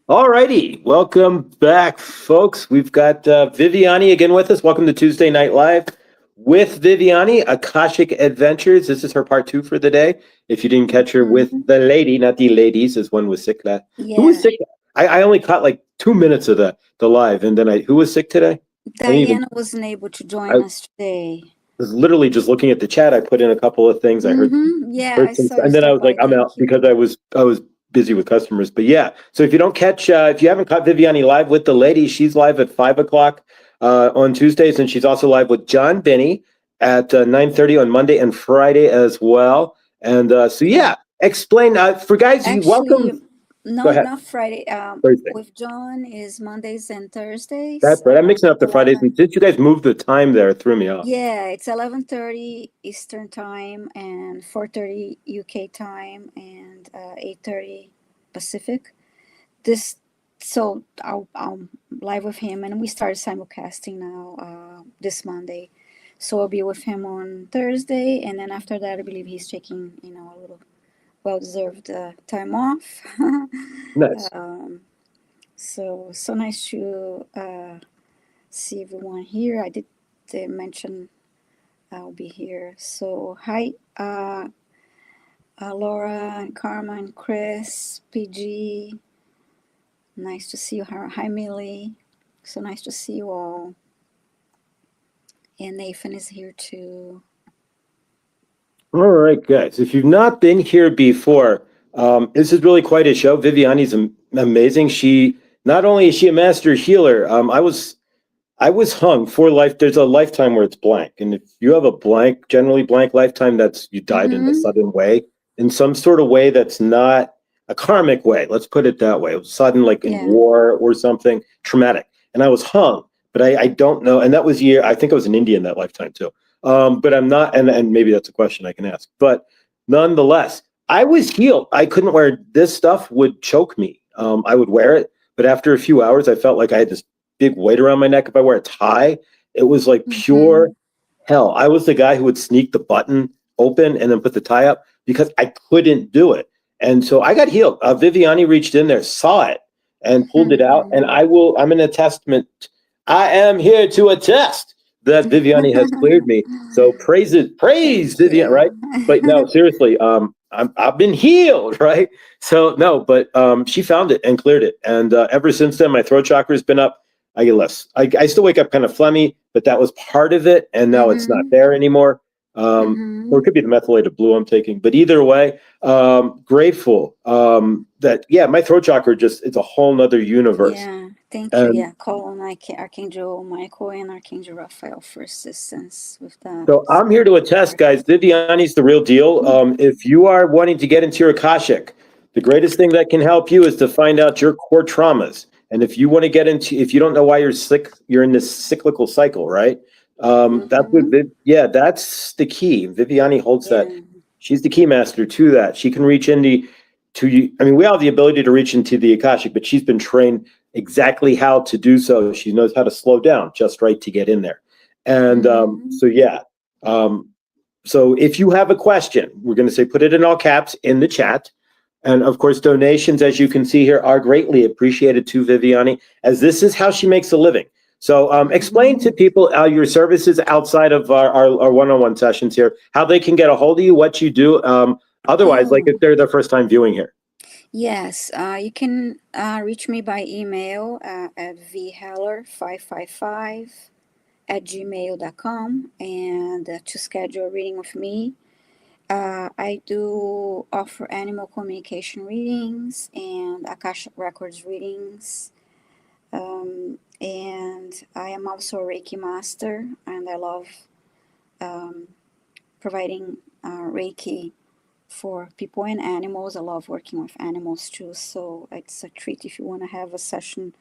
All righty, welcome back, folks. We've got Viviane again with us. Welcome to Tuesday Night Live with Viviane, Akashic Adventures. This is her part two for the day. If you didn't catch her with Mhm. the lady, not the ladies, as one was sick. Who was Yeah, sick? I only caught like 2 minutes of the live, and then who was sick today? I didn't even. Diana wasn't able to I join us today. was literally just looking at the chat. I put in a couple of things. I heard Yeah, heard I some, saw you and then I stop was like, by. I'm out Thank you. because I was busy with customers. But yeah, so if you don't catch, if you haven't caught Viviani live with the lady, she's live at 5 o'clock on Tuesdays, and she's also live with John Benny at 9:30 on Monday and Friday as well. And so Yeah, yeah, explain for guys. You actually, welcome. Go no, ahead. not Friday. Thursday. With John is Mondays and Thursdays. That's right. I'm mixing up the Fridays, 11. and since you guys moved the time there, it threw me off. Yeah, it's 11:30 Eastern time and 4:30 UK time and 8:30 Pacific. This so I'll live with him, and we started simulcasting now this Monday. So I'll be with him on Thursday, and then after that, I believe he's taking a little well-deserved time off. Nice. So nice to see everyone here. I did mention I'll be here. So hi, Laura and Carmen, Chris, PG. Nice to see you. Hi, Millie. So nice to see you all. And Nathan is here too. All right, guys. If you've not been here before, this is really quite a show. Viviani's amazing. She not only is she a master healer. I was hung for life. There's a lifetime where it's blank, and if you have a blank, generally blank lifetime, that's you died in a Mm-hmm. sudden way, in some sort of way that's not a karmic way. Let's put it that way. It was sudden, like in Yeah. war or something traumatic, and I was hung. But I don't know, and that was year. I think I was in India in that lifetime too. But I'm not, and maybe that's a question I can ask. But nonetheless, I was healed. I couldn't wear this stuff; would choke me. I would wear it, but after a few hours, I felt like I had this big weight around my neck. If I wear a tie, it was like pure Mm-hmm. hell. I was the guy who would sneak the button open and then put the tie up because I couldn't do it. And so I got healed. Viviani reached in there, saw it, and pulled it out. And Mm-hmm. I'm an attestament. I am here to attest that Viviani has cleared me. So praise it, praise Thank Vivian, right? you. But no, seriously, I've been healed, right? So no, but she found it and cleared it, and ever since then, my throat chakra has been up. I get less. I still wake up kind of phlegmy, but that was part of it, and now it's not Mm-hmm. there anymore. Or Mm-hmm. it could be the methylated blue I'm taking, but either way, grateful that yeah, my throat chakra just it's a whole nother universe, Yeah. Thank you. and Yeah. Call on Archangel Michael and Archangel Raphael for assistance with that. so So I'm here to attest, guys. Viviani's the real deal. If you are wanting to get into your Akashic, the greatest thing that can help you is to find out your core traumas. And if you want to get into, if you don't know why you're sick, you're in this cyclical cycle, right? That's what, mm-hmm. yeah, that's the key. Viviani holds that. Yeah. She's the key master to that. She can reach into, to you. I mean, we all have the ability to reach into the Akashic, but she's been trained exactly how to do so. She knows how to slow down just right to get in there. And Mm-hmm. so, yeah, um, so if you have a question, we're going to say put it in all caps in the chat. And of course, donations, as you can see here, are greatly appreciated to Viviani, as this is how she makes a living. So explain Mm-hmm. to people your services outside of our one-on-one sessions here, how they can get a hold of you, what you do. Otherwise, like Oh, if they're their first time viewing here. yes. You can reach me by email at vheller555 at gmail.com and to schedule a reading with me. I do offer animal communication readings and Akashic Records readings. And I am also a Reiki master, and I love um, providing Reiki for people and animals. I love working with animals too, so it's a treat if you want to have a session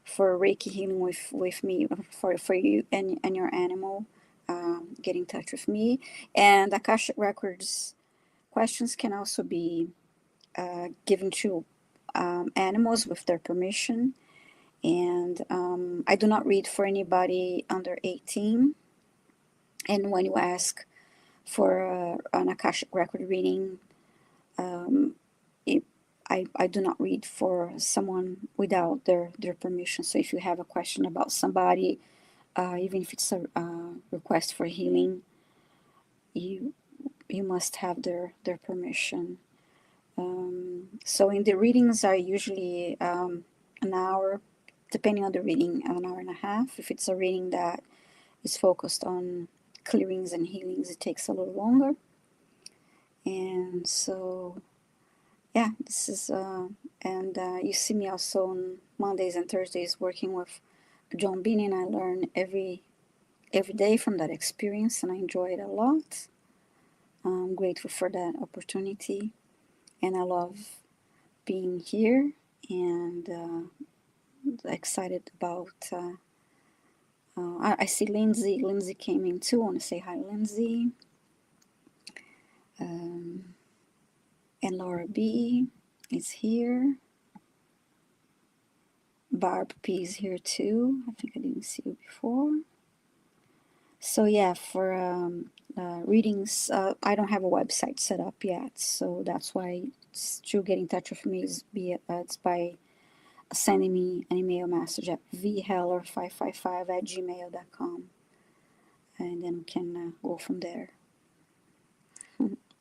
for Reiki healing with me for you and your animal. Get in touch with me. And Akashic Records questions can also be given to animals with their permission. And I do not read for anybody under 18. And when you ask for an Akashic Record reading, um, it, I do not read for someone without their permission. So if you have a question about somebody, even if it's a request for healing, you you must have their permission. So in the readings are usually an hour, depending on the reading, an hour and a half. If it's a reading that is focused on clearings and healings, it takes a little longer. And so, yeah, this is, and you see me also on Mondays and Thursdays working with John Bean, and I learn every day from that experience, and I enjoy it a lot. I'm grateful for that opportunity, and I love being here, and excited about. I see Lindsay. Lindsay came in too. I want to say hi, Lindsay. And Laura B is here. Barb P is here too. I think I didn't see you before. So yeah, for readings, I don't have a website set up yet, so that's why to get in touch with me is it's by sending me an email message at vheller555@gmail.com, and then we can go from there.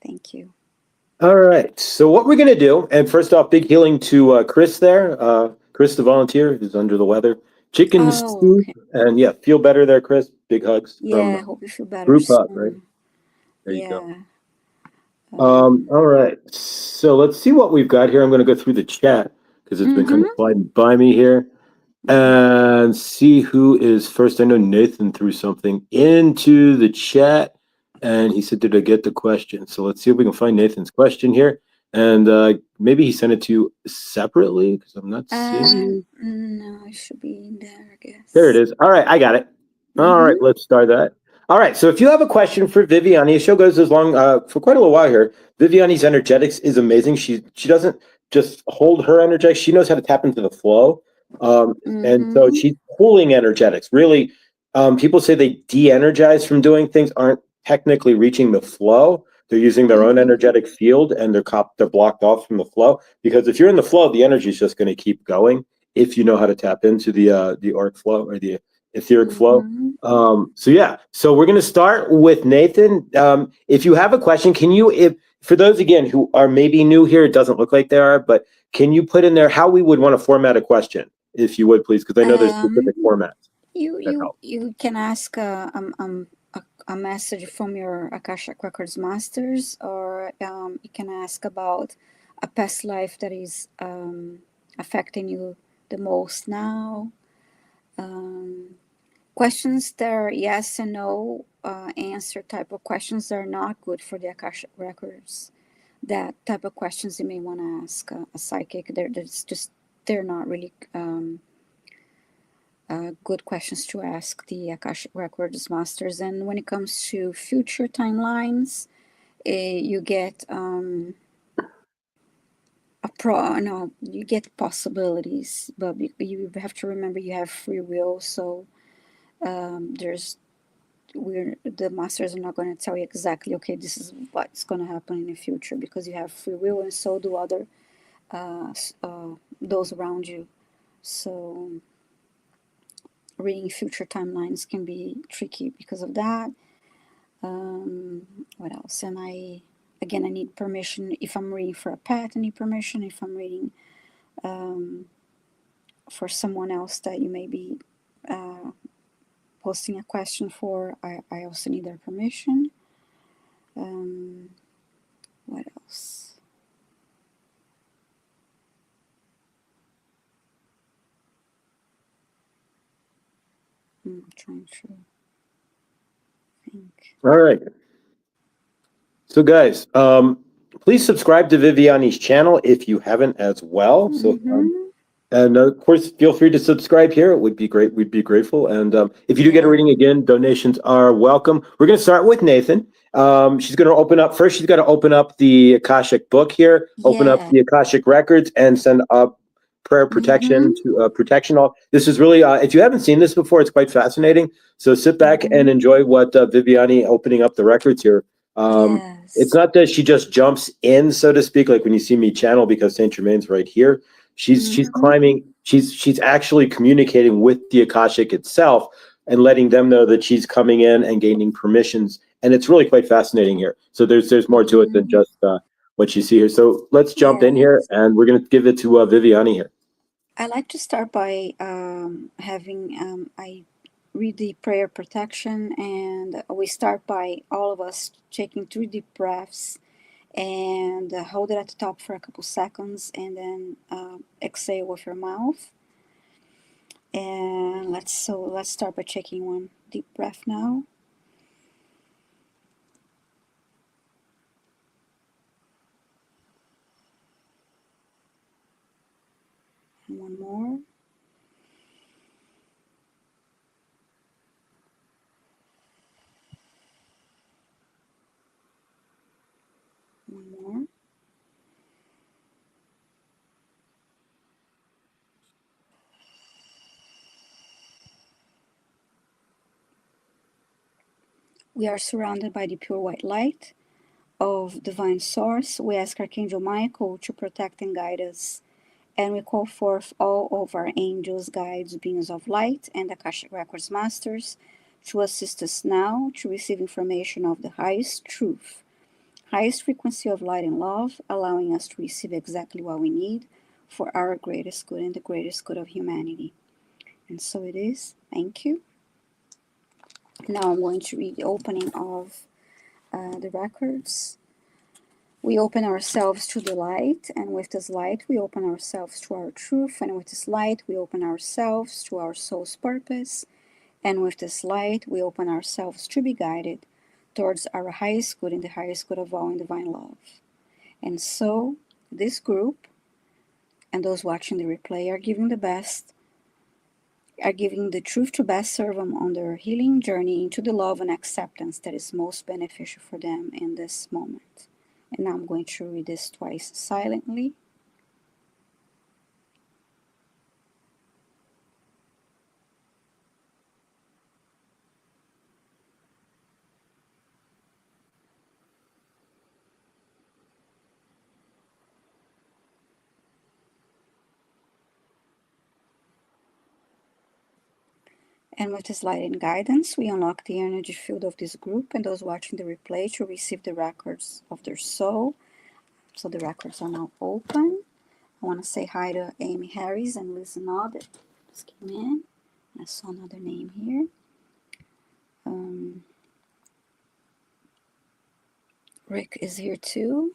Thank you. All right. So what we're going to do, and first off, big healing to Chris there. Chris, the volunteer, who's under the weather. Chicken soup. Okay. And yeah, feel better there, Chris. Big hugs Yeah, from hope you feel better Group Hug, right? soon. There you go. Yeah. All right. So let's see what we've got here. I'm going to go through the chat because it's been kind of sliding by me here and see who is first. I know Nathan threw something into the chat and he said, did I get the question? So let's see if we can find Nathan's question here. And maybe he sent it to you separately because I'm not seeing. No, it should be in there, I guess. There it is. All right, I got it. All right, let's start that. All right, so if you have a question for Viviane, the show goes as long for quite a little while here. Viviane's energetics is amazing. She doesn't just hold her energetics; she knows how to tap into the flow, and so she's pulling energetics. Really, people say they de-energize from doing things, aren't technically reaching the flow. They're using their own energetic field, and they're blocked off from the flow. Because if you're in the flow, the energy is just going to keep going if you know how to tap into the auric flow or the etheric flow. So yeah, so we're going to start with Nathan. If you have a question, can you, if for those again who are maybe new here, it doesn't look like they are, but can you put in there how we would want to format a question, if you would please, because I know there's specific formats. You can ask a message from your Akashic Records masters, or you can ask about a past life that is affecting you the most now. Questions that are yes and no answer type of questions are not good for the Akashic Records. That type of questions you may want to ask a psychic. They're not really good questions to ask the Akashic Records masters. And when it comes to future timelines, you get you get possibilities, but you have to remember you have free will. So the masters are not going to tell you exactly, okay, this is what's going to happen in the future, because you have free will, and so do other those around you. So reading future timelines can be tricky because of that. What else? And I need permission. If I'm reading for a pet, I need permission. If I'm reading for someone else that you may be posting a question for, I also need their permission. What else? I'm trying to think. All right. So guys, please subscribe to Viviane's channel if you haven't as well. So and of course, feel free to subscribe here. It would be great. We'd be grateful. And if you do get a reading again, donations are welcome. We're going to start with Nathan. She's going to open up first. She's got to open up the Akashic book here, open up the Akashic Records, and send up prayer protection to protection. All this is really, if you haven't seen this before, it's quite fascinating. So sit back and enjoy what Viviane opening up the records here It's Yes. not that she just jumps in, so to speak, like when you see me channel because Saint Germain's right here. She's Mm-hmm. climbing. She's actually communicating with the Akashic itself and letting them know that she's coming in and gaining permissions. And it's really quite fascinating here. So there's more to it than Mm-hmm. just what you see here. So let's jump in here, Yes. and we're going to give it to Viviane here. I like to start by having I read the prayer protection, and we start by all of us taking 3 deep breaths and hold it at the top for a couple seconds, and then exhale with your mouth. And let's start by taking 1 deep breath now. And one more. One more. We are surrounded by the pure white light of divine source. We ask Archangel Michael to protect and guide us. And we call forth all of our angels, guides, beings of light, and Akashic Records masters to assist us now to receive information of the highest truth, highest frequency of light and love, allowing us to receive exactly what we need for our greatest good and the greatest good of humanity. And so it is. Thank you. Now I'm going to read the opening of the records. We open ourselves to the light, and with this light, we open ourselves to our truth, and with this light, we open ourselves to our soul's purpose, and with this light, we open ourselves to be guided towards our highest good and the highest good of all in divine love. And so, this group and those watching the replay are giving the truth to best serve them on their healing journey into the love and acceptance that is most beneficial for them in this moment. And now I'm going to read this twice silently. And with this light and guidance, we unlock the energy field of this group and those watching the replay to receive the records of their soul. So the records are now open. I want to say hi to Amy Harris and Lisa Nod that just came in. I saw another name here. Rick is here too.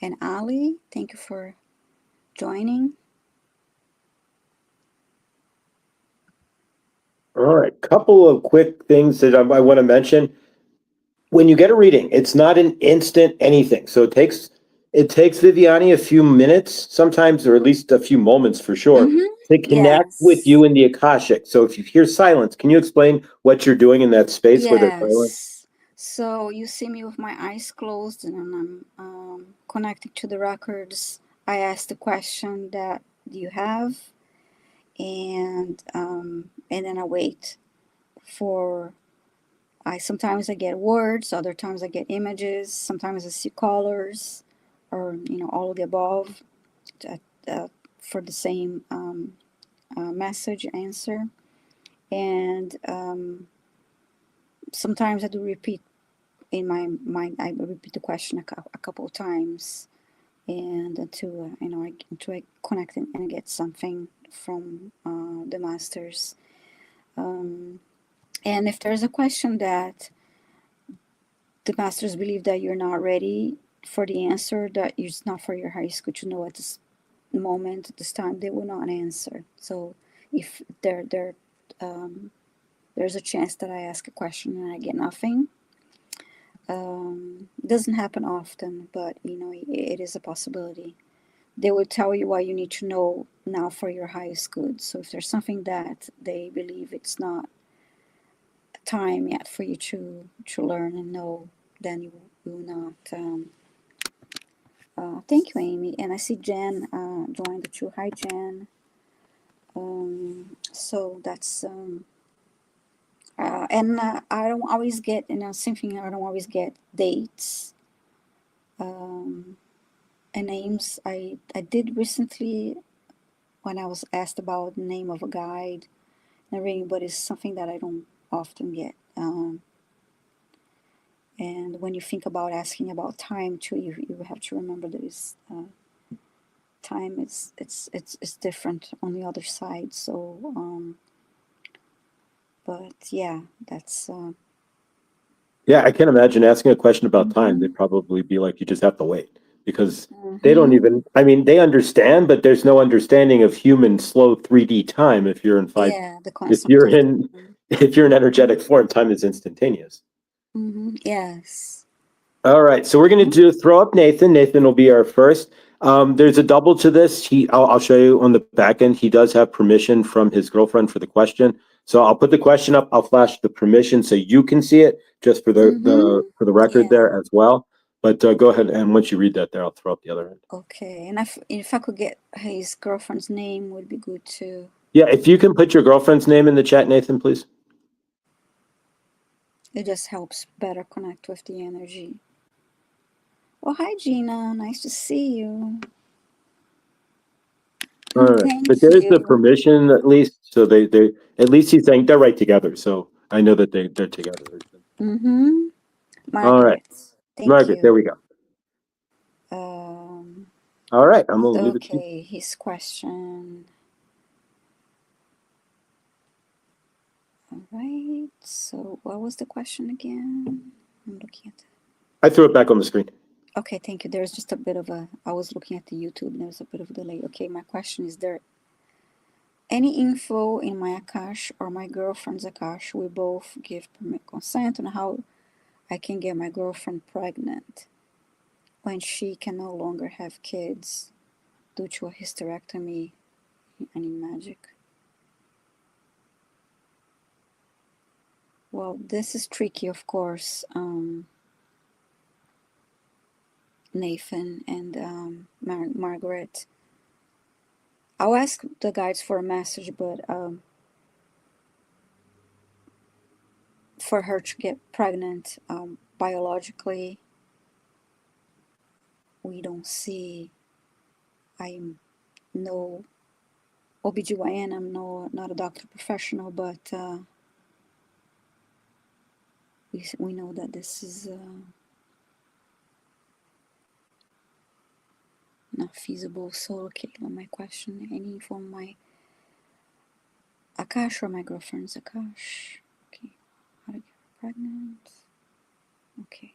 And Ali, thank you for joining. All right, couple of quick things that I want to mention. When you get a reading, it's not an instant anything. So it takes Viviani a few minutes sometimes, or at least a few moments for sure, Mm-hmm. to connect with Yes. you in the Akashic. So if you hear silence, can you explain what you're doing in that space where there's silence? Yes. So you see me with my eyes closed and I'm connecting to the records. I ask the question that you have, and then I wait for. I sometimes I get words, other times I get images, sometimes I see colors, or all of the above, uh, uh, for the same message answer, and sometimes I do repeat in my mind. I repeat the question a couple of times, and until I connect and get something from the masters. And if there's a question that the masters believe that you're not ready for the answer, that it's not for your high school to know at this moment, at this time, they will not answer. So if there's a chance that I ask a question and I get nothing. It doesn't happen often, but it is a possibility. They will tell you what you need to know now for your highest good. So if there's something that they believe it's not time yet for you to learn and know, then you will not. Thank you, Amy. And I see Jen joined the too. Hi, Jen. So that's And I don't always get, something I don't always get dates and names. I did recently when I was asked about the name of a guide and everything, but it's something that I don't often get. And when you think about asking about time too, you have to remember that time is it's different on the other side. So, but yeah, that's Yeah, I can't imagine asking a question about time. They'd mhm, probably be like, you just have to wait because they don't mhm. even, I mean, they understand, but there's no understanding of human slow 3D time if you're in Yeah, the if concept you're of in, time. if you're in energetic form, time is instantaneous. Yes. All right, so we're going to throw up Nathan. Nathan will be our first. There's a double to this. I'll show you on the back end. He does have permission from his girlfriend for the question. So I'll put the question up. I'll flash the permission so you can see it, just for Mm-hmm. the record Yeah. there as well. But go ahead, and once you read that, there, I'll throw up the other end. Okay. And if I could get his girlfriend's name, would be good too. Yeah, if you can put your girlfriend's name in the chat, Nathan, please. It just helps better connect with the energy. Oh, hi, Gina. Nice to see you. All right, but Thank there's the you. permission at least. So they at least he's saying they're right together. So I know that they're together. Mm-hmm. All right, Margaret. Thank Margaret, there you. we go. Um, All right, I'm gonna leave it to you. okay, his question. All right. So what was the question again? I'm looking at. I threw it back on the screen. Okay, thank you. There's just a bit of a. I was looking at the YouTube. And there's a bit of a delay. Okay, my question is there any info in my Akash or my girlfriend's Akash? We both give permit consent on how I can get my girlfriend pregnant when she can no longer have kids due to a hysterectomy. Any magic? Well, this is tricky, of course, Nathan and Margaret. I'll ask the guides for a message, but for her to get pregnant biologically, we don't see. I'm no OBGYN, I'm not a doctor professional, but we know that this is not feasible. So, okay, my question, any from my Akash or my girlfriend's Akash? Okay, how to get pregnant? Okay.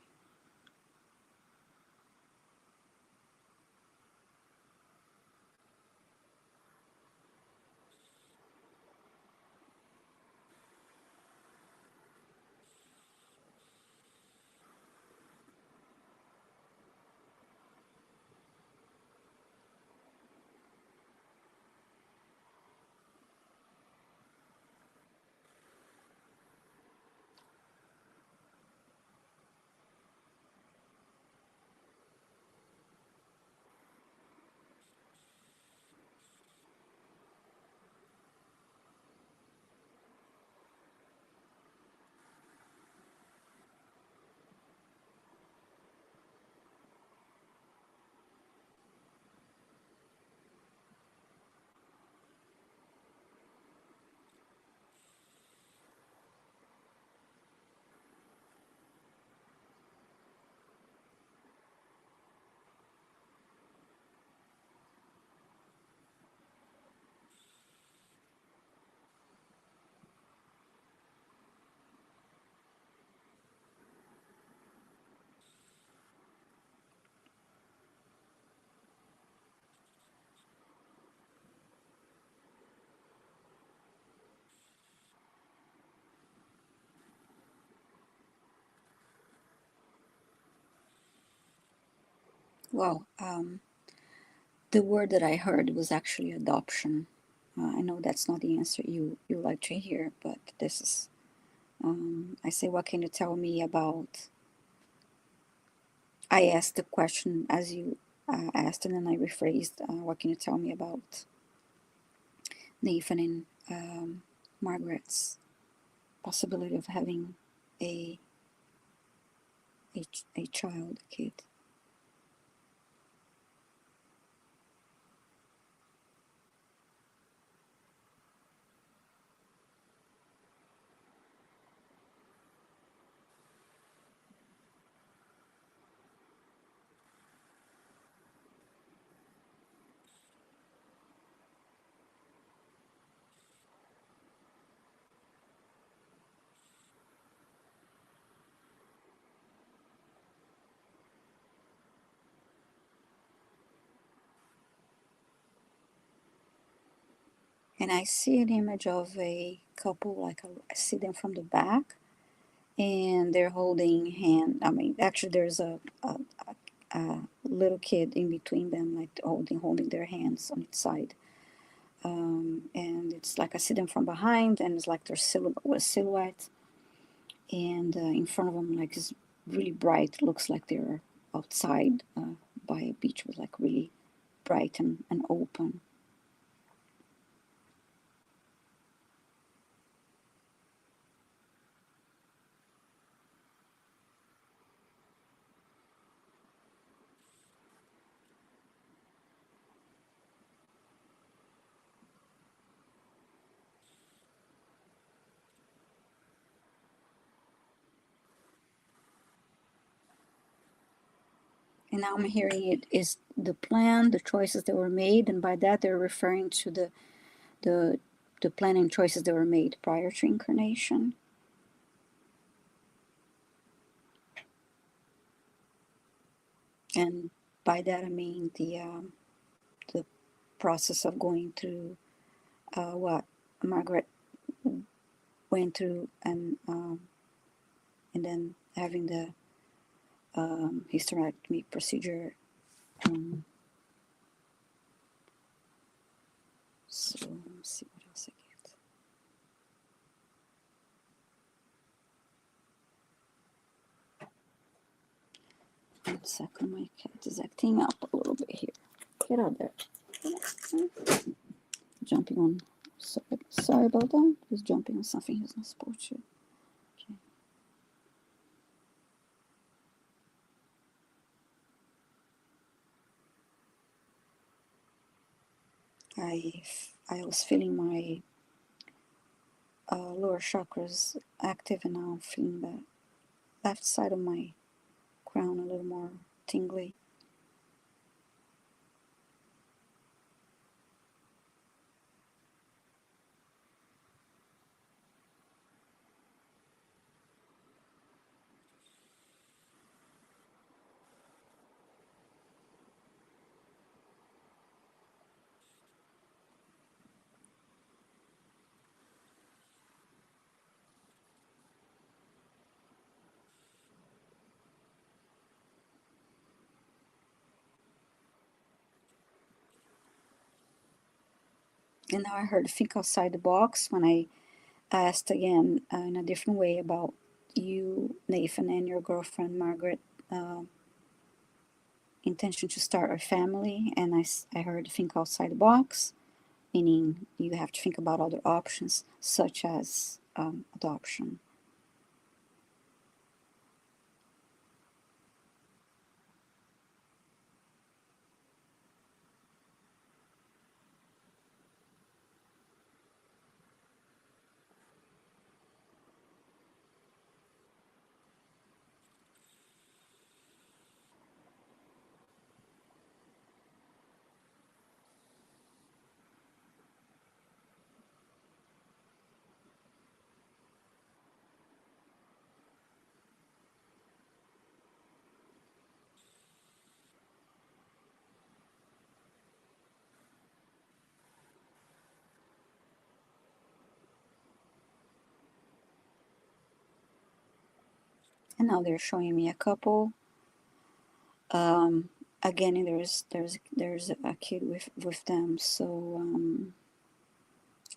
Well, the word that I heard was actually adoption. I know that's not the answer you like to hear, but this is. I say, what can you tell me about? I asked the question as you asked, and then I rephrased. What can you tell me about Nathan and Margaret's possibility of having a child, a kid. And I see an image of a couple, like I see them from the back, and they're holding hand. I mean, actually, there's a little kid in between them, like holding their hands on each side. And it's like I see them from behind, and it's like their silhouette, and in front of them, like it's really bright. Looks like they're outside by a beach with like really bright and open. And now I'm hearing it is the plan, the choices that were made, and by that they're referring to the the plan and choices that were made prior to incarnation. And by that I mean the process of going through what Margaret went through, and then having the hysterectomy procedure. So let's see what else I get. 1 second, my cat is acting up a little bit here. Get out there. Jumping on. Sorry about that. He's jumping on something he's not supposed to. Okay. I was feeling my lower chakras active, and now I'm feeling the left side of my crown a little more tingly. And now I heard think outside the box when I asked again in a different way about you, Nathan, and your girlfriend, Margaret, intention to start a family. And I heard think outside the box, meaning you have to think about other options, such as adoption. And now they're showing me a couple. Again, there's a kid with them, so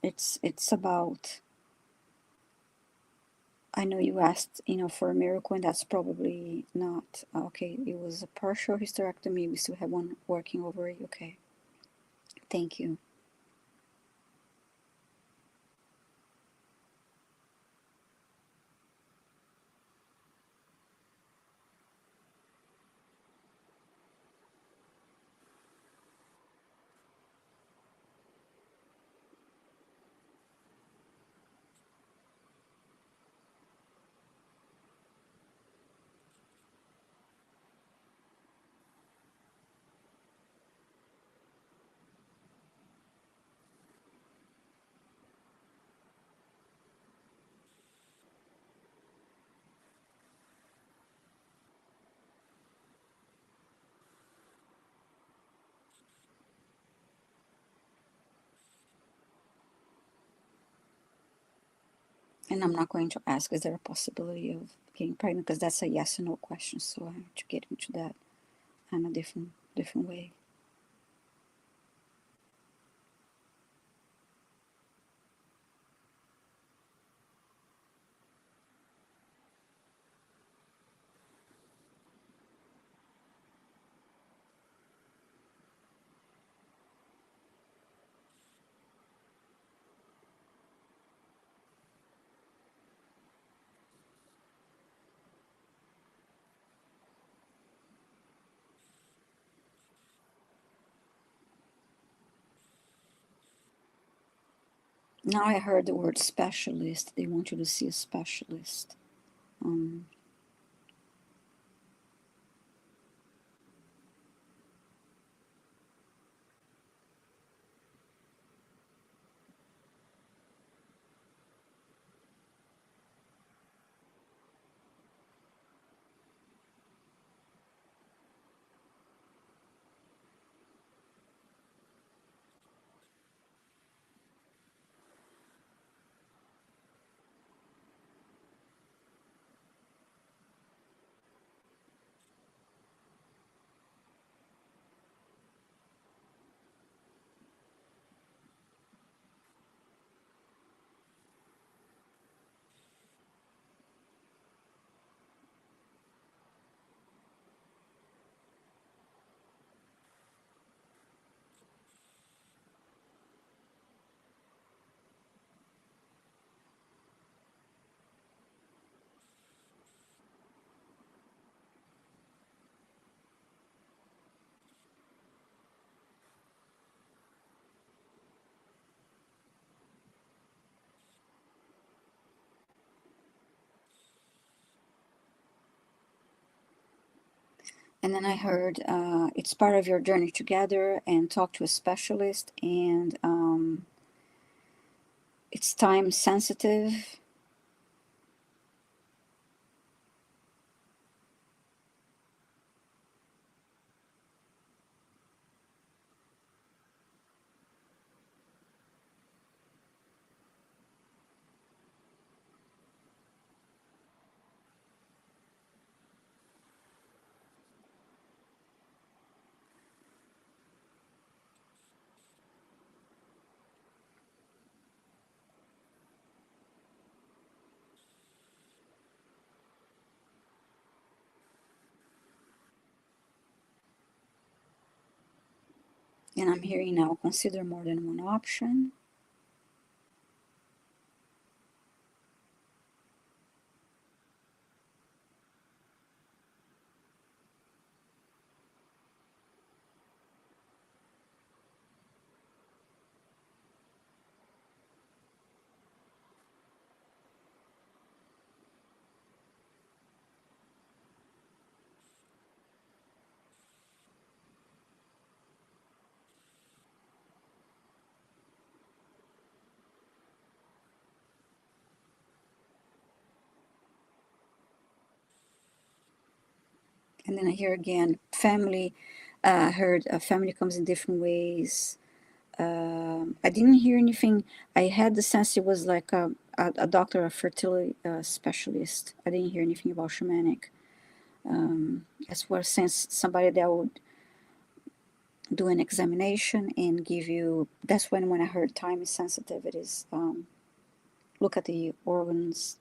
it's about. I know you asked, for a miracle, and that's probably not okay. It was a partial hysterectomy. We still have one working ovary. Okay, thank you. And I'm not going to ask, is there a possibility of getting pregnant? Because that's a yes or no question. So I have to get into that in a different way. Now I heard the word specialist. They want you to see a specialist. Um, and then I heard it's part of your journey together and talk to a specialist, and it's time sensitive. And I'm hearing now consider more than one option. And then I hear again family. I heard family comes in different ways. I didn't hear anything. I had the sense it was like a doctor, a fertility specialist. I didn't hear anything about shamanic. As well, sense somebody that would do an examination and give you. That's when I heard time is sensitive. It is look at the organs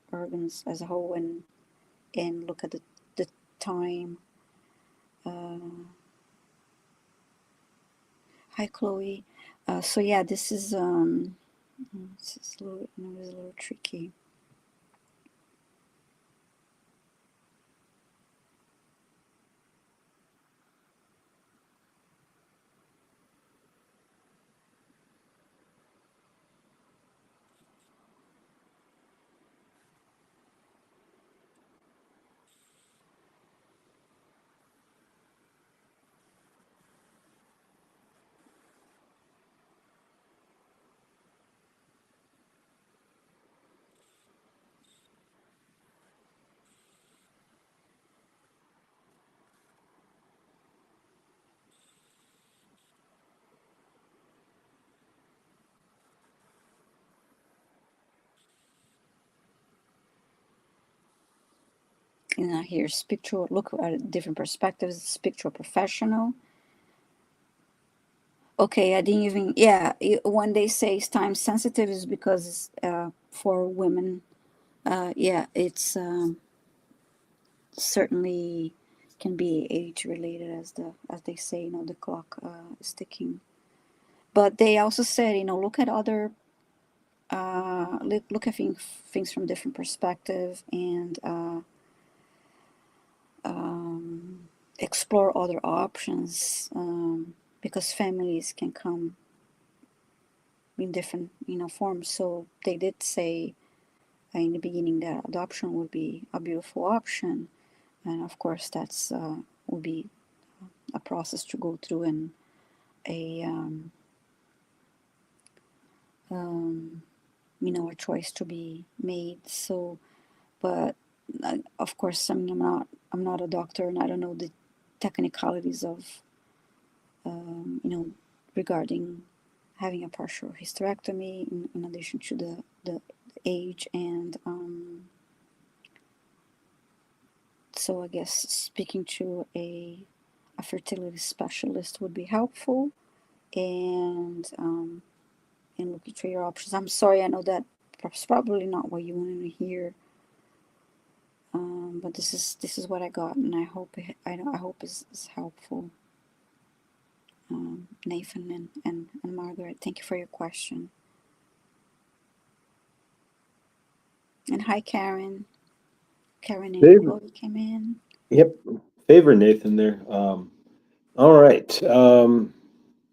as a whole, and look at the time. Hi, Chloe. So yeah, this is a little, no, it's a little tricky. here, speak to, look at different perspectives, speak to a professional. Okay, I didn't even, yeah, when they say it's time sensitive is because for women, yeah, it's certainly can be age related as they say, the clock is ticking. But they also said, look at other, look at things from different perspective and explore other options, because families can come in different forms. So they did say in the beginning that adoption would be a beautiful option, and of course that's will be a process to go through and a a choice to be made. So, but of course, I mean, I'm not a doctor, and I don't know the technicalities of regarding having a partial hysterectomy in addition to the age. And so I guess speaking to a fertility specialist would be helpful, and looking for your options. I'm sorry, I know that that's probably not what you wanted to hear, but this is what I got, and I hope I hope it's helpful. Nathan and Margaret, thank you for your question. And hi, Karen. Karen and Favor, Chloe came in. yep, favor Nathan there. All right.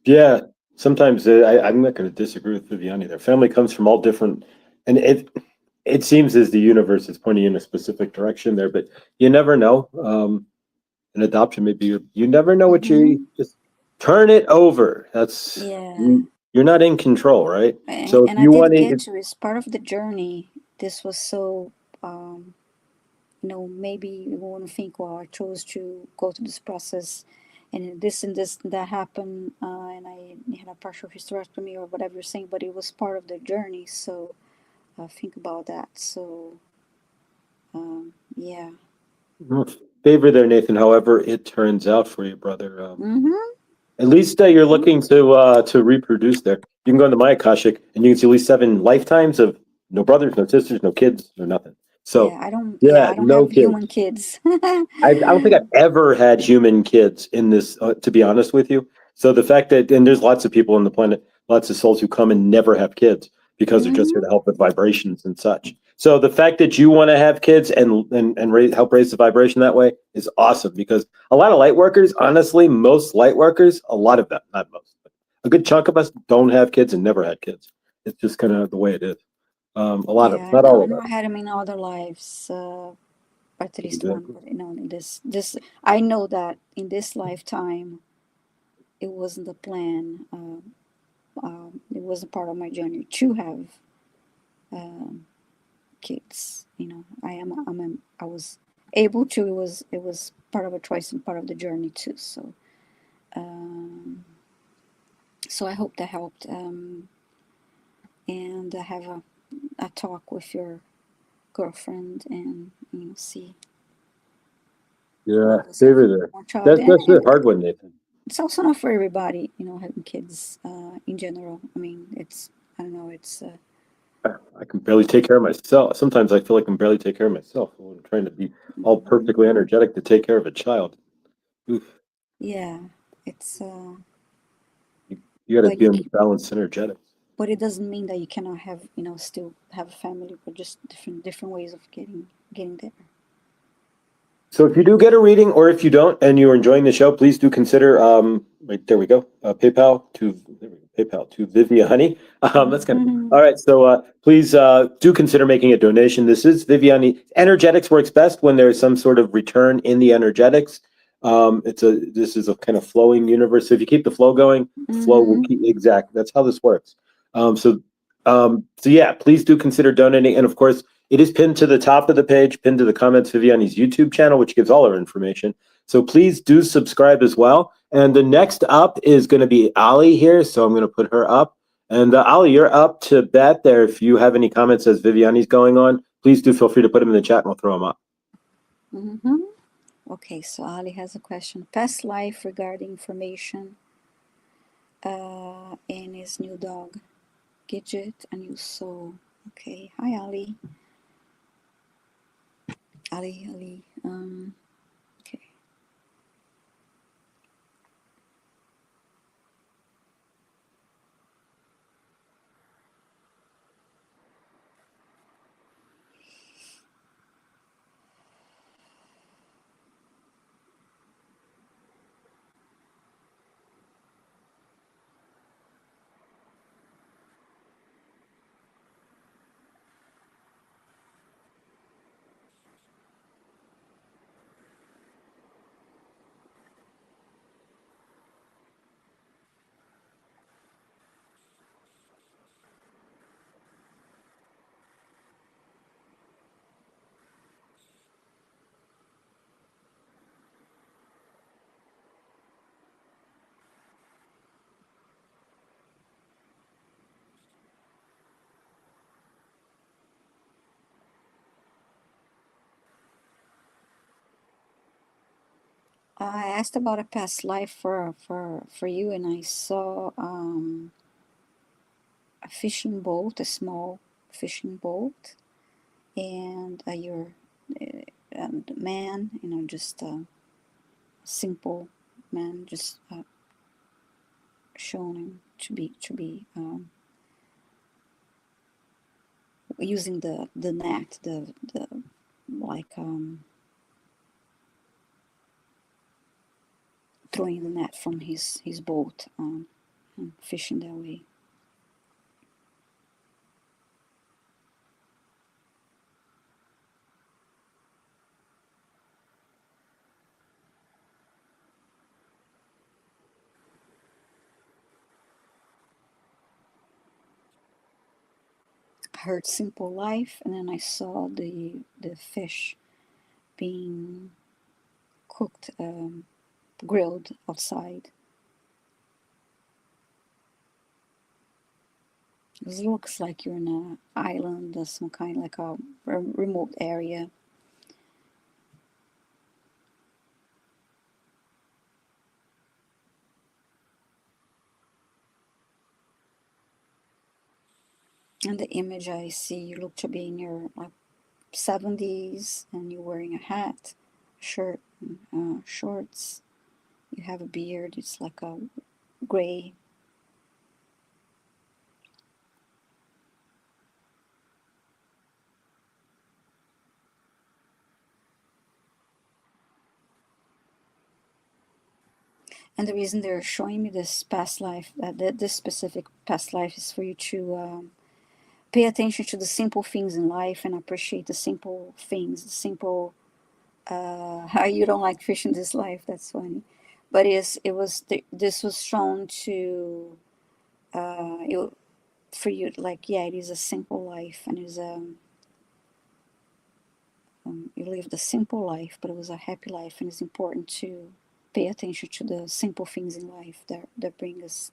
Yeah, sometimes I'm not going to disagree with Viviane there. Family comes from all different, and it seems as the universe is pointing in a specific direction there, but you never know. An adoption, maybe you never know what you Mm-hmm. just turn it over. That's Yeah. you're not in control, right? So if And I you want did get to, to, as part of the journey, this was so, maybe you want to think, well, I chose to go through this process and this and that happened, and I had a partial hysterectomy or whatever you're saying, but it was part of the journey. So think about that. So, yeah. favor there, Nathan. However, it turns out for you, brother. Mm-hmm. At least you're looking to reproduce there. You can go into my Akashic and you can see at least 7 lifetimes of no brothers, no sisters, no kids, no nothing. So Yeah, yeah, I don't no have kids. human kids. I don't think I've ever had human kids in this, to be honest with you. So the fact that, and there's lots of people on the planet, lots of souls who come and never have kids because they're just here Mm-hmm. to help with vibrations and such. So the fact that you want to have kids and help raise the vibration that way is awesome, because a lot of light workers, honestly, most light workers, a lot of them, not most, but a good chunk of us don't have kids and never had kids. It's just kind of the way it is. A lot of, Yeah, not I all of know us. I had them in other lives, at least one, Exactly. but in this, I know that in this lifetime, it wasn't the plan. It wasn't part of my journey to have kids. I was able to. It was part of a choice and part of the journey too. So I hope that helped. And have a talk with your girlfriend and see Yeah, what does favor having there. more child. That's a hard one, Nathan. It's also not for everybody, having kids in general. I mean, I don't know, it's I can barely take care of myself. Sometimes I feel like I can barely take care of myself when I'm trying to be all perfectly mhm. energetic to take care of a child. Oof. Yeah, it's You got to but be on the balance energetics. but it doesn't mean that you cannot have, still have a family, but just different ways of getting there. So if you do get a reading, or if you don't, and you're enjoying the show, please do consider. Right there we go. PayPal to there we go, PayPal to Viviane. That's kind of all right. So please do consider making a donation. This is Viviane. Energetics works best when there's some sort of return in the energetics. This is a kind of flowing universe. So if you keep the flow going, the flow will Mm-hmm. keep exact. That's how this works. So yeah, please do consider donating, and of course it is pinned to the top of the page, pinned to the comments, Viviane's YouTube channel, which gives all our information. So please do subscribe as well. And the next up is going to be Ali here. So I'm going to put her up. And Ali, you're up to bat there. If you have any comments as Viviane's going on, please do feel free to put them in the chat and we'll throw them up. Mm-hmm. Okay, so Ali has a question. Past life regarding information in his new dog, Gidget, a new soul. Okay, hi Ali. Ali. Okay. I asked about a past life for you, and I saw a fishing boat, a small fishing boat, and you're the man, just a simple man, just shown him to be using the net, the like throwing the net from his boat and fishing that way. I heard simple life, and then I saw the fish being cooked, grilled outside. It looks like you're in an island or some kind, like a remote area. And the image I see, you look to be in your like 70s, and you're wearing a hat, shirt, shorts. You have a beard. It's like a gray. And the reason they're showing me this past life, this specific past life, is for you to pay attention to the simple things in life and appreciate the simple things, the simple. How you don't like fish in this life? That's funny, but this was shown to you for you, like, yeah, it is a simple life, and is you lived a simple life, but it was a happy life, and it's important to pay attention to the simple things in life that bring us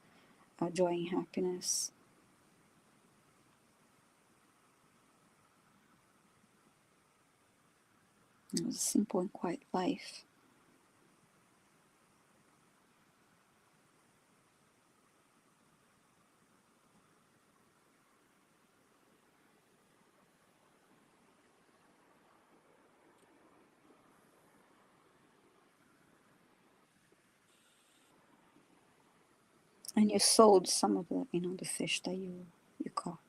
joy and happiness. It was a simple and quiet life. And you sold some of the fish that you caught,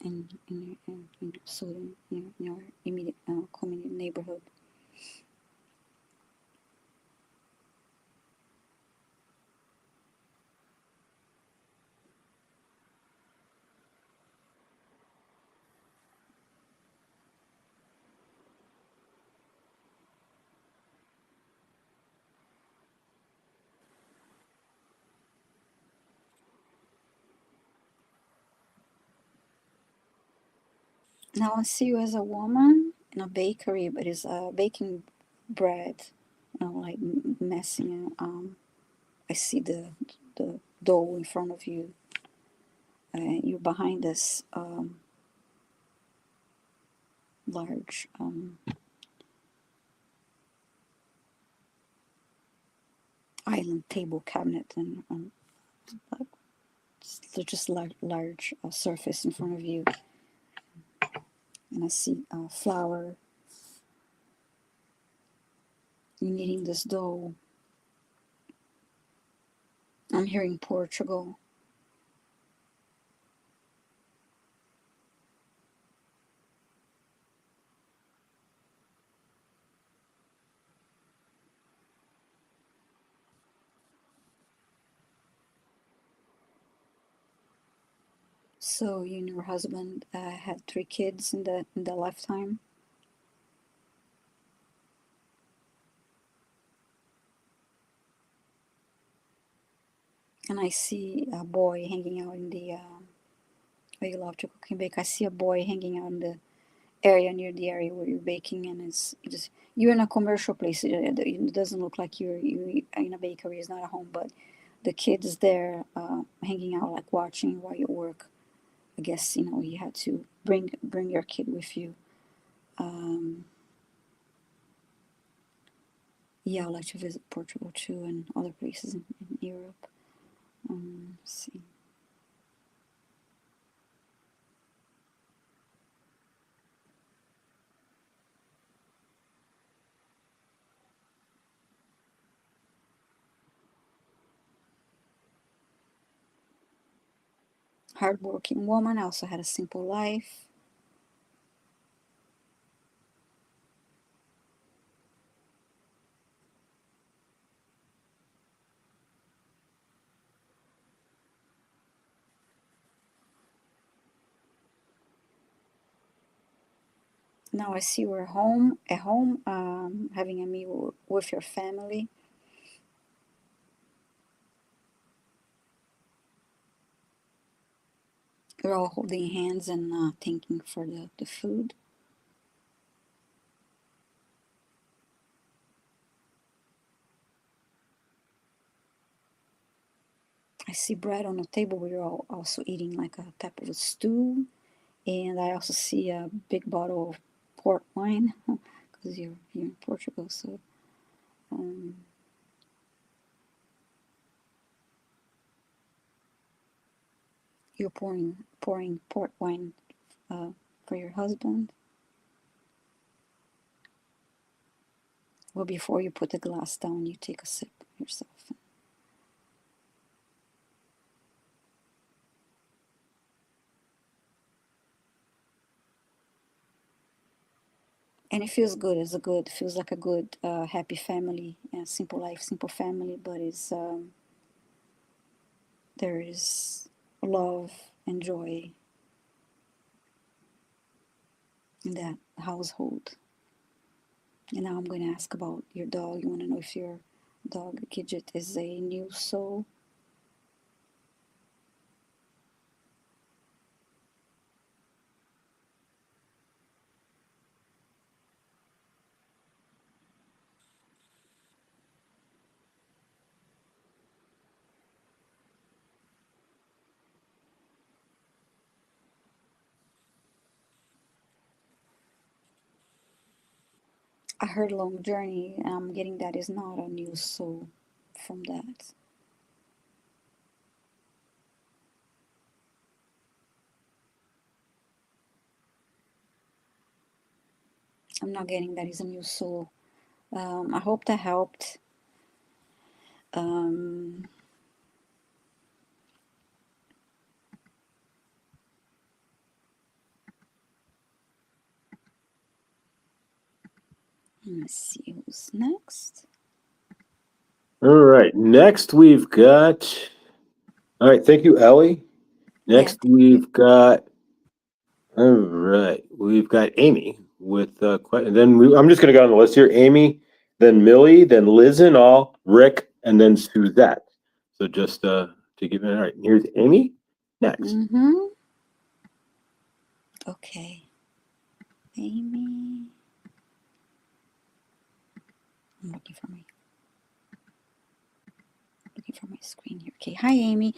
and sold in your immediate community neighborhood. Now I see you as a woman in a bakery, but it's baking bread, like messing. I see the dough in front of you. You're behind this large island table cabinet, and just large surface in front of you. And I see flour. You're kneading this dough. I'm hearing Portugal. So you and your husband had 3 kids in the lifetime. And I see a boy hanging out in the where you love to cook and bake. I see a boy hanging out in the area near the area where you're baking, and it's just you're in a commercial place. It doesn't look like you're in a bakery. It's not a home, but the kids there hanging out, like watching while you work. I guess you had to bring your kid with you. Yeah, I'd like to visit Portugal too, and other places in Europe. Let's see. Hardworking woman. I also had a simple life. Now I see you're at home, having a meal with your family. You're all holding hands and thanking for the food. I see bread on the table. We're all also eating like a type of a stew. And I also see a big bottle of port wine because you're in Portugal. So um, you're pouring port wine for your husband. Well, before you put the glass down, you take a sip yourself. And it feels good. Feels like a good, happy family, simple life, simple family. But there is love and joy in that household. And now I'm going to ask about your dog. You want to know if your dog Gidget is a new soul? I heard long journey, and I'm getting that is not a new soul from that. I'm not getting that is a new soul. I hope that helped. Um, let's see who's next. All right. Next, we've got. All right. Thank you, Ellie. Yeah, Next, we've got. All right. We've got Amy with and then I'm just going to go on the list here. Amy, then Millie, then Liz and all, Rick, and then Suzette. So just to give it. All right. Here's Amy. Next. Mm-hmm. Okay. Amy. I'm looking for my screen here. Okay. Hi, Amy.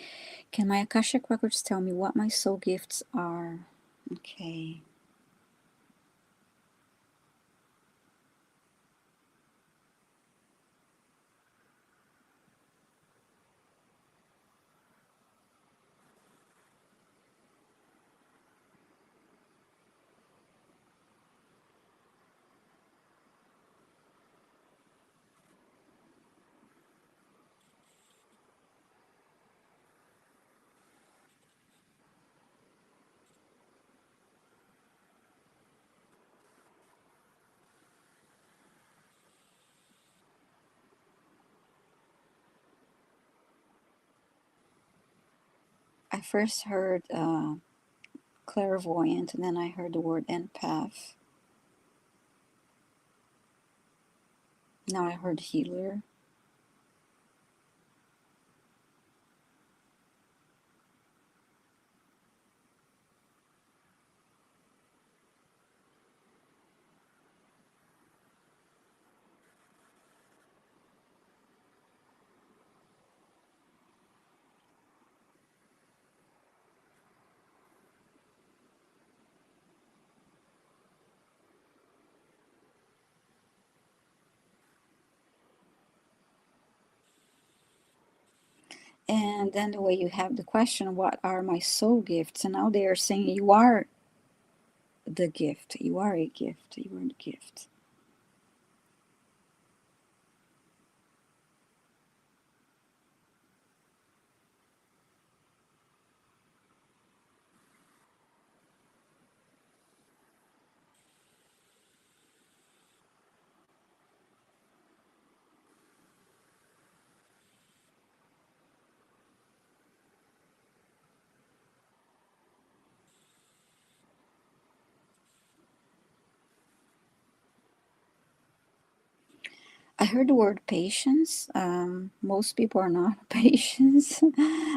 Can my Akashic Records tell me what my soul gifts are? Okay. I first heard clairvoyant, and then I heard the word empath. Now I heard healer. And then the way you have the question, what are my soul gifts? And now they are saying you are the gift. You are a gift. You are the gift. I heard the word patience. Most people are not patient,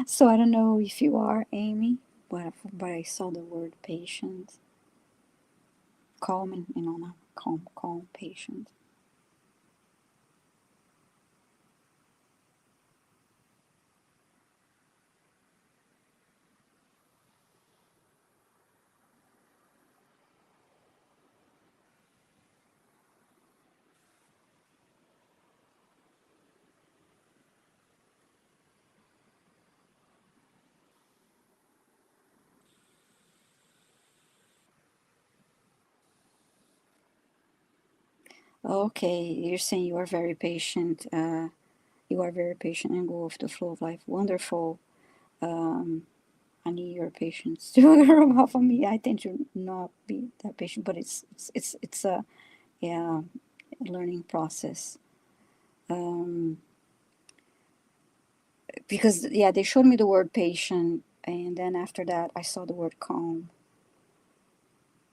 so I don't know if you are, Amy, but I saw the word patient. Calm and not calm, patient. Okay, you're saying you are very patient. You are very patient and go with the flow of life. Wonderful. Um, I need your patience to rub off on me. I tend to not be that patient, but it's a yeah learning process. Um, because yeah, they showed me the word patient, and then after that, I saw the word calm.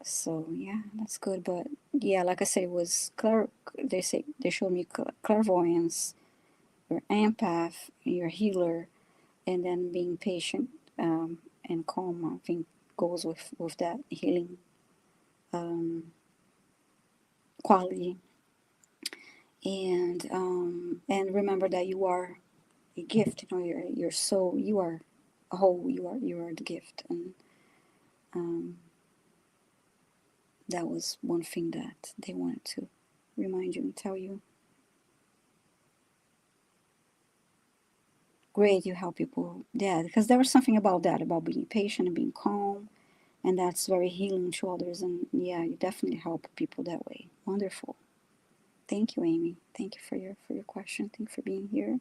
So yeah, that's good. But yeah, like I said, it was they showed me clairvoyance, your empath, your healer, and then being patient and calm. I think goes with that healing um, quality. And remember that you are a gift. You know, your soul. You are a whole. You are the gift, and um, that was one thing that they wanted to remind you and tell you. Great, you help people. Yeah, because there was something about that, about being patient and being calm, and that's very healing to others. And yeah, you definitely help people that way. Wonderful. Thank you, Amy. Thank you for your question. Thank you for being here.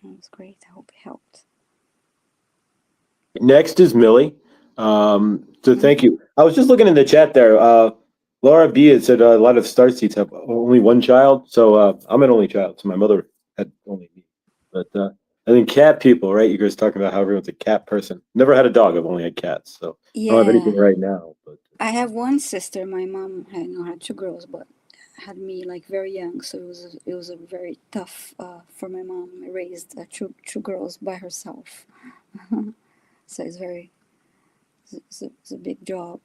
That was great. I hope it helped. Next is Millie. So thank Mm-hmm. you. I was just looking in the chat there. Laura B had said a lot of star seeds have only one child. So I'm an only child. So my mother had only me. But I think cat people, right? You guys talking about how everyone's a cat person. Never had a dog. I've only had cats. So I don't have anything Yeah, right now. But I have one sister. My mom had had two girls, but had me like very young, so it was a very tough for my mom. Raised two girls by herself, so it's a big job.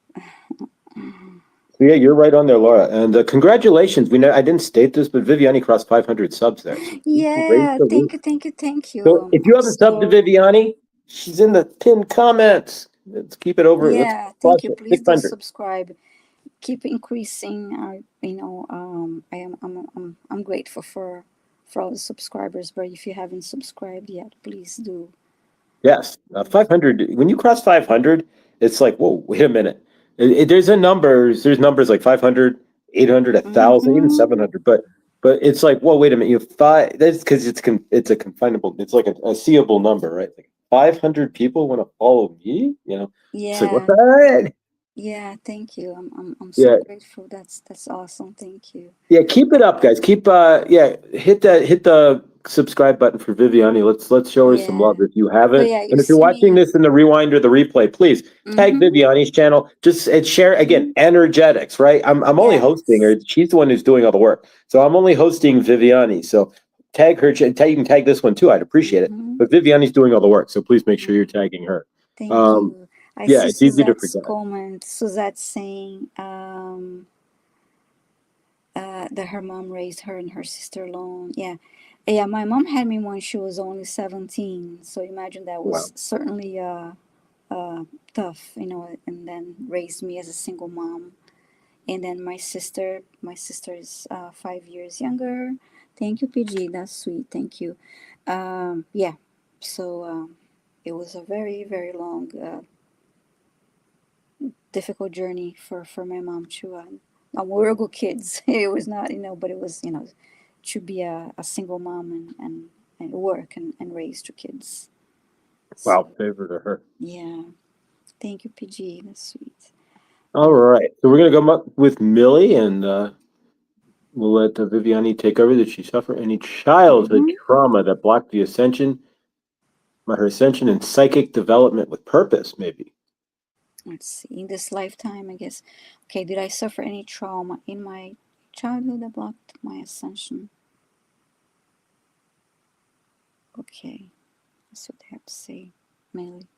so yeah, you're right on there, Laura. And congratulations. I didn't state this, but Viviane crossed 500 subs there. So you raised Yeah, the roof. thank you, thank you, thank you. So if you I'm haven't subbed to so Viviane, she's in the pinned comments. Let's keep it over. Let's yeah, thank crush you. it. Please do 600. subscribe. Keep increasing. I'm grateful for all the subscribers. But if you haven't subscribed yet, please do. Yes, 500. When you cross 500, it's like, whoa, wait a minute. There's numbers like 500, 800, 1,000, even Mm-hmm. 700. But it's like, whoa, wait a minute. You have five. That's because it's a confinable. It's like a seeable number, right? Like 500 people want to follow me. It's like what Yeah, the heck? Yeah, thank you. I'm so Yeah, grateful. That's awesome. Thank you. yeah, keep it up, guys. Keep yeah, hit the subscribe button for Viviani. Let's show her some Yeah. love if you So haven't. yeah, you And if you're see watching me. this in the rewind or the replay, please tag Mm-hmm. Viviani's channel. Just and share again, energetics, right? I'm only hosting Yes. her. She's the one who's doing all the work. So I'm only hosting Viviani. So tag her, you can tag this one too. I'd appreciate it. Mm-hmm. But Viviani's doing all the work, so please make sure you're Yeah. tagging her. Thank Um, you. I yeah, see it's easy to Suzette's forget. comment. Suzette saying that her mom raised her and her sister alone. Yeah. Yeah, my mom had me when she was only 17. So imagine that Wow. was certainly uh, tough, and then raised me as a single mom. And then my sister is 5 years younger. Thank you, PG. That's sweet. Thank you. Yeah. So it was a very, very long, difficult journey for my mom to. We were good kids. It was not, but it was, to be a single mom and work and raise two kids. So Wow, favor to her. yeah. Thank you, PG. That's sweet. All Uh, right. So we're gonna go up with Millie and we'll let Viviani take over. Did she suffer any childhood mhm. trauma that blocked the ascension, her ascension and psychic development with purpose, maybe? Let's see. In this lifetime, I guess. Okay, did I suffer any trauma in my childhood that blocked my ascension? Okay, that's what they have to say, mainly.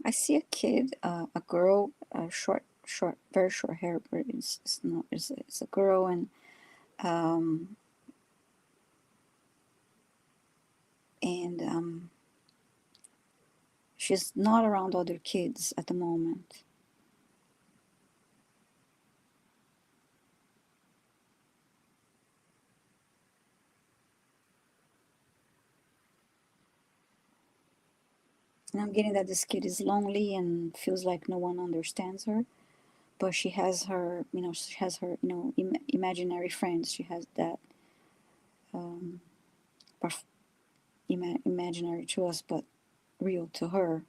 I see a kid, a girl, short, very short hair, but it's not. It's a girl, um, and she's not around other kids at the moment. And I'm getting that this kid is lonely and feels like no one understands her. But she has her, imaginary friends. She has that um, imaginary to us, but real to her.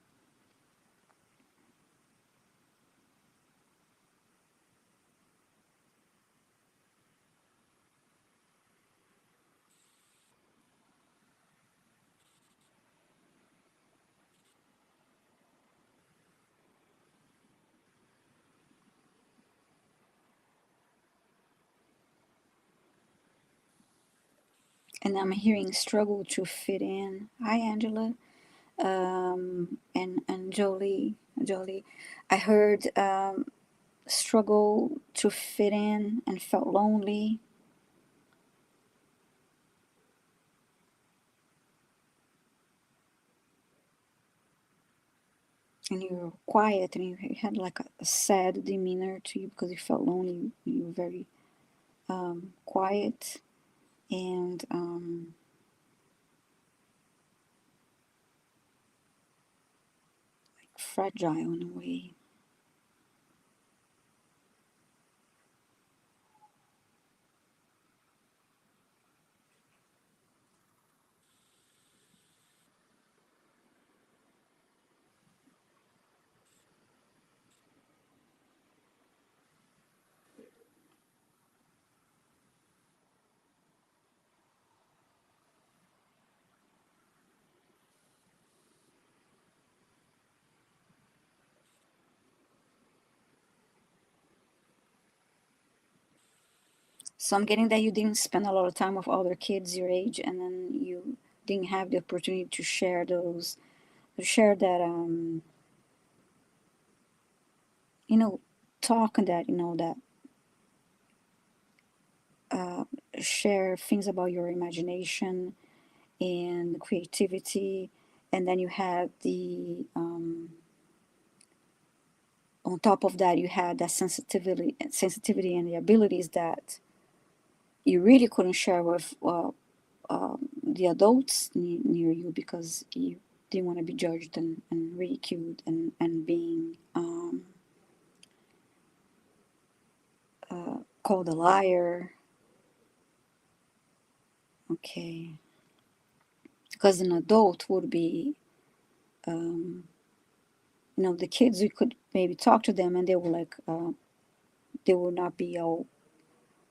And I'm hearing struggle to fit in. Hi, Angela. And Jolie. I heard struggle to fit in and felt lonely. And you were quiet and you had like a sad demeanor to you because you felt lonely. You were very quiet and fragile in a way. So I'm getting that you didn't spend a lot of time with other kids your age, and then you didn't have the opportunity to share those, to share that, you know, talk and that, that uh, share things about your imagination and creativity, and then you had the on top of that you had that sensitivity and the abilities that you really couldn't share with the adults near you because you didn't want to be judged and ridiculed and being called a liar. Okay, because an adult would be, the kids, you could maybe talk to them and they were like, they will not be all,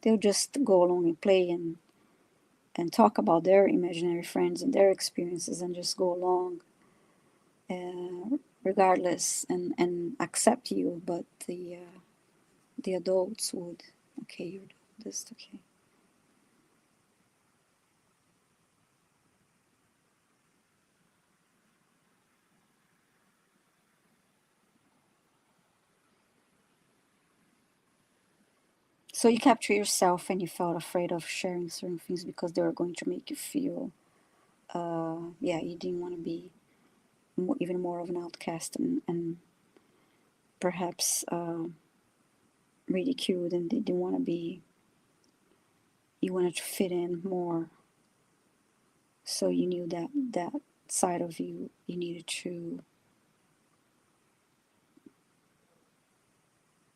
they'll just go along and play and talk about their imaginary friends and their experiences and just go along regardless and accept you. But the adults would, okay, you're this, okay. So you capture yourself and you felt afraid of sharing certain things because they were going to make you feel, yeah, you didn't want to be even more of an outcast and perhaps ridiculed, and they didn't want to be, you wanted to fit in more. So you knew that that side of you needed to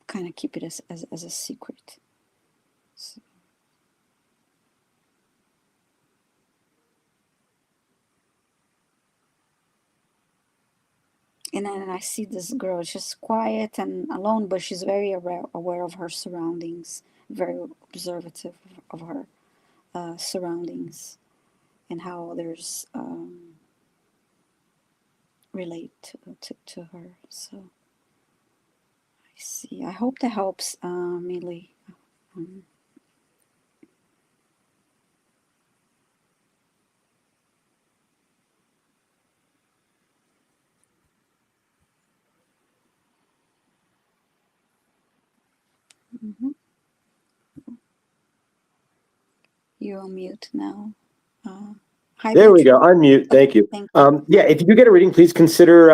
kind of keep it as a secret. So, and then I see this girl, she's quiet and alone, but she's very aware of her surroundings, very observative of her surroundings and how others relate to her. So I see. I hope that helps, Millie. Um, mhm. You're on mute now. Uh, Hi, There we go. Petro. Unmute. Okay, Thank you. thank you. Yeah, if you do get a reading, please consider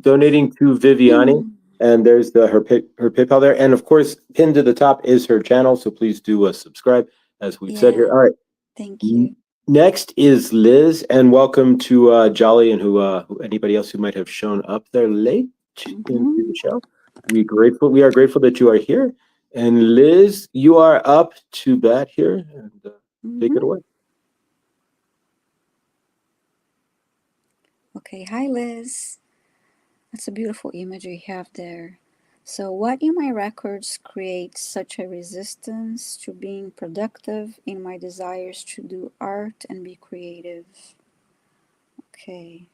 donating to Viviane. And there's her PayPal there. And of course, pinned to the top is her channel. So please do subscribe, as we've said here. Yeah, All right. thank you. Next is Liz, and welcome to Jolly and who anybody else who might have shown up there late into the show. We are grateful that you are here. And Liz, you are up to bat here, and take it away. Okay, hi Liz. That's a beautiful image you have there. So, what in my records creates such a resistance to being productive in my desires to do art and be creative? Okay.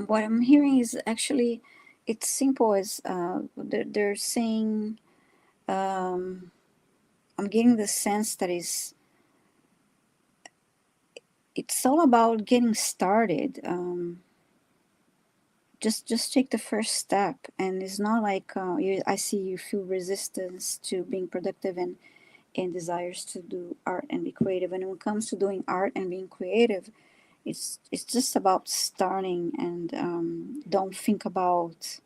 What I'm hearing is actually, it's simple as they're saying, I'm getting the sense that is it's all about getting started. Just take the first step, and it's not like I see you feel resistance to being productive and desires to do art and be creative. And when it comes to doing art and being creative, it's just about starting, and don't think about,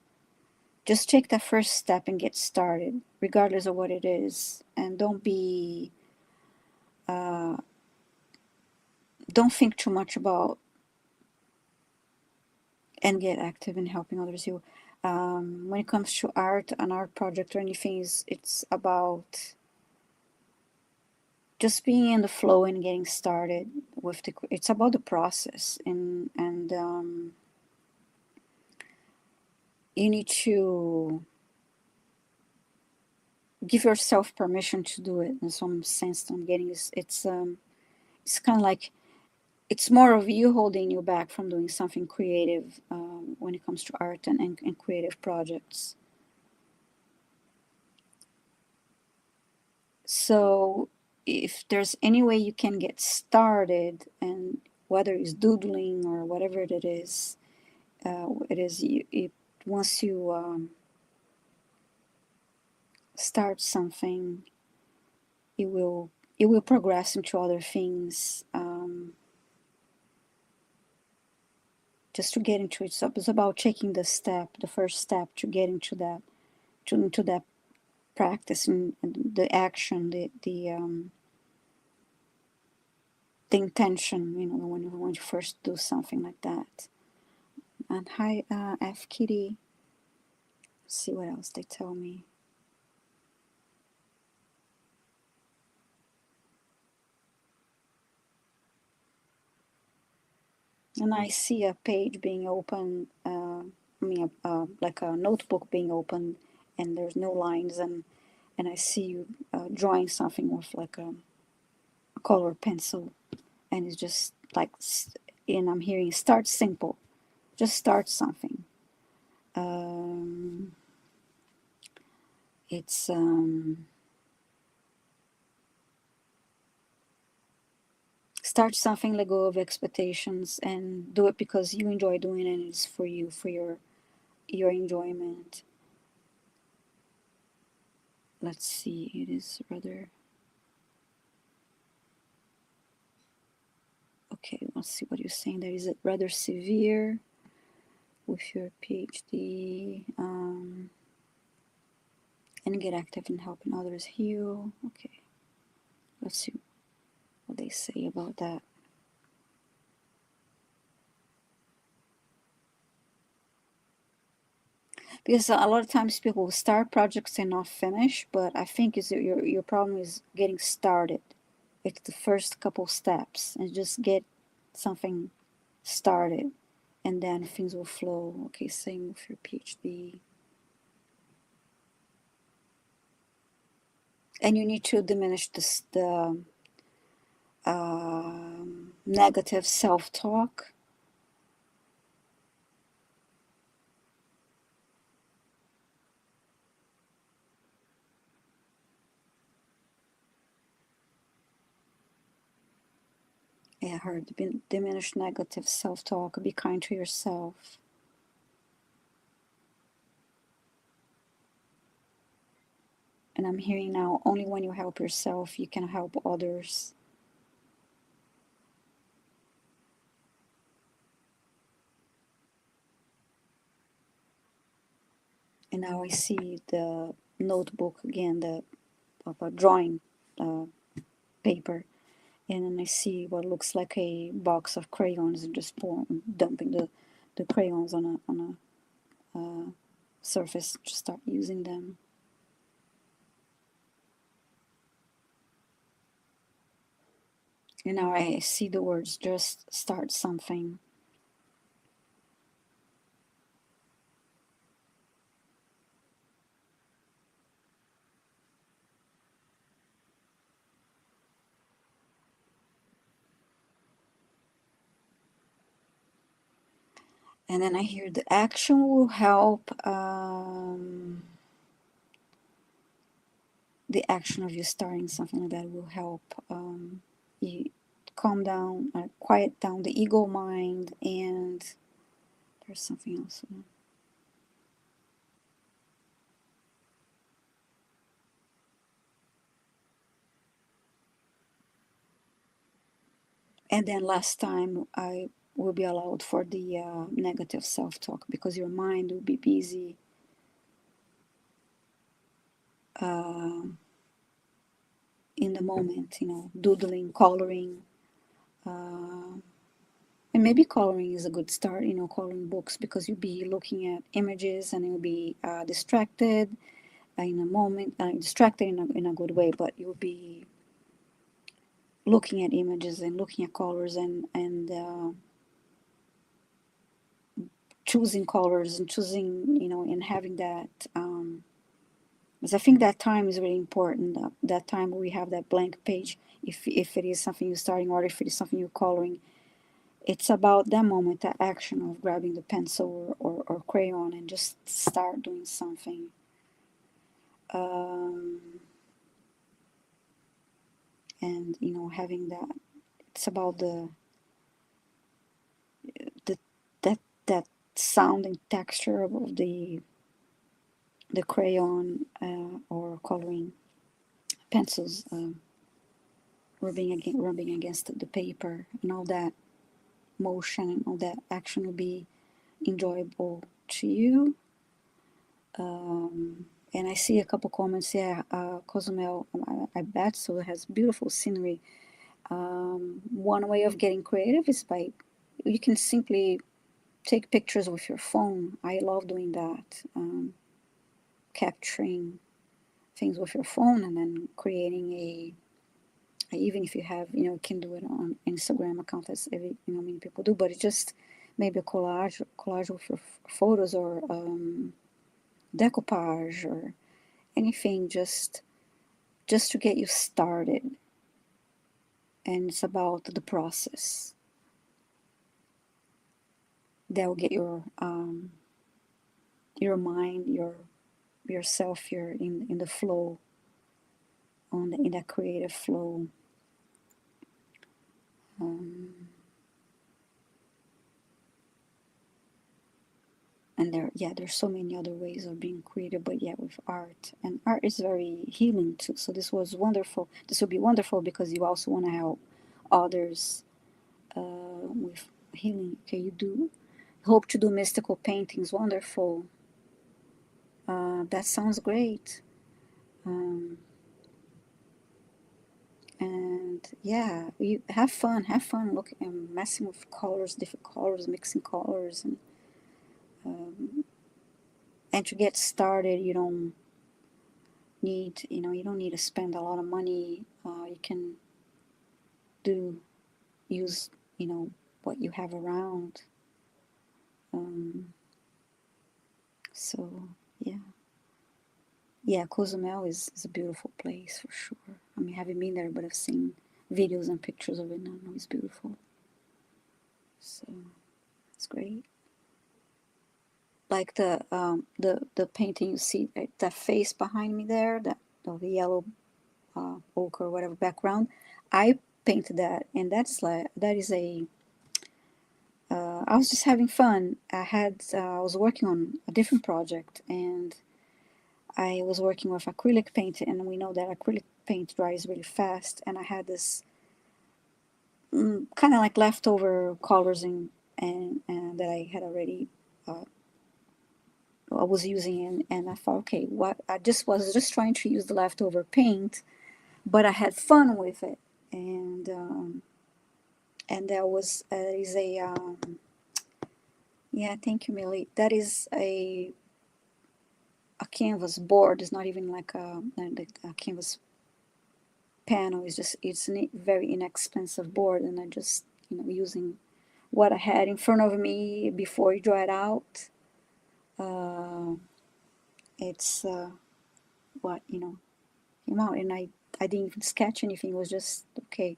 just take that first step and get started regardless of what it is, and don't think too much about, and get active in helping others. When it comes to art, an art project or anything, it's about just being in the flow and getting started with it's about the process, and you need to give yourself permission to do it in some sense. I'm getting this. It's kind of like, it's more of you holding you back from doing something creative when it comes to art and creative projects. So if there's any way you can get started, and whether it's doodling or whatever it is, once you start something, it will progress into other things. Just to get into it, so it's about taking the first step to get into that practice, and the action, the intention, when you first do something like that. And hi, F Kitty. Let's see what else they tell me. And I see a page being open, like a notebook being open, and there's no lines, and I see you drawing something with like a color pencil, and it's just like, and I'm hearing start simple, just start something. It's start something, let go of expectations, and do it because you enjoy doing it, and it's for you, for your enjoyment. Let's see, it is rather, okay, let's see what you're saying there. Is it rather severe with your PhD, and get active in helping others heal? Okay, let's see what they say about that. Because a lot of times people start projects and not finish, but I think is your problem is getting started. It's the first couple steps, and just get something started, and then things will flow. Okay, same with your PhD. And you need to diminish the negative self-talk. Yeah, I heard, diminish negative self-talk. Be kind to yourself. And I'm hearing now, only when you help yourself, you can help others. And now I see the notebook again, of a drawing paper, and then I see what looks like a box of crayons, and just dumping the crayons on a surface to start using them. And now I see the words, just start something. And then I hear the action will help. The action of you starting something like that will help you calm down, quiet down the ego mind, and there's something else. And then last time I will be allowed for the negative self-talk, because your mind will be busy in the moment, doodling, coloring. And maybe coloring is a good start, coloring books, because you'll be looking at images and you'll be distracted in a moment, distracted in a good way, but you'll be looking at images and looking at colors and choosing colors and choosing, and having that. Because I think that time is really important. That time where we have that blank page, if it is something you're starting or if it is something you're coloring, it's about that moment, that action of grabbing the pencil or crayon and just start doing something. And having that, it's about the that sound and texture of the crayon or coloring pencils rubbing against the paper, and all that motion and all that action will be enjoyable to you. And I see a couple comments. Yeah, Cozumel, I bet so. It has beautiful scenery. One way of getting creative is by, you can simply take pictures with your phone. I love doing that. Capturing things with your phone and then creating even if you have, you can do it on Instagram account, as many people do, but it's just maybe a collage with your photos, or decoupage, or anything, just to get you started. And it's about the process that will get your mind, yourself, you're in the flow, in that creative flow. And there's so many other ways of being creative, but with art, and art is very healing too. So this was wonderful. This will be wonderful because you also want to help others with healing. Okay, you do hope to do mystical paintings. Wonderful. That sounds great. And you have fun looking and messing with colors, different colors, mixing colors, and to get started, you don't need to spend a lot of money. You can use what you have around. So Cozumel is a beautiful place for sure. I mean, I haven't been there, but I've seen videos and pictures of it, and I know it's beautiful. So it's great. Like the painting you see, that face behind me there, that the yellow ochre or whatever background, I painted that, and that is a I was just having fun. I was working on a different project, and I was working with acrylic paint, and we know that acrylic paint dries really fast, and I had this kind of like leftover colors and that I had already I was using, and I thought, okay, what I was just trying to use the leftover paint, but I had fun with it, and there is a thank you, Millie. That is a canvas board. It's not even like a canvas panel. It's a very inexpensive board, and I just using what I had in front of me before it dried out. It's what came out, and I didn't even sketch anything. It was just okay,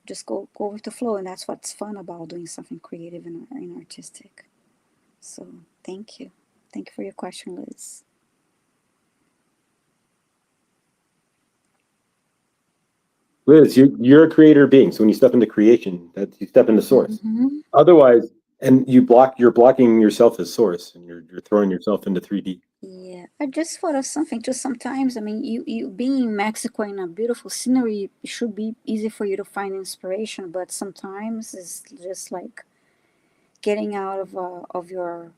just go with the flow, and that's what's fun about doing something creative and artistic. So thank you for your question, Liz. Liz, you're a creator being. So when you step into creation, that you step into source. Hmm. Otherwise, and you're blocking yourself as source, and you're throwing yourself into 3D. Yeah, I just thought of something too. Sometimes, I mean, you being in Mexico in a beautiful scenery, it should be easy for you to find inspiration, but sometimes it's just like getting out of your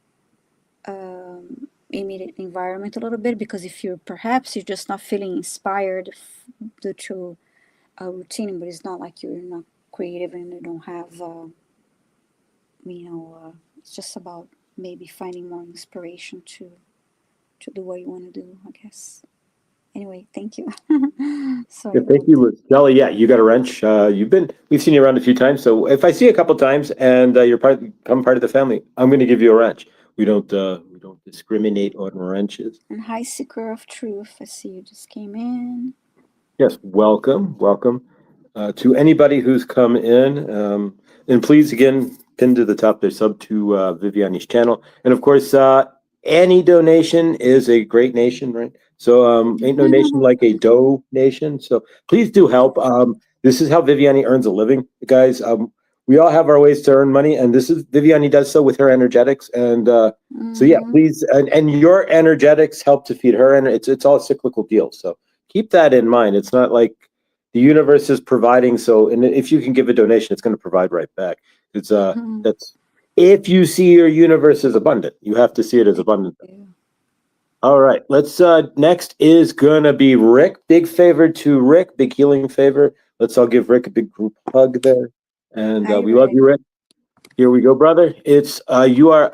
immediate environment a little bit, because if you're perhaps you're just not feeling inspired due to a routine, but it's not like you're not creative and you don't have it's just about maybe finding more inspiration to do what you want to do, I guess. Anyway, thank you. Yeah, Sorry thank about you, Liz. Kelly. Yeah, you got a wrench. We've seen you around a few times. So if I see you a couple times and become part of the family, I'm going to give you a wrench. We don't discriminate on wrenches. and hi, seeker of truth, I see you just came in. Yes, welcome to anybody who's come in. And please, again, pin to the top there, sub to Viviane's channel. And of course, any donation is a great nation, right? So ain't no nation like a donation. So please do help. This is how Viviane earns a living, guys. We all have our ways to earn money, and this is Viviane does so with her energetics. And so yeah, Hmm. please, and your energetics help to feed her, and it's all a cyclical deal. So keep that in mind. It's not like the universe is providing. So, and if you can give a donation, it's going to provide right back. It's Hmm. that's if you see your universe as abundant, you have to see it as Thank abundant. you. All right, let's next is gonna be Rick. Big favor to Rick, big healing favor. Let's all give Rick a big group hug there. And Hi, we love Rick. you, Rick. Here we go, brother. It's you are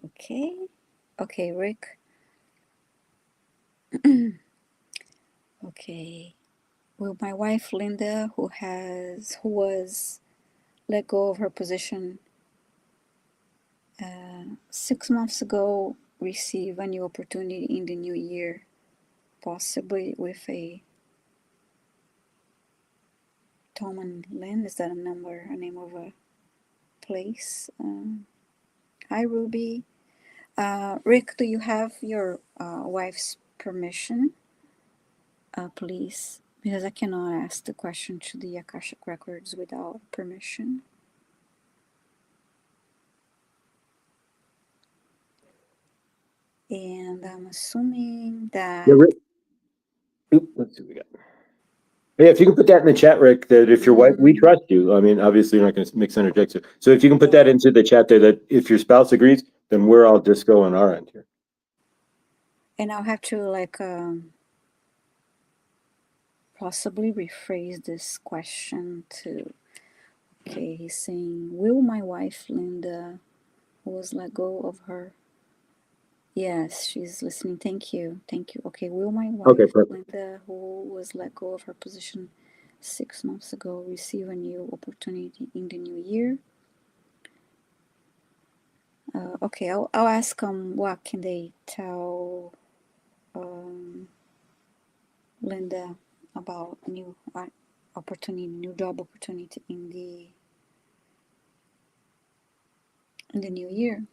Okay. Okay, Rick. Okay. Will my wife Linda, who was let go of her position 6 months ago, receive a new opportunity in the new year, possibly with a Tom and Lynn? Is that a name of a place? Hi, Ruby. Rick, do you have your wife's permission, please? Because I cannot ask the question to the Akashic Records without permission. And I'm assuming yeah, that. Rick. Oop, let's see what we got. Yeah, if you can put that in the chat, Rick, that if your wife, we Mhm. trust you. I mean, obviously, you're not going to mix energetics. So if you can put Yeah. that into the chat there, that if your spouse agrees, then we're all just go on our end here. And I'll have to like possibly rephrase this question to. Okay, he's saying, will my wife Linda, who was let go of her. Yes, she's listening. Thank you. Thank you. Okay, will my Okay, wife perfect. Linda, who was let go of her position 6 months ago, receive a new opportunity in the new year? Okay, I'll ask what can they tell Linda about new opportunity, new job opportunity in the new year.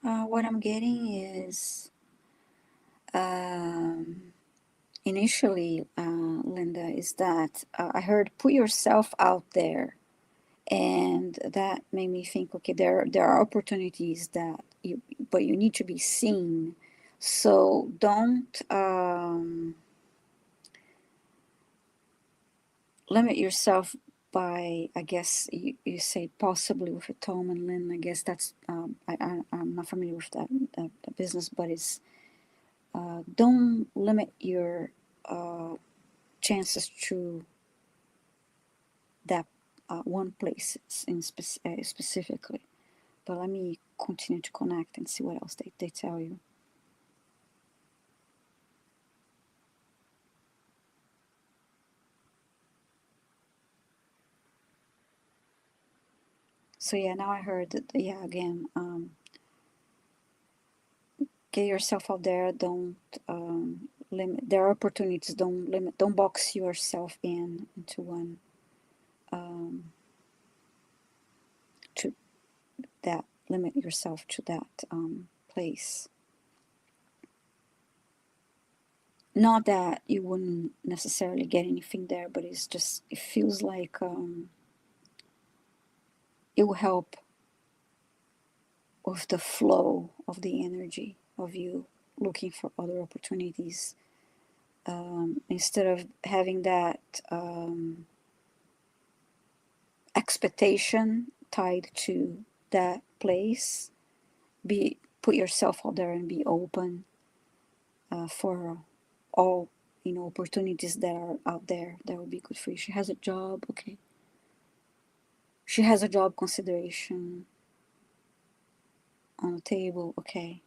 What I'm getting is um, initially, Linda, is that I heard put yourself out there, and that made me think, okay, there are opportunities that you, but you need to be seen. So don't limit yourself by, I guess you say possibly with a Tom and Lynn. I guess that's I'm not familiar with that business, but it's don't limit your chances to that one place specifically. But let me continue to connect and see what else they tell you. So yeah, now I heard that, yeah, again, get yourself out there. Don't limit. There are opportunities. Don't limit. Don't box yourself into one to that. Limit yourself to that place. Not that you wouldn't necessarily get anything there, but it's just it feels like it will help with the flow of the energy of you looking for other opportunities, instead of having that expectation tied to that place. Be put yourself out there and be open for all, opportunities that are out there that would be good for you. She has a job, okay. She has a job consideration on the table, okay.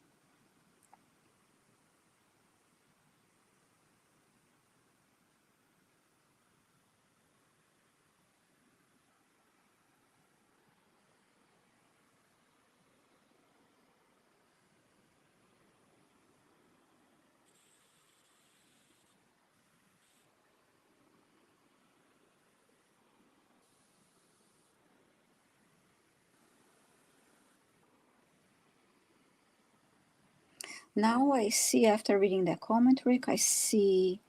Now I see, after reading that comment, Rick, I see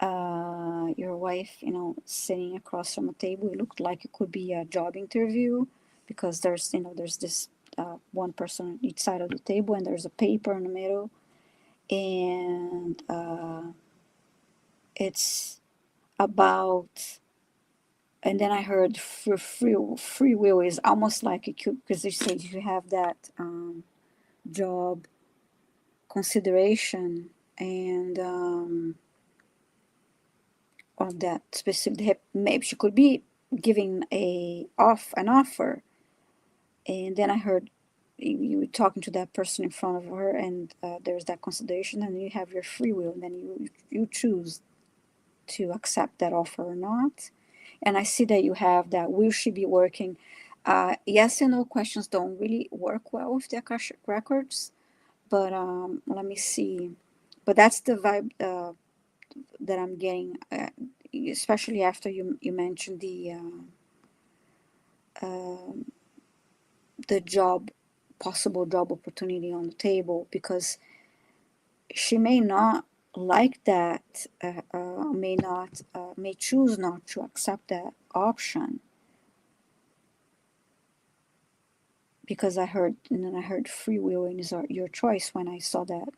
your wife, sitting across from a table. It looked like it could be a job interview, because there's this one person on each side of the table, and there's a paper in the middle, and it's about. And then I heard free will is almost like it could, because they say you have that job consideration, and on that specific, maybe she could be giving an offer, and then I heard you were talking to that person in front of her, and there's that consideration, and you have your free will, and then you choose to accept that offer or not. And I see that you have that, will she be working? Yes and no questions don't really work well with the Akashic Records, but let me see. But that's the vibe that I'm getting, especially after you mentioned the job, possible job opportunity on the table, because she may not like that, may choose not to accept that option, because I heard, and then I heard free will is your choice when I saw that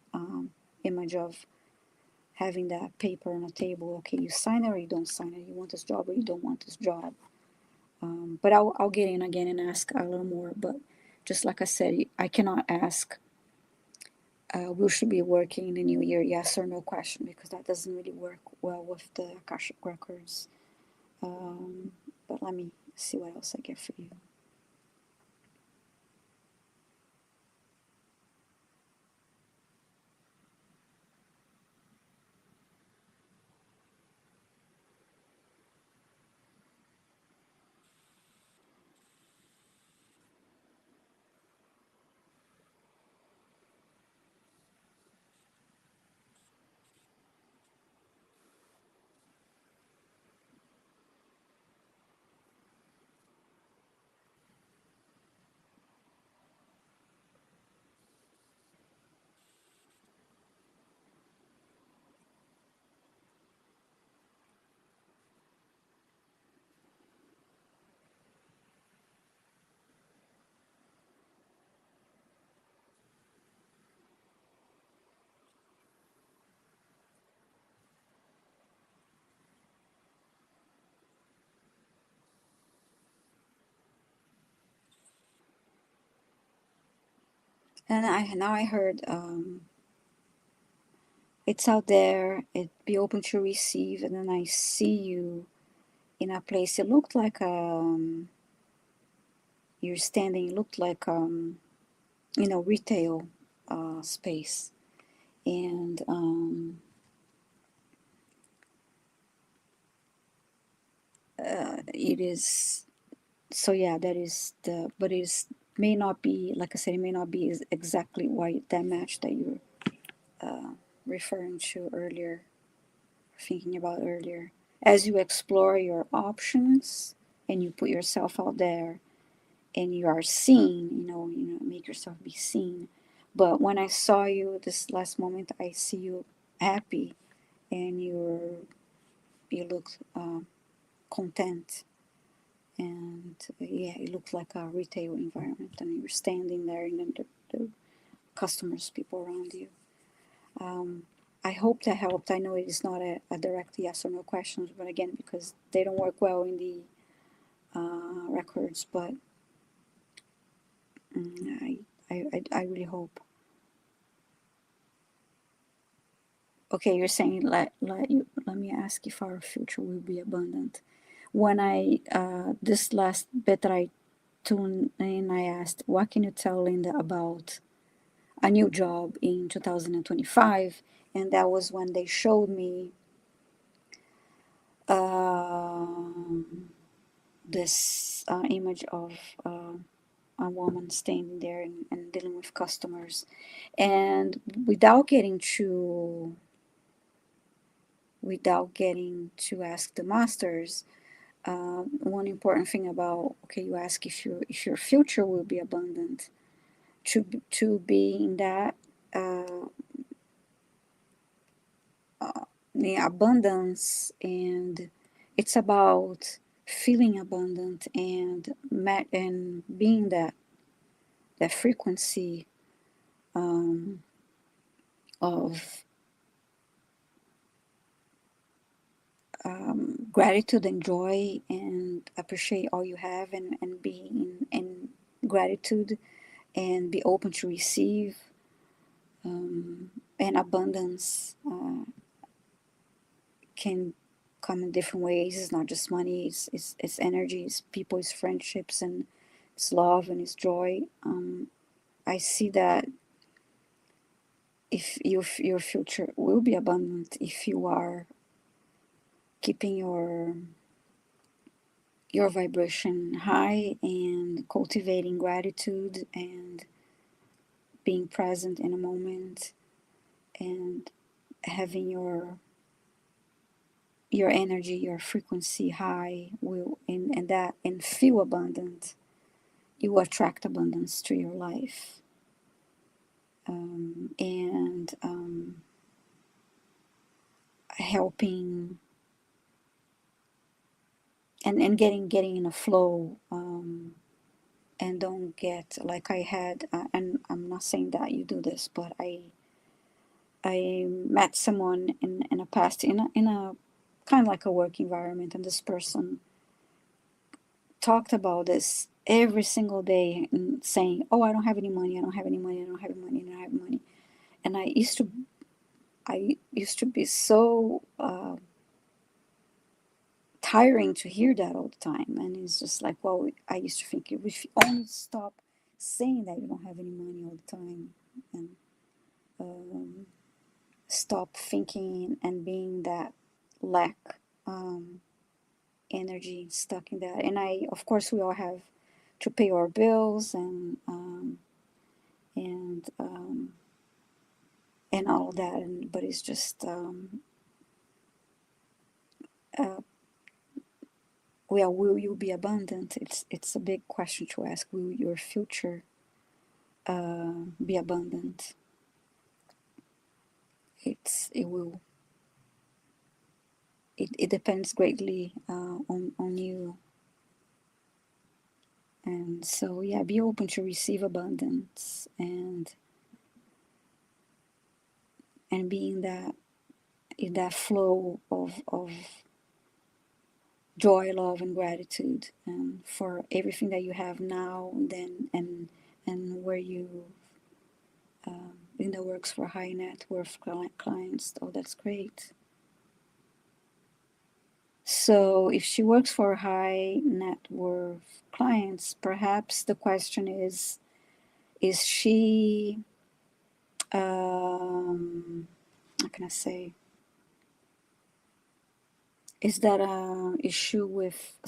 image of having that paper on a table. Okay, you sign it or you don't sign it. You want this job or you don't want this job. But I'll get in again and ask a little more. But just like I said, I cannot ask, will she be working in the new year? Yes or no question, because that doesn't really work well with the Akashic Records. But let me see what else I get for you. And now I heard it's out there. It be open to receive, and then I see you in a place. It looked like you're standing. It looked like retail space, and it is. So yeah, that is the. But it's may not be, like I said, it may not be exactly why that match that you're referring to earlier, thinking about earlier. As you explore your options and you put yourself out there and you are seen, make yourself be seen. But when I saw you this last moment, I see you happy and you look content. And yeah, it looked like a retail environment, and you're standing there, and then the customers, people around you. I hope that helped. I know it is not a direct yes or no questions, but again, because they don't work well in the records, but I really hope. Okay, you're saying let me ask if our future will be abundant. When I this last bit that I tuned in, I asked, what can you tell Linda about a new job in 2025? And that was when they showed me this image of a woman standing there and dealing with customers, and without getting to ask the masters, one important thing about, okay, you ask if your future will be abundant, to be in that the abundance, and it's about feeling abundant and being that frequency of gratitude and joy, and appreciate all you have, and be in gratitude, and be open to receive, and abundance can come in different ways. It's not just money, it's energy, it's people, it's friendships, and it's love, and it's joy. I see that if your future will be abundant if you are keeping your vibration high and cultivating gratitude and being present in a moment, and having your energy, your frequency high, will and that, and feel abundant. You attract abundance to your life. And helping and getting in a flow, and don't get like I had, and I'm not saying that you do this, but I met someone in a past, in a kind of like a work environment, and this person talked about this every single day, and saying, oh, I don't have any money, I don't have any money, I don't have any money, I don't have money. And I used to be so tiring to hear that all the time. And it's just like, well, I used to think, if you only stop saying that you don't have any money all the time, and stop thinking and being that lack energy stuck in that. And of course, we all have to pay our bills, and and all of that. But it's just well, will you be abundant? It's a big question to ask. Will your future be abundant? It will. It depends greatly on you. And so yeah, be open to receive abundance, and be in that flow of joy, love, and gratitude, for everything that you have now, then, and where you Linda works for high net worth clients. Oh, that's great. So if she works for high net worth clients, perhaps the question is she, how can I say, is that a issue with,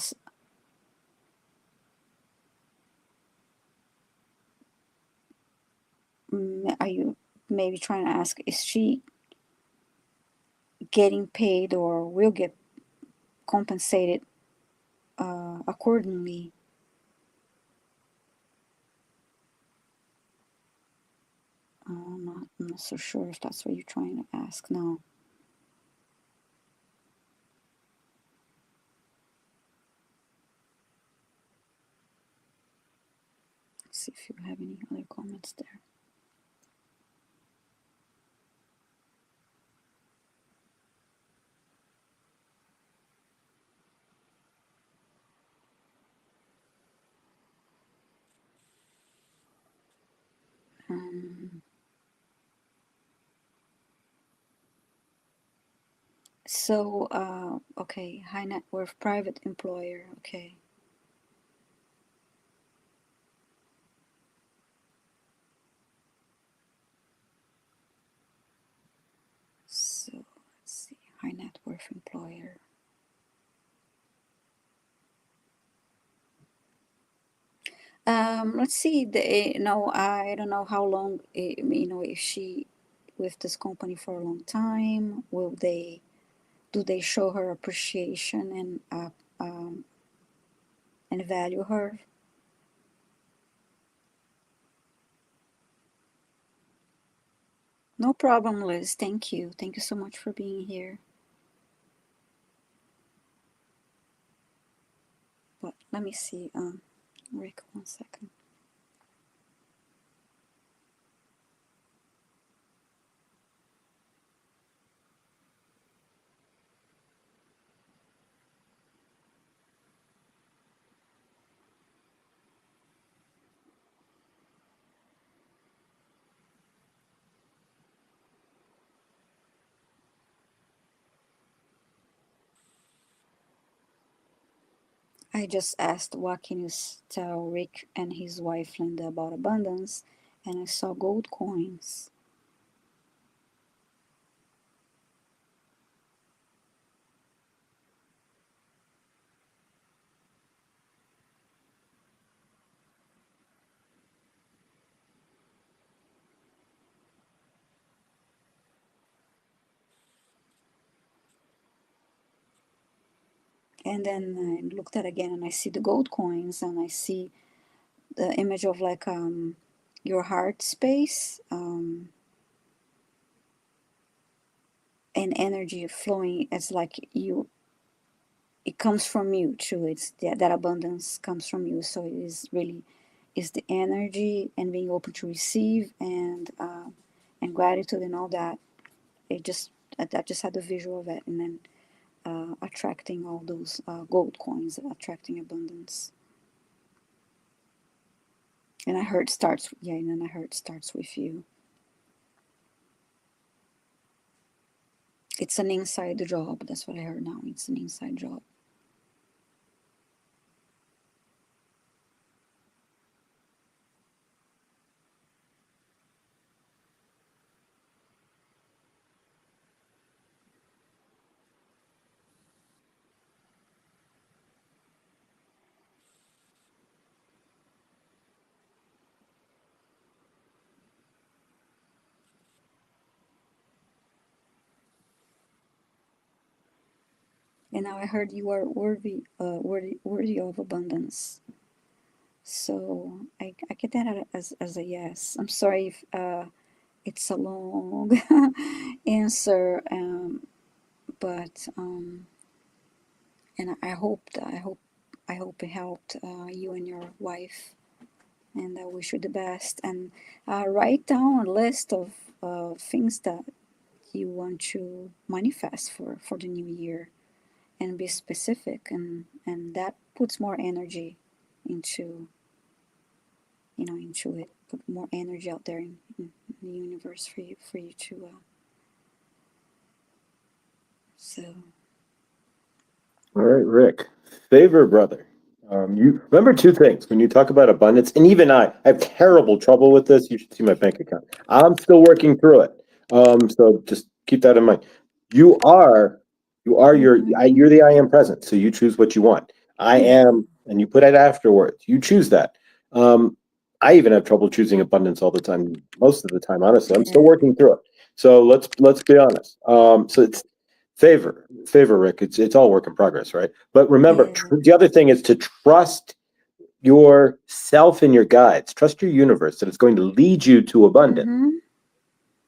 are you maybe trying to ask, is she getting paid or will get compensated accordingly? I'm not so sure if that's what you're trying to ask now. Let's see if you have any other comments there. So, okay, high net worth private employer, okay. So, let's see, high net worth employer. Let's see, no, I don't know how long, if she with this company for a long time, do they show her appreciation and value her? No problem, Liz. Thank you. Thank you so much for being here. But let me see, Rick, 1 second. I just asked what can you tell Rick and his wife Linda about abundance, and I saw gold coins. And then I looked at it again and I see the gold coins and I see the image of like your heart space and energy flowing. It's like it comes from you too. It's that abundance comes from you. So it is the energy and being open to receive and gratitude and all that. I just had the visual of it, and then attracting all those gold coins, attracting abundance. And I heard starts, yeah, and then I heard starts with you. It's an inside job. That's what I heard now. It's an inside job. And now I heard you are worthy of abundance. So I get that as a yes. I'm sorry if it's a long answer, but and I hope it helped you and your wife, and I wish you the best. And write down a list of things that you want to manifest for the new year, and be specific, and that puts more energy into into it. put more energy out there in the universe for you to so All right, Rick, favorite brother. You remember two things when you talk about abundance, and even I have terrible trouble with this. You should see my bank account. I'm still working through it. So just keep that in mind. You are, you're the I am present. So you choose what you want. I yeah. am, and you put it afterwards. You choose that. I even have trouble choosing abundance all the time, most of the time. Honestly, I'm still Yeah. working through it. So let's be honest. So it's favor, Rick. It's all work in progress, right? But remember, Yeah. the other thing is to trust yourself and your guides. Trust your universe that it's going to lead you to abundance. Mm-hmm.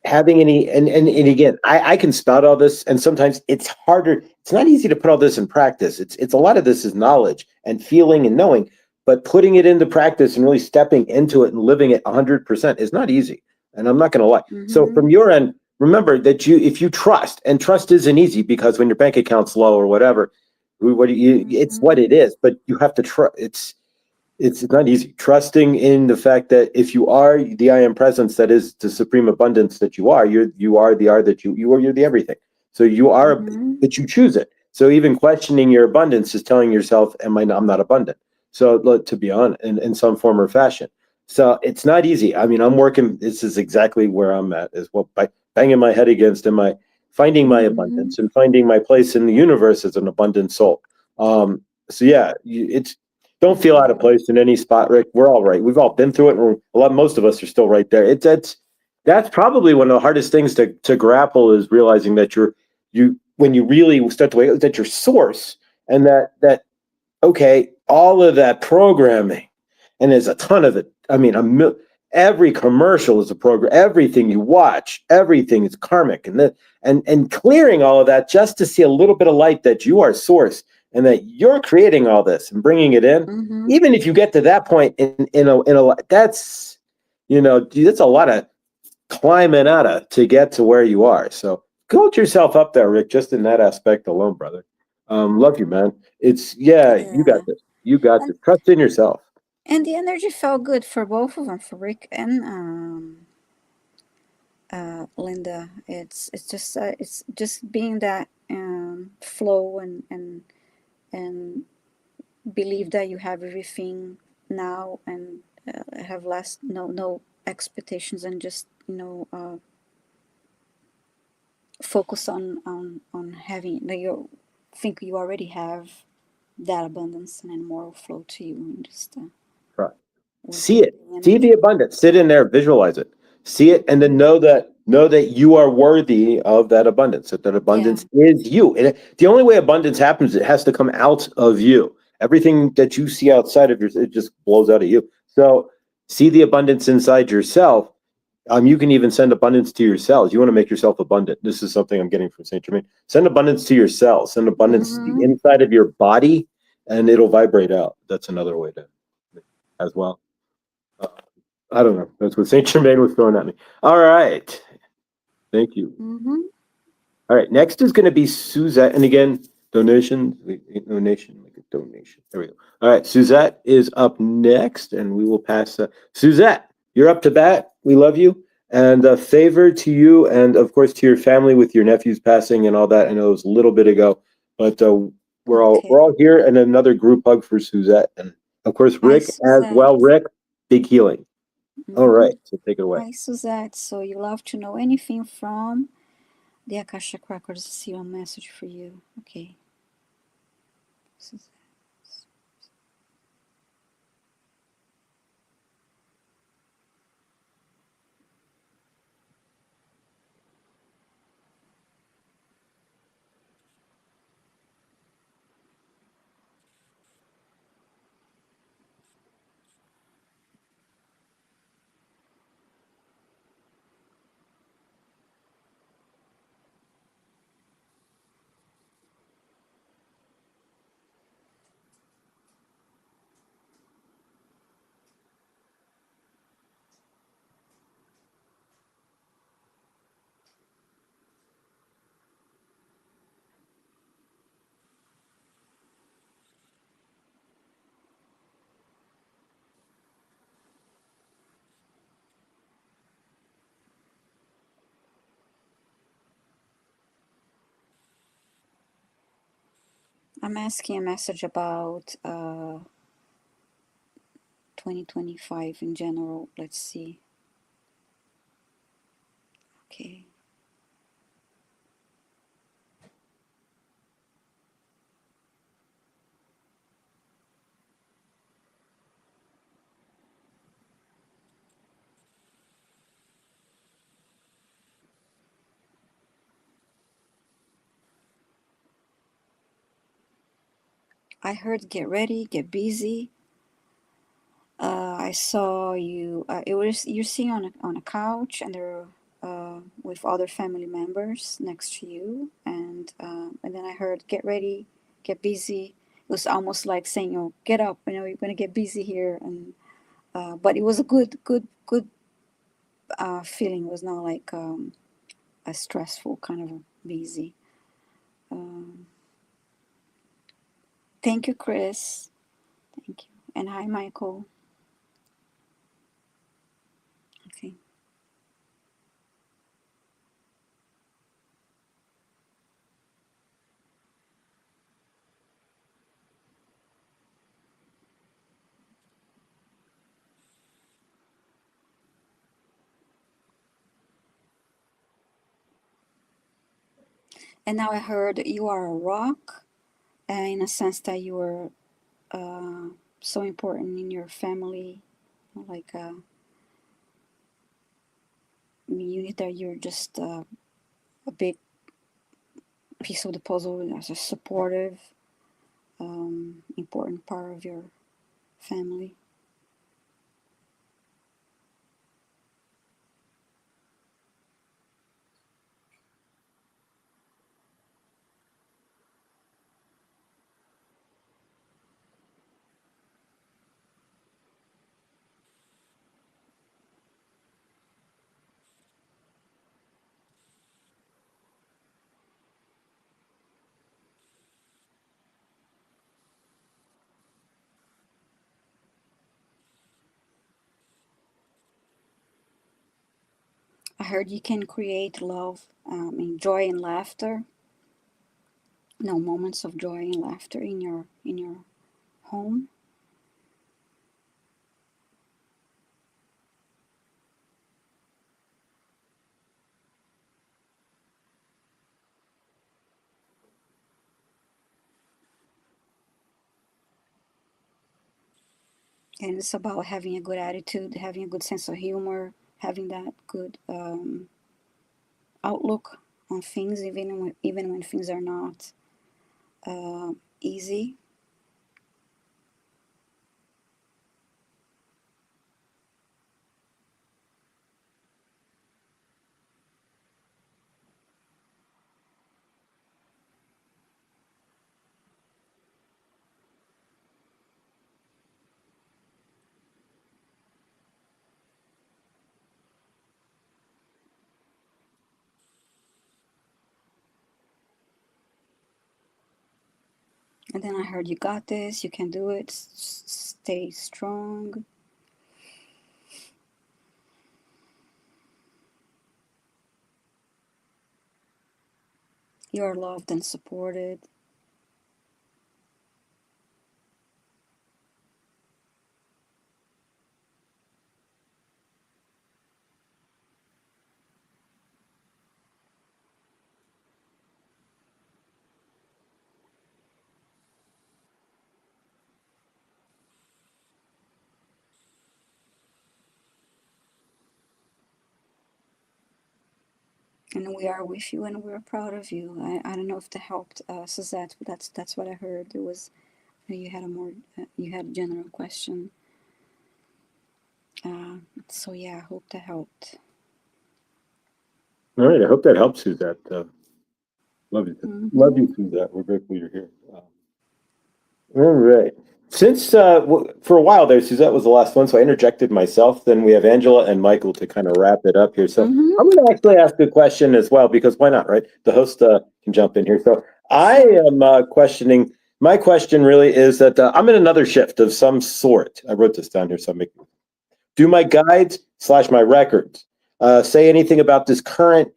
Having any and again, I can spout all this, and sometimes it's harder. It's not easy to put all this in practice. It's a lot of this is knowledge and feeling and knowing, but putting it into practice and really stepping into it and living it 100% is not easy. And I'm not going to lie. So Mm-hmm. from your end, remember that if you trust, and trust isn't easy because when your bank account's low or whatever, it's what it Mm-hmm. is. But you have to trust. It's not easy. Trusting in the fact that if you are the I am presence that is the supreme abundance that you are the are that you're the everything. So you are, Mm-hmm. but you choose it. So even questioning your abundance is telling yourself, I'm not abundant. So to be on in some form or fashion. So it's not easy. I mean, I'm working. This is exactly where I'm at as well, by banging my head against am I finding my Mm-hmm. abundance and finding my place in the universe as an abundant soul. So yeah, it's don't feel out of Yeah. place in any spot, Rick. We're all right. We've all been through it, and most of us are still right there. That's probably one of the hardest things to grapple is realizing that you when you really start to wake that your source and that okay, all of that programming, and there's a ton of it. I mean, every commercial is a program. Everything you watch, everything is karmic, and clearing all of that just to see a little bit of light that you are source and that you're creating all this and bringing it in. Mm-hmm. Even if you get to that point in a that's that's a lot of climbing out of to get to where you are. So build yourself up there, Rick, just in that aspect alone, brother. Love you, man. You got Yeah. this. You got And this. Trust in yourself. the energy felt good for both of them, for Rick and Linda. It's just being that flow and believe that you have everything now and have less no expectations and just focus on having that you think you already have that abundance and then more will flow to you and just Trust. See working with it. the See the energy. abundance. Sit in there, visualize it. See it, and then Hmm. know that you are worthy of that abundance. That Yeah. abundance is you. And the only way abundance happens, it has to come out of you. Everything that you see outside of it just blows out of you. So see the abundance inside yourself. You can even send abundance to your cells. You want to make yourself abundant. This is something I'm getting from Saint Germain. Send abundance to your cells. Send abundance to the Hmm. inside of your body, and it'll vibrate out. That's another way to as well. Uh, I don't know. That's what Saint Germain was throwing at me. All right. Thank you. Hmm. All right. Next is going to be Suzette. And again, donation, like a donation. There we go. All right. Suzette is up next, and we will pass. Suzette, you're up to bat. We love you. And a favor to you, and of course to your family with your nephew's passing and all that. I know it was a little bit ago, but we're all Okay. here. And another group hug for Suzette, and of course Hi, Rick as well. Suzette. Rick, big healing. All Hmm. right, so take it away. Hi, Suzette. So you love to know anything from the Akashic Records seal message for you. Okay. Suzette. I'm asking a message about 2025 in general. Let's see. Okay. I heard get ready, get busy. I saw you. It was you're sitting on a couch, and there with other family members next to you, and then I heard get ready, get busy. It was almost like saying, "Oh, get up! You know, you're gonna get busy here." And but it was a good feeling. It was not like a stressful kind of busy. Um, thank you, Chris. Thank you, and hi, Michael. Okay. And now I heard you are a rock, in a sense that you are so important in your family, like unit that you're just a big piece of the puzzle, as a supportive, important part of your family. I heard you can create love, and joy and laughter. No, moments of joy and laughter in your home. And it's about having a good attitude, having a good sense of humor, having that good outlook on things, even when things are not easy. And then I heard you got this, you can do it, stay strong. You are loved and supported. And we are with you and we're proud of you. I don't know if that helped Suzette, but that's what I heard. It was you had a more you had a general question. So yeah, I hope that helped. All right. I hope that helps, Suzette. Love you. Love you, Mm-hmm. Suzette. We're grateful you're here. All right. Since for a while there, Suzette was the last one, so I interjected myself. Then we have Angela and Michael to kind of wrap it up here. So Mm-hmm. I'm going to actually ask a question as well, because why not, right? The host can jump in here. So I Sure. am questioning. My question really is that I'm in another shift of some sort. I wrote this down here, so I'm making. Do my guides / my records say anything about this current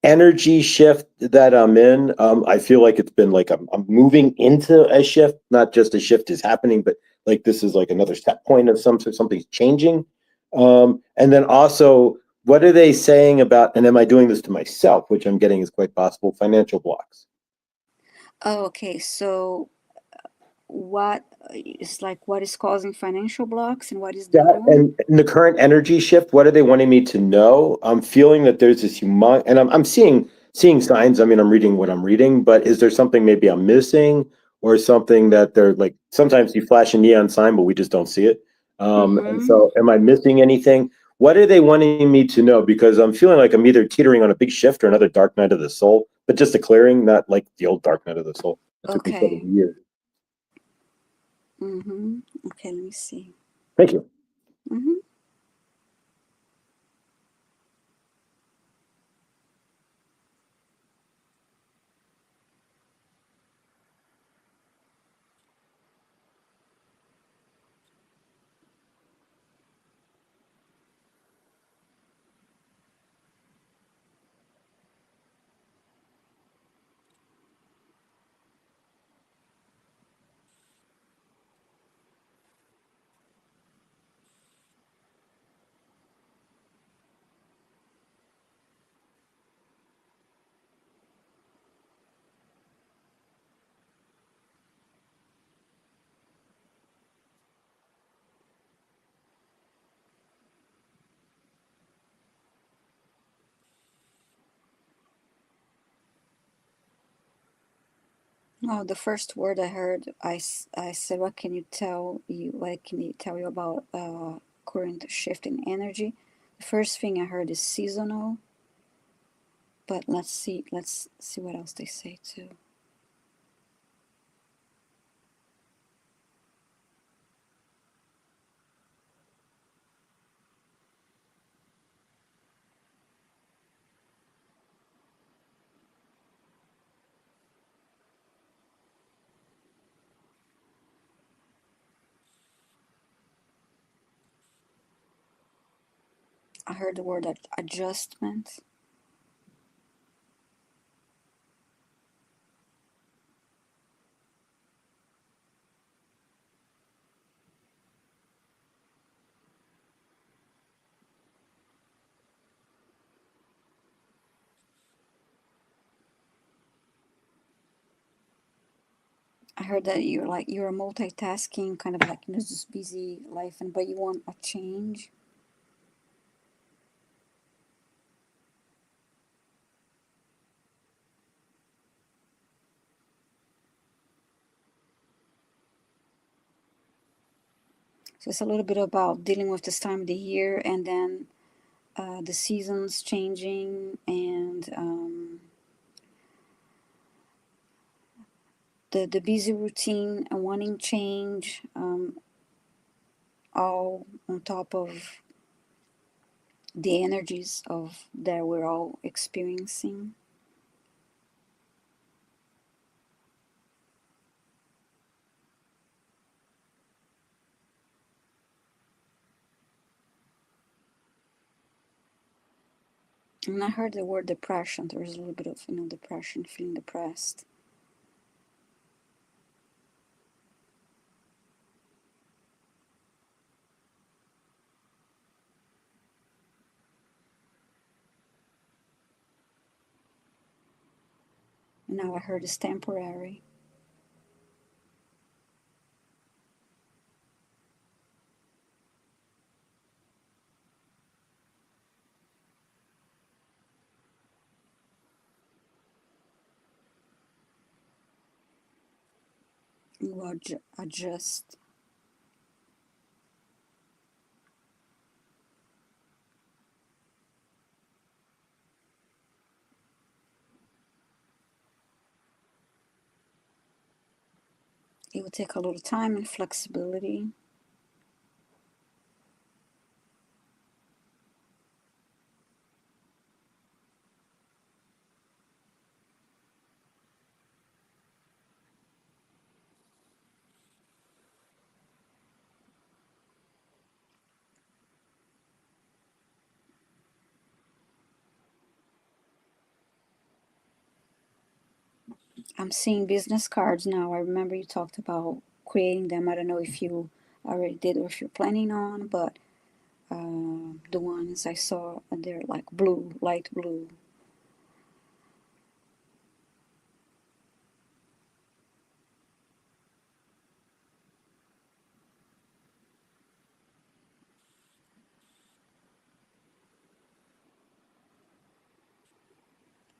energy shift that I'm in, I feel like it's been like I'm moving into a shift, not just a shift is happening, but like this is like another step point of some sort, something's changing. And then also, what are they saying about, and am I doing this to myself, which I'm getting is quite possible, financial blocks? Oh, okay. So what is like what is causing financial blocks and what is the That new? and in the current energy shift, what are they wanting me to know? I'm feeling that there's this humong, and I'm seeing signs. I mean, I'm reading what I'm reading, but is there something maybe I'm missing, or something that they're like? Sometimes you flash a neon sign, but we just don't see it. And Mm-hmm. so, am I missing anything? What are they wanting me to know? Because I'm feeling like I'm either teetering on a big shift or another dark night of the soul, but just a clearing, not like the old dark night of the soul. It took me Okay. 7 years. Mm-hmm. Okay, let me see. Thank you. Mm-hmm. Oh, the first word I heard, I said, "What can you tell you? What can you tell you about current shift in energy?" The first thing I heard is seasonal, but let's see what else they say too. I heard the word adjustment. I heard that you're multitasking, kind of like this busy life, and but you want a change. So it's a little bit about dealing with this time of the year, and then the seasons changing, and the busy routine and wanting change, all on top of the energies of that we're all experiencing. And I heard the word depression. There's a little bit of depression, feeling depressed. And now I heard it's temporary. You will adjust. It will take a little time and flexibility. I'm seeing business cards now. I remember you talked about creating them. I don't know if you already did or if you're planning on, but the ones I saw, they're like blue, light blue.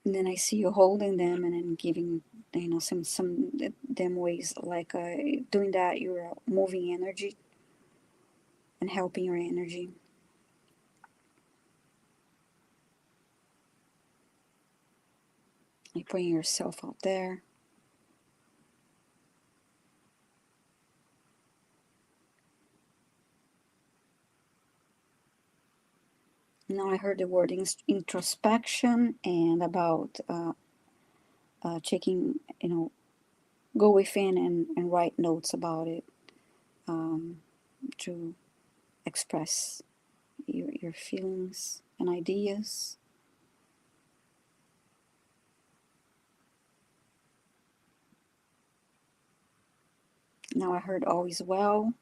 And then I see you holding them and then giving, some them ways like doing that. You're moving energy and helping your energy. You're putting yourself out there. Now I heard the word introspection and about checking, go within and write notes about it, um, to express your feelings and ideas. Now I heard all is well.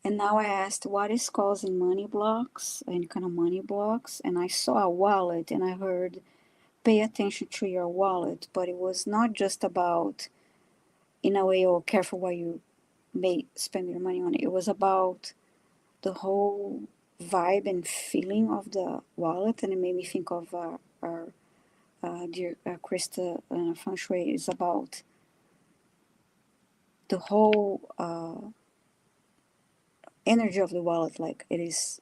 And now I asked what is causing money blocks, any kind of money blocks, and I saw a wallet and I heard pay attention to your wallet, but it was not just about, in a way, oh, careful what you may spend your money on. It was about the whole vibe and feeling of the wallet, and it made me think of our dear Krista Feng Shui is about the whole energy of the wallet. Like it is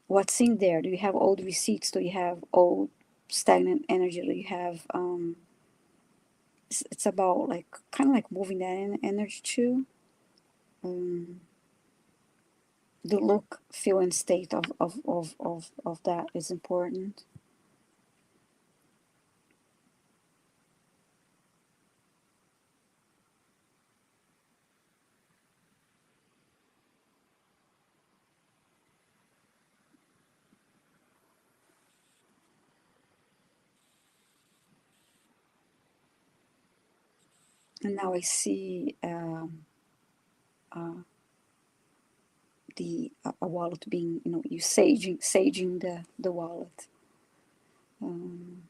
what's in there. Do you have old receipts? Do you have old stagnant energy? Do you have it's about like kind of like moving that energy too. Um, the look, feel, and state of that is important. And now I see uh, the a wallet being, you saging the wallet. Um,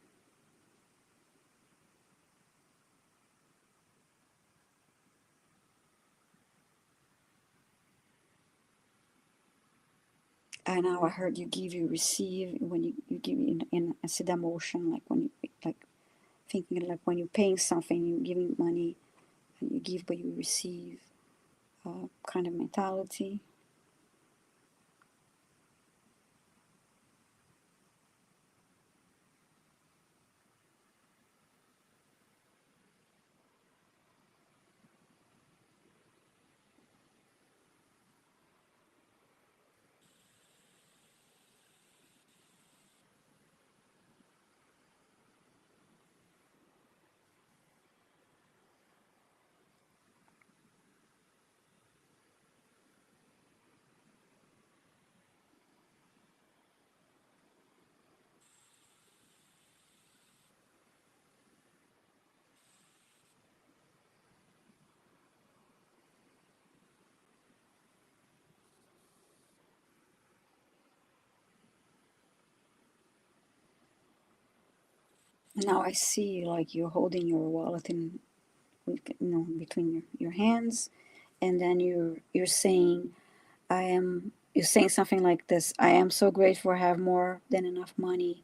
and now I heard you give, you receive. When you give in I see the motion, like when you like thinking like when you're paying something, you're giving money, and you give but you receive, kind of mentality. And now I see like you're holding your wallet in, between your hands, and then you're saying, you're saying something like this: I am so grateful I have more than enough money.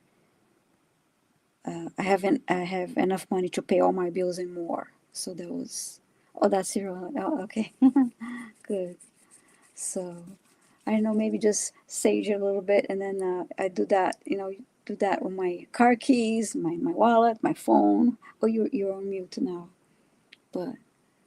I have enough money to pay all my bills and more. So that was, oh, that's your wallet. Oh, okay. Good. So I don't know, maybe just sage it a little bit, and then I do that. Do that with my car keys, my wallet, my phone. Oh, you're on mute now, but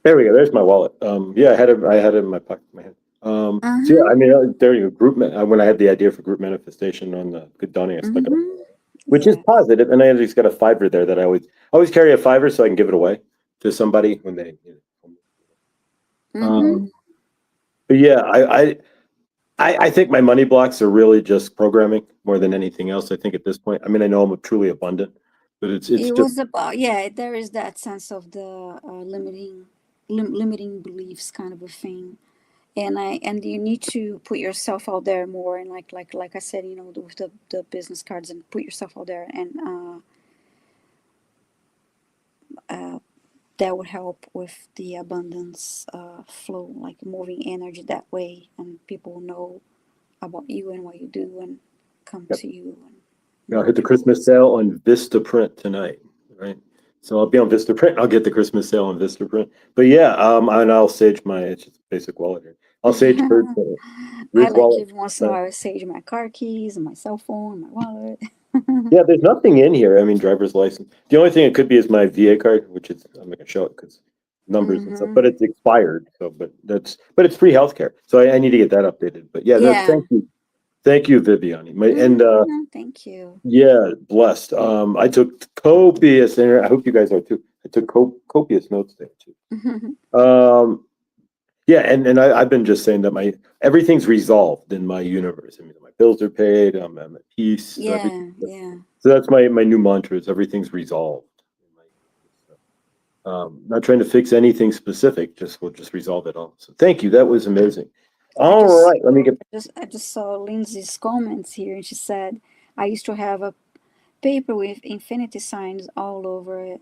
There we go. There's my wallet. Yeah, I had it in my pocket, my hand. So yeah, Uh-huh. I mean, there you go. When I had the idea for group manifestation on the Good Dawning, I stuck it, Mm-hmm. which is Yeah. positive, and I just got a fiver there that I always carry a fiver so I can give it away to somebody when they. Mm-hmm. Um, but yeah, I think my money blocks are really just programming more than anything else. I think at this point, I mean, I know I'm truly abundant, but it's It just was about, yeah, there is that sense of the limiting beliefs kind of a thing. And you need to put yourself out there more, and like I said, with the business cards, and put yourself out there, and uh, that would help with the abundance flow, like moving energy that way, and people know about you and what you do, and come yep. to you, and Yeah, I'll more hit the people. Christmas sale on Vistaprint tonight, right? So I'll be on Vistaprint. I'll get the Christmas sale on Vistaprint. But yeah, and I'll sage my it's just a basic wallet here. I'll sage I Rick like wallet. every once in a while I sage my car keys and my cell phone, my wallet. Yeah, there's nothing in here. I mean, driver's license. The only thing it could be is my VA card, which is I'm not gonna show it because numbers and stuff. Hmm. But it's expired. So, but it's free healthcare. So I need to get that updated. But yeah, that's Yeah. thank you, Viviane. Hmm. Thank you. Yeah, blessed. I took copious, and I hope you guys are too. I took copious notes there too. Um, yeah, and I've been just saying that my everything's resolved in my universe. I mean, my bills are paid. I'm at peace. So everything. Yeah, yeah. So that's my new mantra is everything's resolved. Not trying to fix anything specific. We'll just resolve it all. So thank you. That was amazing. I All just right, let me get. I just saw Lindsay's comments here, and she said, "I used to have a paper with infinity signs all over it.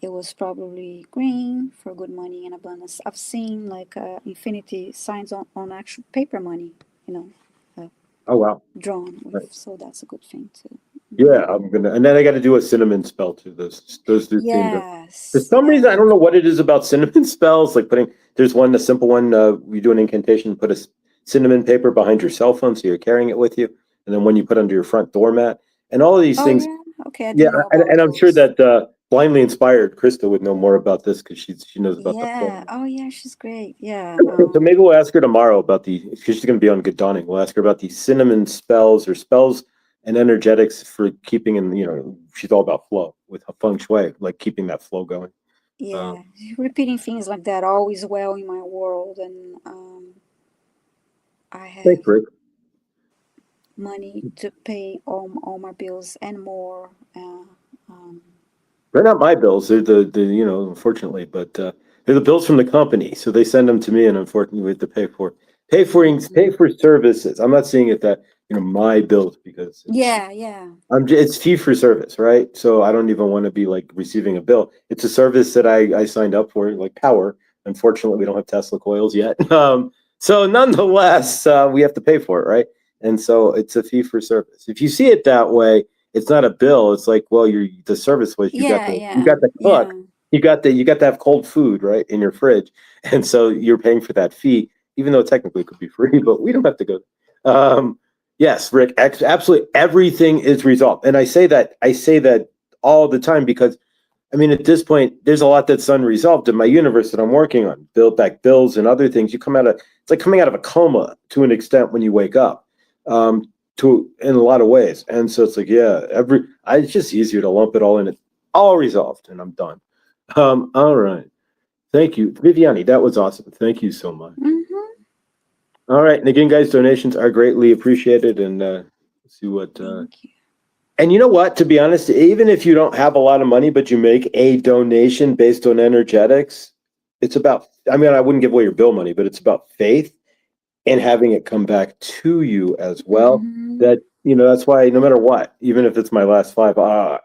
It was probably green for good money and abundance. I've seen like infinity signs on actual paper money, you know, uh, Oh wow. drawn with. So that's a good thing too. Yeah, I'm gonna, and then I got to do a cinnamon spell too. Those two themes. For Yes, some reason, I yeah. don't know what it is about cinnamon spells. Like there's one, a simple one. You do an incantation, put cinnamon paper behind your cell phone, so you're carrying it with you, and then one you put under your front doormat, and all of these Oh things. yeah. Okay, I Yeah, didn't know about and I'm sure those. that blindly inspired Krista would know more about this because she knows about the Yeah. phone. Oh yeah, she's great. Yeah. So maybe we'll ask her tomorrow about because she's going to be on Good Dawning. We'll ask her about these cinnamon spells or spells and energetics for keeping in, she's all about flow with feng shui, like keeping that flow going. Um, Yeah. Repeating things like that always well in my world, and I have Thanks, Rick. money to pay all my bills and more. Um, They're not my bills. They're unfortunately, but they're the bills from the company. So they send them to me, and unfortunately, we have to pay mhm. for services. I'm not seeing it that my bills because Yeah, yeah, it's fee for service, right? So I don't even want to be like receiving a bill. It's a service that I signed up for, like power. Unfortunately, we don't have Tesla coils yet. So nonetheless, we have to pay for it, right? And so it's a fee for service. If you see it that way, it's not a bill. It's like, well, the service was yeah, you yeah, got the cook, yeah, you got to have cold food, right, in your fridge, and so you're paying for that fee, even though technically it could be free, but we don't have to go. Um, Yes, Rick, absolutely everything is resolved. And I say that all the time because I mean at this point there's a lot that's unresolved in my universe that I'm working on. Build back bills and other things. It's like coming out of a coma to an extent when you wake up. To in a lot of ways. And so it's like, yeah, it's just easier to lump it all in. It's all resolved and I'm done. All right. Thank you. Viviani, that was awesome. Thank you so much. mm-hmm. All right, and again, guys, donations are greatly appreciated, and see what. Thank you. And you know what? To be honest, even if you don't have a lot of money, but you make a donation based on energetics, it's about. I mean, I wouldn't give away your bill money, but it's about faith and having it come back to you as well. Mm-hmm. That that's why no matter what, even if it's my last five,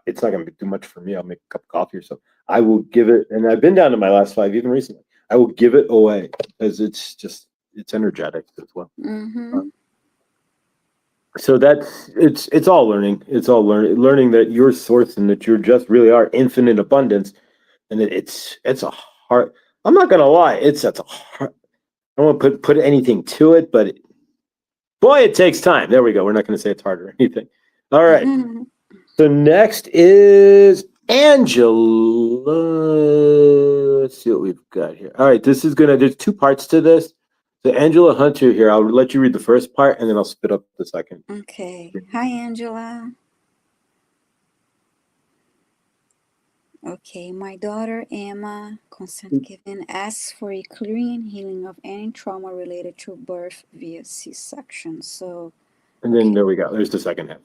it's not going to be too much for me. I'll make a cup of coffee or something. I will give it, and I've been down to my last five even recently. I will give it away because it's energetic as well. Uh, Mm-hmm. so it's all learning. It's all learning that you're source and that you're just really are infinite abundance, and it's a hard. I'm not gonna lie. It's a hard. I don't want to put anything to it, but boy, it takes time. There we go. We're not going to say it's hard or anything. All right. So next is Angela, let's see what we've got here. All right, there's two parts to this. So Angela Hunter here, I'll let you read the first part and then I'll spit up the second. Okay. Hi, Angela. Okay, my daughter Emma Consent Given asks for a clearing and healing of any trauma related to birth via C-section. So, And then there we go. There's the second half.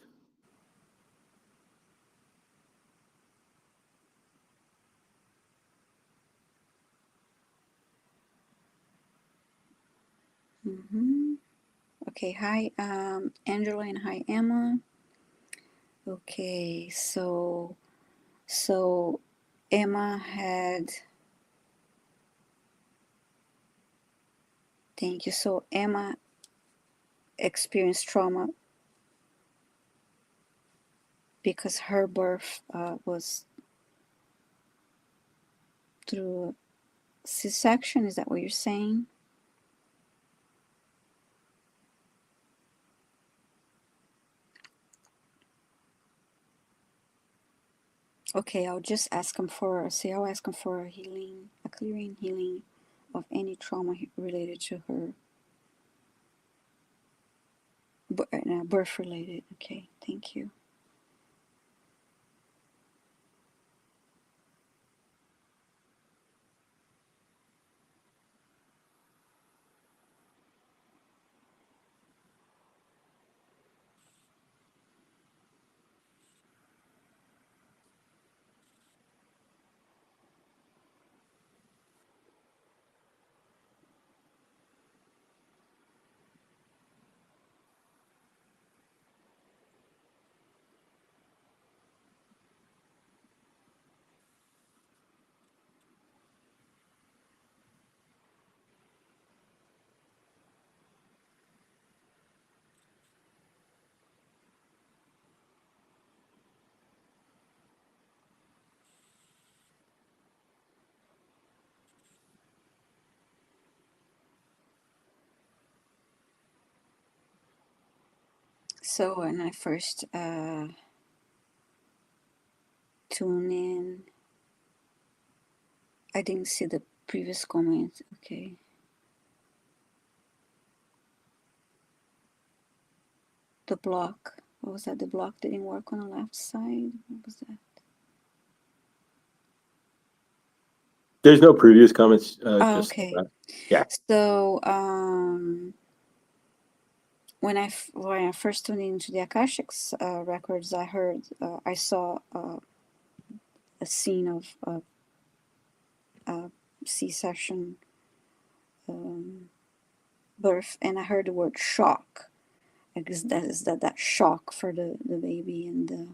okay, hi, Angela, and hi, Emma. Okay, so Emma had, thank you. So Emma experienced trauma because her birth was through C-section. Is that what you're saying? Okay, I'll just ask him for, I'll ask him for a healing, a clearing healing of any trauma related to her, birth related. Okay, thank you. So when I first tune in, I didn't see the previous comment. Okay. The block. What was that? The block didn't work on the left side. What was that? There's no previous comments. Just Okay. yeah. So when I first tuned into the Akashic Records, I saw a scene of C-section birth, and I heard the word shock. I guess that is that shock for the baby and the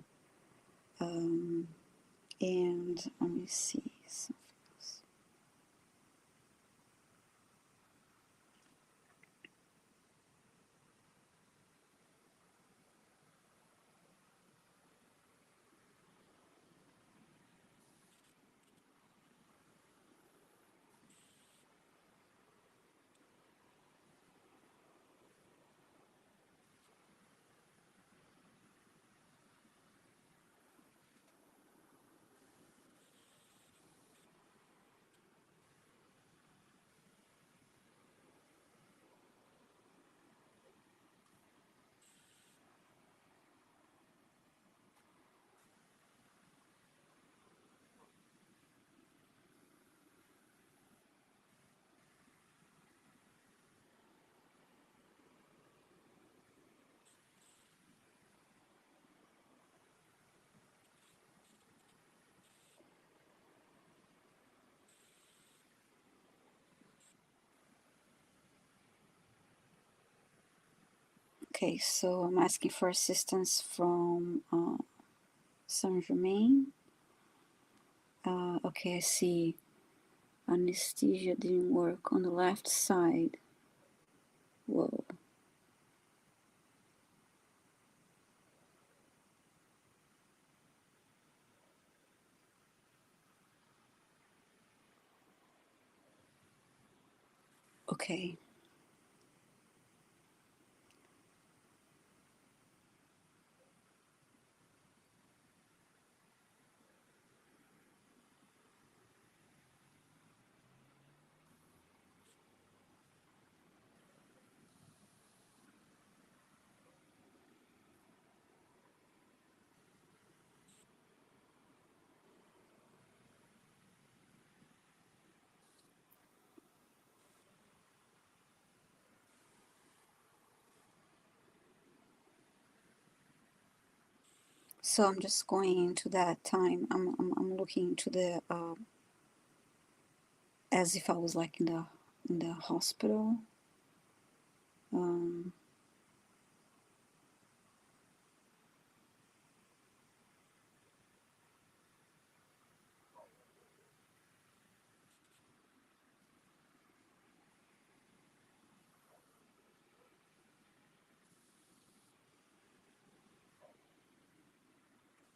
and let me see. Okay, so I'm asking for assistance from Saint Germain. Okay, I see. Anesthesia didn't work on the left side. Whoa. Okay. So I'm just going into that time. I'm looking into the as if I was like in the hospital. Um,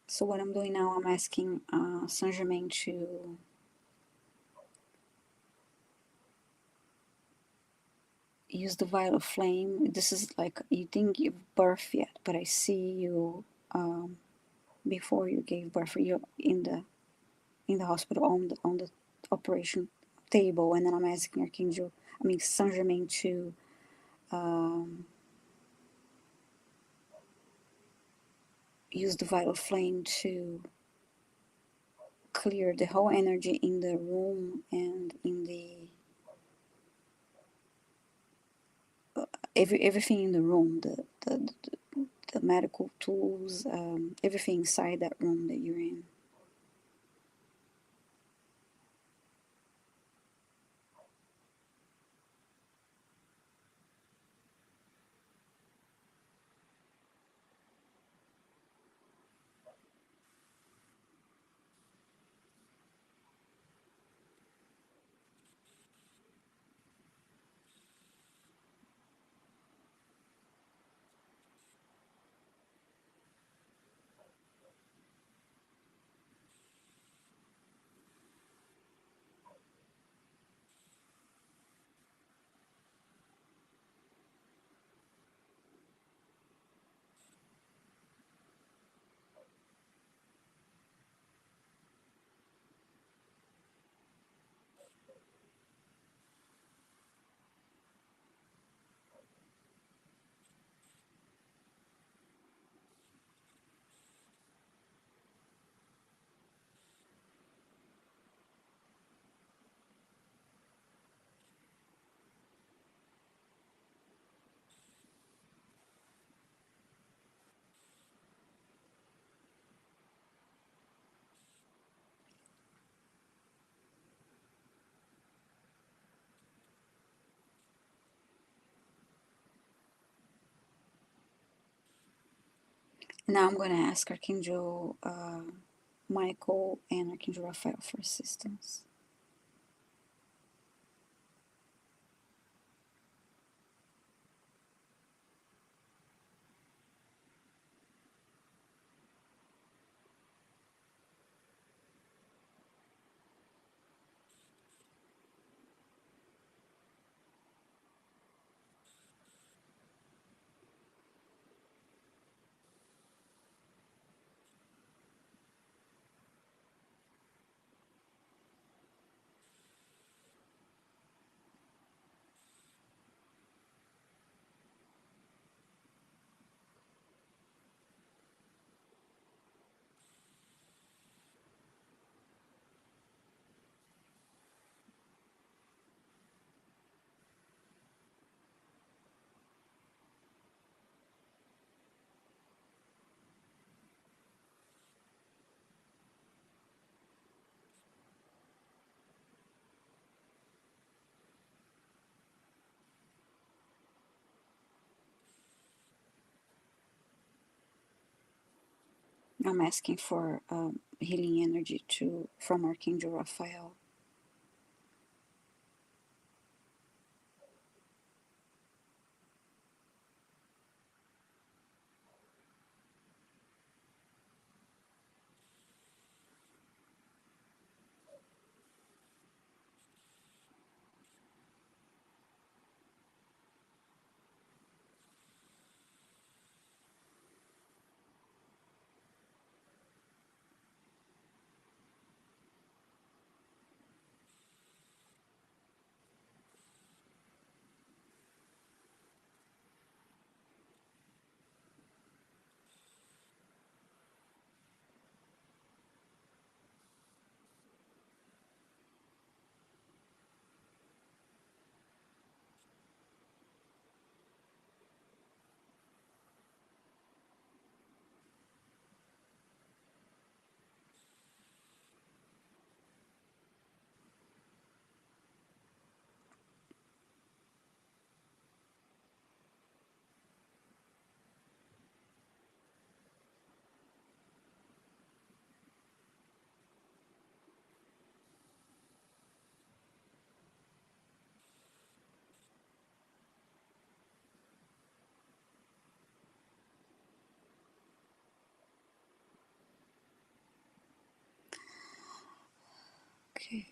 so what I'm doing now, I'm asking Saint Germain to use the violet flame. This is like you didn't give birth yet, but I see you before you gave birth. You're in the hospital on the operation table, and then I'm asking Archangel, I mean Saint Germain to um, use the vital flame to clear the whole energy in the room and in the everything in the room, the medical tools, everything inside that room that you're in. Now I'm going to ask Archangel Michael and Archangel Raphael for assistance. I'm asking for healing energy to from Archangel Raphael. Okay.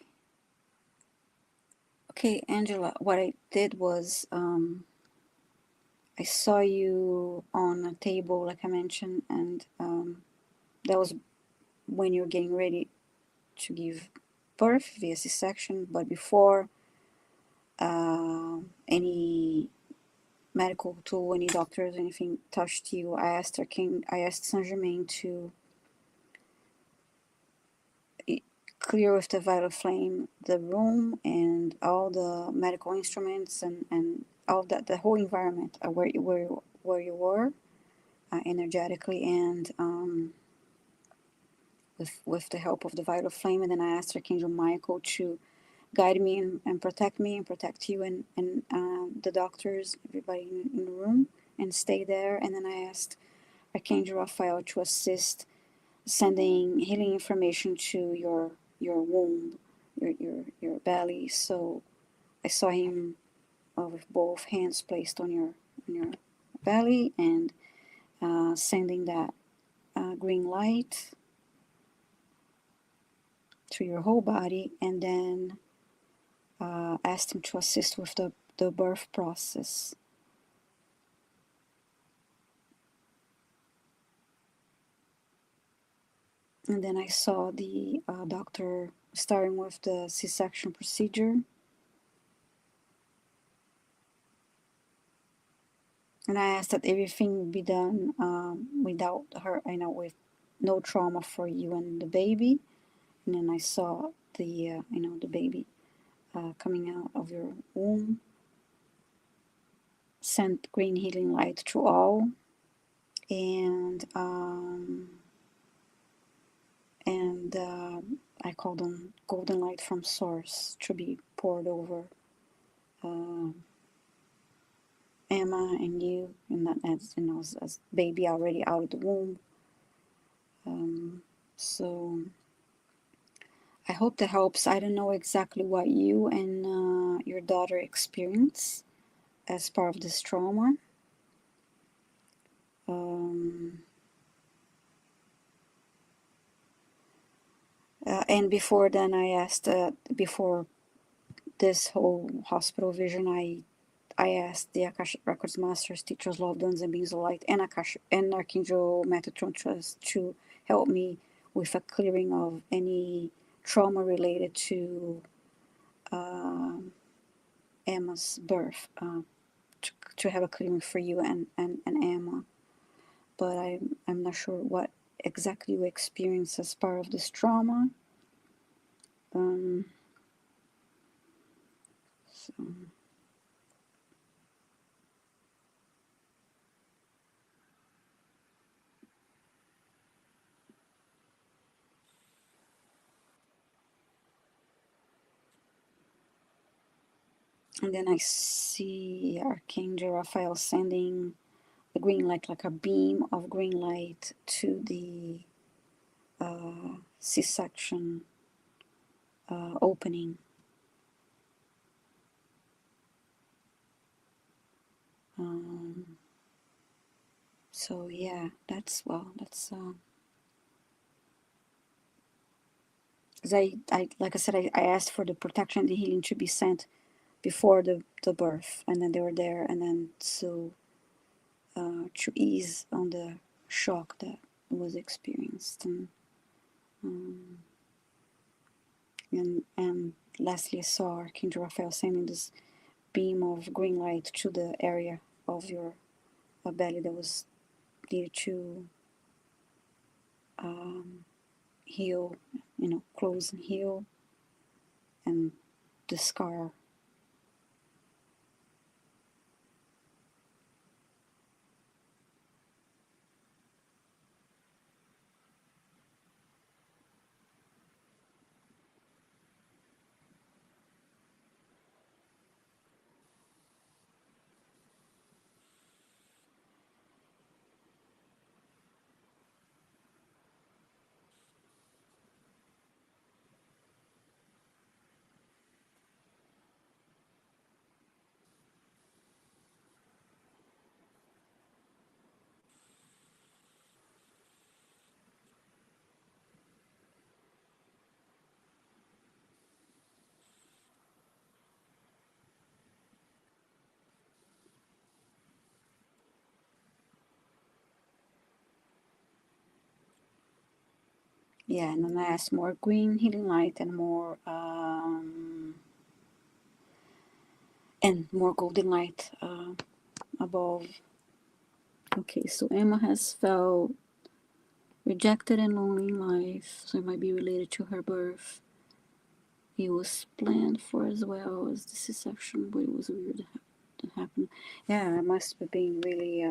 Okay, Angela, what I did was I saw you on a table, like I mentioned, and that was when you're getting ready to give birth via C-section, but before any medical tool, any doctors, anything touched you, I asked Saint Germain to clear with the vital flame the room and all the medical instruments and all that, the whole environment where you were energetically, and with the help of the vital flame. And then I asked Archangel Michael to guide me and protect you and the doctors, everybody in the room, and stay there. And then I asked Archangel Raphael to assist sending healing information to your womb, your belly. So I saw him with both hands placed on your belly and sending that green light to your whole body, and then asked him to assist with the birth process. And then I saw the doctor starting with the C-section procedure. And I asked that everything be done without her, with no trauma for you and the baby. And then I saw the, the baby coming out of your womb. Sent green healing light to all. And I called on golden light from source to be poured over Emma and you, and that as baby already out of the womb. So I hope that helps. I don't know exactly what you and your daughter experience as part of this trauma. And before then, I asked, before this whole hospital vision, I asked the Akashic Records masters, teachers, loved ones, and beings of light, and Akashic and Archangel Metatron to help me with a clearing of any trauma related to Emma's birth, to have a clearing for you and Emma. But I'm not sure what exactly you experienced as part of this trauma. So. And then I see Archangel Raphael sending the green light, like a beam of green light, to the C-section opening. So yeah, that's because I like I said, I asked for the protection and the healing to be sent before the birth, and then they were there, and then so to ease on the shock that was experienced, and lastly I saw Archangel Raphael sending this beam of green light to the area of your belly that was needed to heal, close and heal, and the scar. Yeah, and then I asked more green healing light and more golden light above. Okay, so Emma has felt rejected and lonely in life, so it might be related to her birth. It was planned for as well as the C-section, but it was weird that happened. Yeah, it must have been really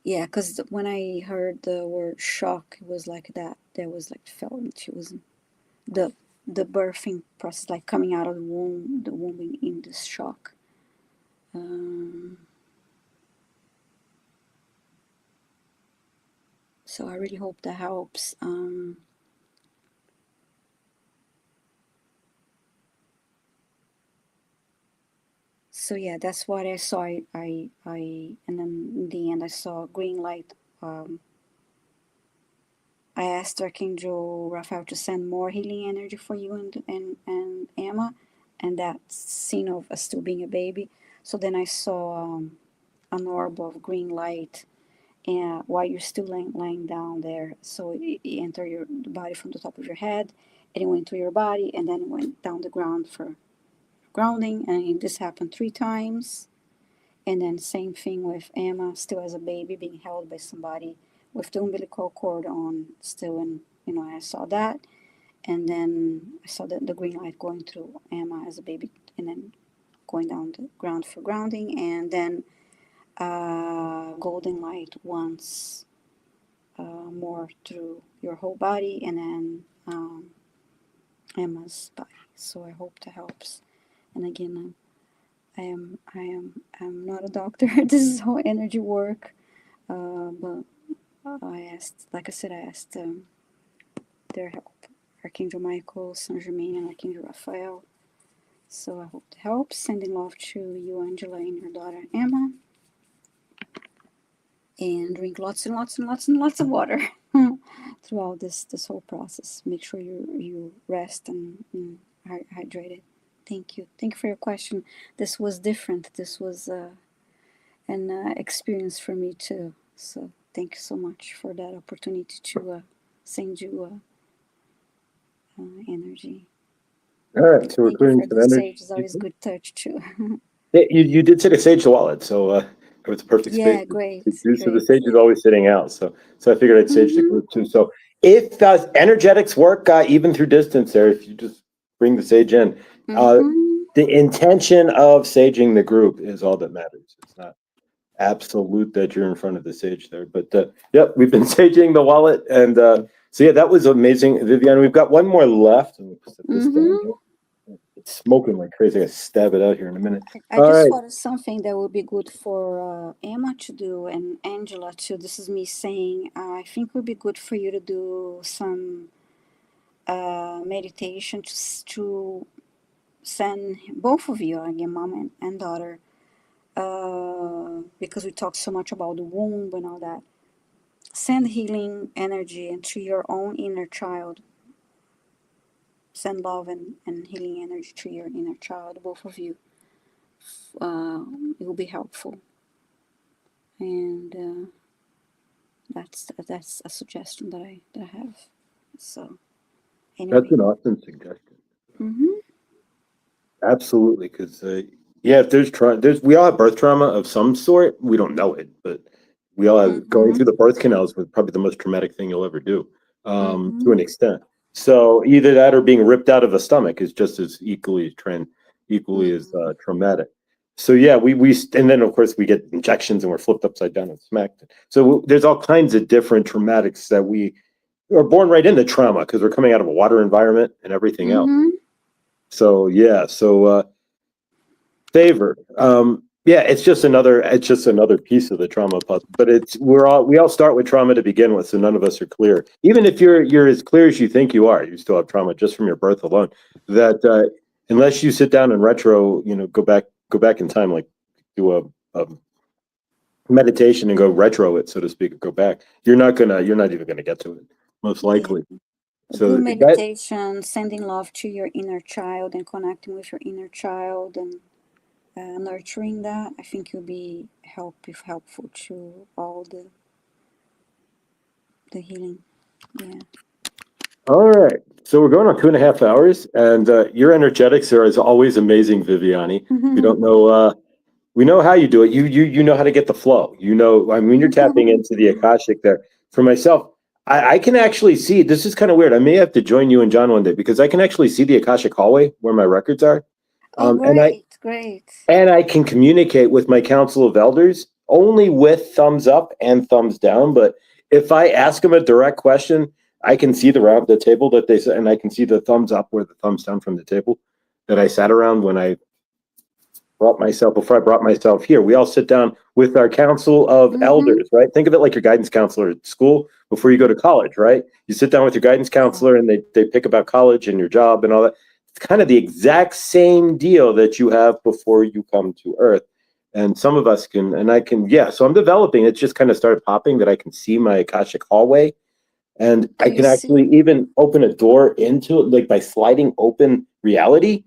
yeah, because when I heard the word shock, it was like that. There was like felt it was the the birthing process, like coming out of the womb in this shock. So I really hope that helps. So yeah, that's what I saw. And then in the end, I saw green light. I asked Archangel Raphael to send more healing energy for you and Emma, and that scene of us still being a baby. So then I saw an orb of green light, and while you're still lying down there, so it entered your body from the top of your head, and it went to your body, and then it went down the ground for grounding, and this happened 3 times. And then same thing with Emma, still as a baby, being held by somebody with the umbilical cord on, still, and I saw that, and then I saw the green light going through Emma as a baby, and then going down the ground for grounding, and then golden light once more through your whole body, and then Emma's body. So I hope that helps. And again, I'm not a doctor. This is how energy work. But I asked, like I said, I asked their help. Archangel Michael, Saint Germain, and Archangel Raphael. So I hope it helps. Sending love to you, Angela, and your daughter Emma. And drink lots and lots and lots and lots of water throughout this whole process. Make sure you rest and hydrated. Thank you. Thank you for your question. This was different. This was an experience for me too. So thank you so much for that opportunity to send you energy. All right, so we're Thank you clearing for some the energy. sage. It's always good touch too. Yeah, you did say to sage the wallet, so it was a perfect space Yeah, to great, do. So the great. sage is Yeah. always sitting out. So I figured I'd sage the Mhm. group too. So if energetics work even through distance, there, if you just bring the sage in, uh, Mhm. the intention of saging the group is all that matters. It's not absolute that you're in front of the sage there, but yep, we've been saging the wallet, and so yeah, that was amazing, Viviane. We've got one more left. Let me put this down Mhm. here. It's smoking like crazy. I gotta stab it out here in a minute. I All just right. thought of something that would be good for Emma to do and Angela too. This is me saying, I think it would be good for you to do some meditation to send both of you, again, mom and daughter, because we talk so much about the womb and all that. Send healing energy into your own inner child. Send love and healing energy to your inner child, both of you. Uh, it will be helpful. And that's a suggestion that I have. So That's anyway. an awesome suggestion. Mm-hmm. Absolutely, because yeah, if there's we all have birth trauma of some sort. We don't know it, but we all have going Mm-hmm. through the birth canals was probably the most traumatic thing you'll ever do, to Mm-hmm. an extent. So either that or being ripped out of a stomach is just as equally as Mm-hmm. traumatic. So yeah, and then of course we get injections and we're flipped upside down and smacked. So there's all kinds of different traumatics that we are born right into trauma because we're coming out of a water environment and everything else. Mm-hmm. So yeah, favored. Yeah, it's just another piece of the trauma puzzle. But we all start with trauma to begin with, so none of us are clear. Even if you're as clear as you think you are, you still have trauma just from your birth alone. That unless you sit down and retro, go back in time, like do a meditation and go retro it, so to speak, go back. You're not even gonna get to it, most Yeah. likely. Do So that meditation, sending love to your inner child and connecting with your inner child and nurturing that. I think will be helpful to all the healing. Yeah. All right. So we're going on 2.5 hours, and your energetics are as always amazing, Viviani. We don't know. We know how you do it. You know how to get the flow. You know, I mean, you're tapping into the Akashic there. For myself, I can actually see. This is kind of weird. I may have to join you and John one day because I can actually see the Akashic hallway where my records are, Oh, and I great, great. can communicate with my council of elders only with thumbs up and thumbs down. But if I ask them a direct question, I can see the table that they said, and I can see the thumbs up or the thumbs down from the table that I sat around when I before I brought myself here. We all sit down with our council of Mm-hmm. elders, right? Think of it like your guidance counselor at school before you go to college, right? You sit down with your guidance Yeah. counselor and they pick about college and your job and all that. It's kind of the exact same deal that you have before you come to Earth. And some of us can, and I can, yeah. So I'm developing. It's just kind of started popping that I can see my Akashic hallway, and Do I you can actually see? even open a door into it, like by sliding open reality.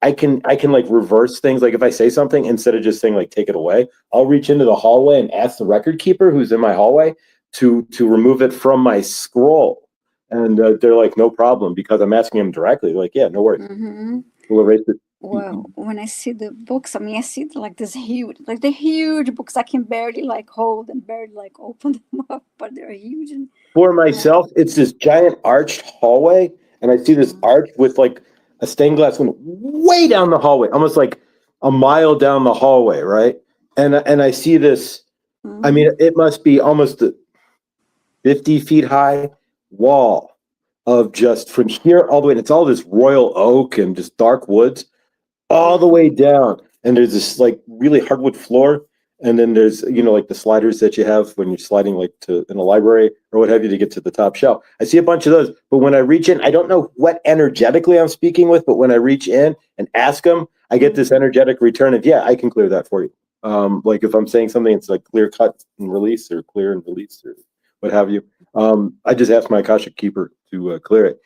I can like reverse things. Like if I say something, instead of just saying like take it away, I'll reach into the hallway and ask the record keeper who's in my hallway to remove it from my scroll. And they're like, no problem, because I'm asking them directly. They're like, yeah, no worries. Mm-hmm. We'll erase it. Well, when I see the books, I mean, I see like this huge, like the huge books I can barely like hold and barely like open them up, but they're huge and For uh, myself, it's this giant arched hallway, and I see this uh, arch with like a stained glass window way down the hallway, almost like a mile down the hallway, right? And I see this. I mean, mm-hmm. it must be almost 50 feet high wall of just from here all the way. And it's all this royal oak and just dark woods all the way Mm-hmm. down. And there's this like really hardwood floor. And then there's, like the sliders that you have when you're sliding like to in a library or what have you to get to the top shelf. I see a bunch of those. But when I reach in, I don't know what energetically I'm speaking with, but when I reach in and ask them, I get this Mm-hmm. energetic return of, yeah, I can clear that for you. Like if I'm saying something, it's like clear cut and release or clear and release or what have you. I just asked my Akashic Keeper to clear it,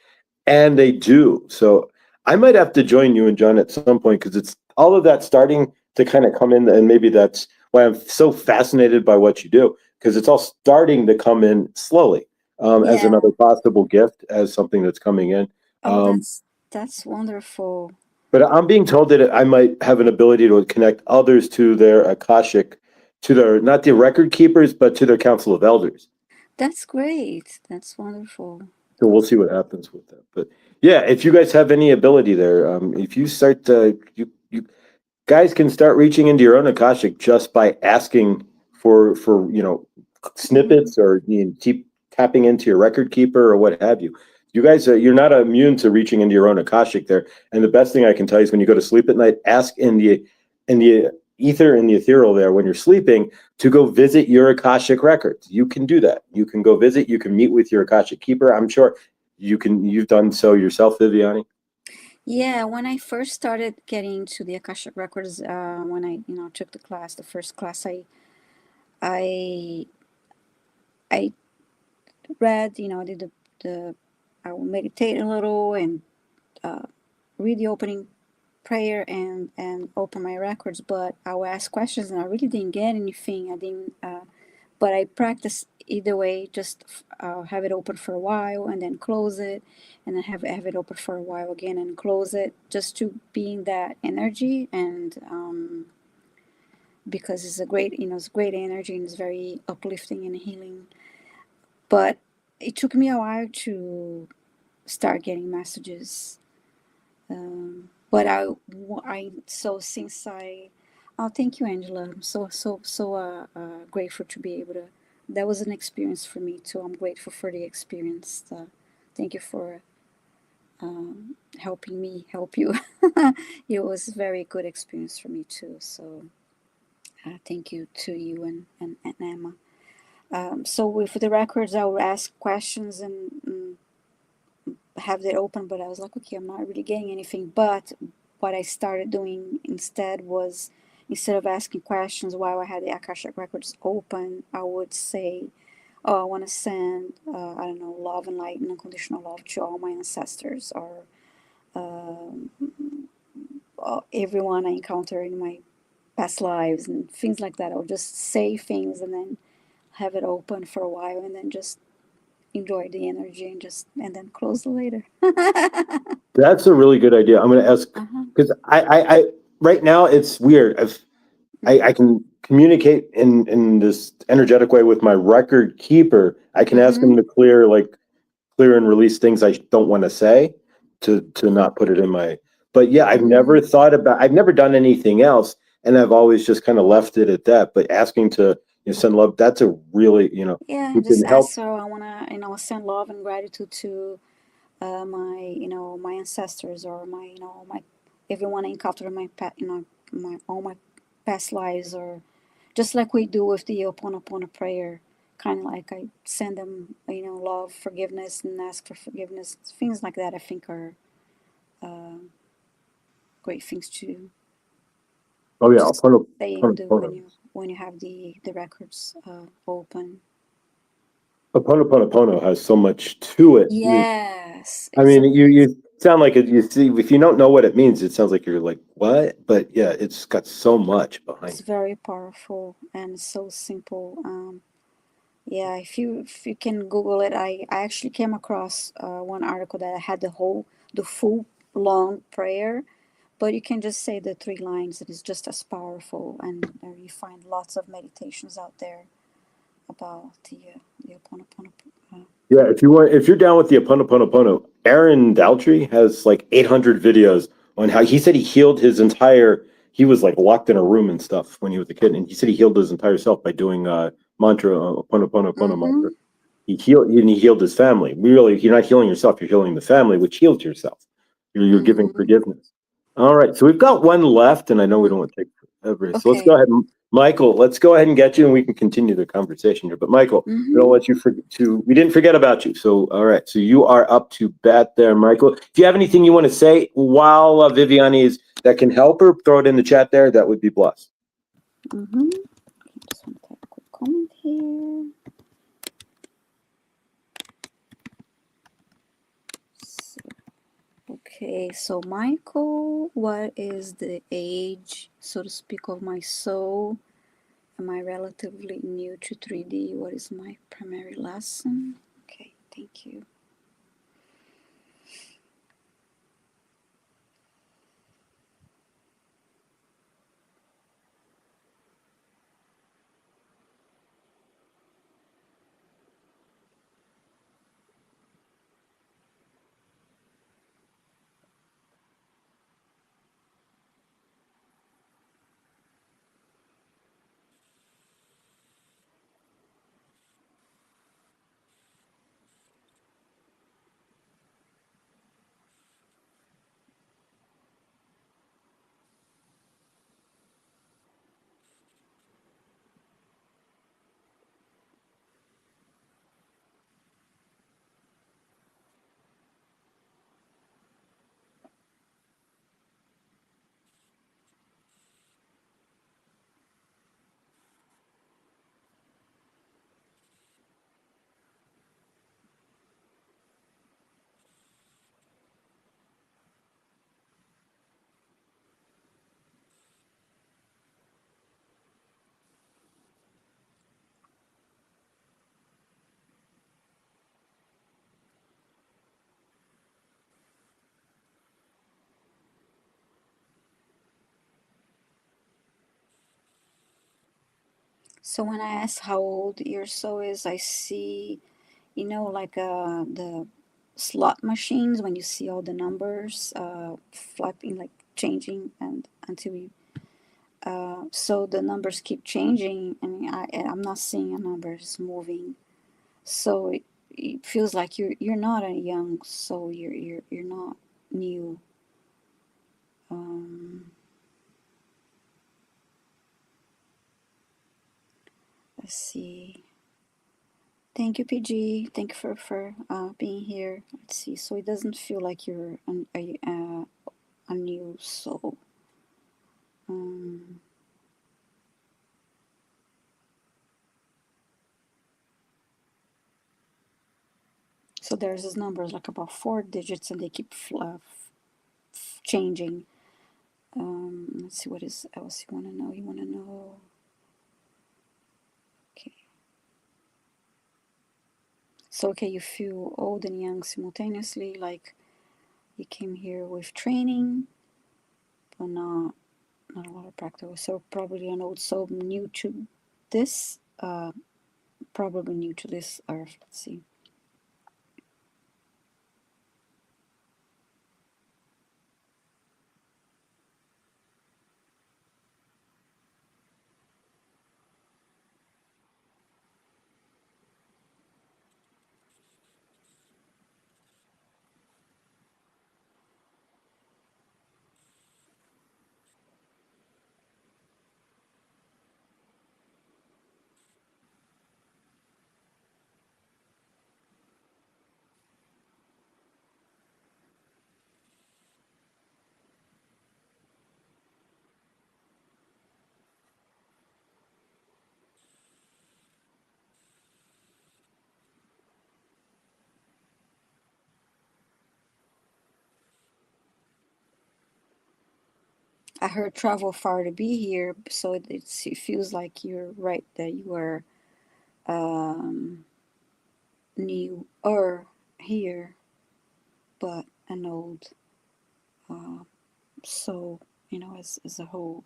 and they do. So I might have to join you and John at some point because it's all of that starting to kind of come in, and maybe that's why I'm so fascinated by what you do because it's all starting to come in slowly as Yeah. another possible gift, as something that's coming in. Oh, Um, that's wonderful. but I'm being told that I might have an ability to connect others to their Akashic, to their not the record keepers, but to their council of elders. That's great. That's wonderful. So we'll see what happens with that. But yeah, if you guys have any ability there, if you start to, you guys can start reaching into your own Akashic just by asking for Mm-hmm. snippets, or keep tapping into your record keeper or what have you. You guys, you're not immune to reaching into your own Akashic there. And the best thing I can tell you is when you go to sleep at night, ask in the ether, in the ethereal there when you're sleeping, to go visit your Akashic records. You can do that. You can go visit. You can meet with your Akashic keeper. I'm sure you can. You've done so yourself, Viviani. Yeah, when I first started getting to the Akashic Records, when I took the class, the first class, I I read, did the I will meditate a little and uh, read the opening prayer and open my records, but I will ask questions and I really didn't get anything. I didn't, but I practiced either way. Just have it open for a while and then close it, and then have it open for a while again and close it, just to be in that energy and. Because it's a great, it's great energy and it's very uplifting and healing. But it took me a while to start getting messages. But so since oh, thank you, Angela. I'm so grateful to be able to. That was an experience for me too. I'm grateful for the experience. Thank you for helping me help you. It was a very good experience for me too. So thank you to you and Emma. So with the records, I would ask questions and have it open, but I was like, okay, I'm not really getting anything. But what I started doing instead was, instead of asking questions while I had the Akashic Records open, I would say, oh, I want to send, I don't know, love and light and unconditional love to all my ancestors, or everyone I encounter in my past lives and things like that. I'll just say things and then have it open for a while and then just enjoy the energy and then close later. That's a really good idea. I'm going to ask Uh-huh. because I right now it's weird. I Mm-hmm. can communicate in this energetic way with my record keeper. I can ask Mm-hmm. him to clear and release things I don't want to say to not put it in my. But yeah, Mm-hmm. I've never done anything else, and I've always just kind of left it at that. But asking to send love, that's a really Yeah, you and just can ask help. her. I wanna, send love and gratitude to my, my ancestors or my, my everyone I encountered in my past, my all my past lives, or just like we do with the Ho'oponopono prayer. Kind of like I send them, love, forgiveness, and ask for forgiveness. Things like that, I think, are uh, great things to Oh yeah, just say and do when you have the records open. Oponopono has so much to it. Yes, I it's mean, you amazing. sound like it. You see, if you don't know what it means, it sounds like you're like what? But yeah, it's got so much behind It's it. very powerful and so simple. Yeah, if you can Google it, I actually came across one article that had the full long prayer, but you can just say the three lines. It is just as powerful, and you find lots of meditations out there about the Ho'oponopono Yeah, prayer. if you're down with the Oponopono, Aaron Daltrey has like 800 videos on how he said he healed his entire. He was like locked in a room and stuff when he was a kid, and he said he healed his entire self by doing mantra Oponopono Mm-hmm. mantra. He healed his family. Really, you're not healing yourself; you're healing the family, which heals yourself. You're giving Mm-hmm. forgiveness. All right, so we've got one left, and I know we don't want to take forever. So let's go Okay. ahead, Michael. Let's go ahead and get you, and we can continue the conversation here. But Michael, we don't Mm-hmm. want you to. We didn't forget about you. So all right, so you are up to bat there, Michael. If you have anything you want to say while Viviane is that can help her, throw it in the chat there. That would be blessed. Mm-hmm. Just want to type a quick comment here. Okay, so Michael, what is the age, so to speak, of my soul? Am I relatively new to 3D? What is my primary lesson? Okay, thank you. So when I ask how old your soul is, I see, like the slot machines when you see all the numbers flipping, like changing, and until you so the numbers keep changing, and I'm not seeing a numbers moving. So it feels like you're not a young soul. You're not new. Um, let's see. Thank you, PG. Thank you for being here. Let's see. So it doesn't feel like you're a new soul. Um, so there's these numbers like about 4 digits, and they keep changing. Let's see what is else you want to know. You want to know. Okay. So, okay, you feel old and young simultaneously, like you came here with training, but not a lot of practice. So probably an old soul new to this, probably new to this earth. Let's see. I heard travel far to be here, so it feels like you're right that you are new or here, but an old uh, soul, as a whole.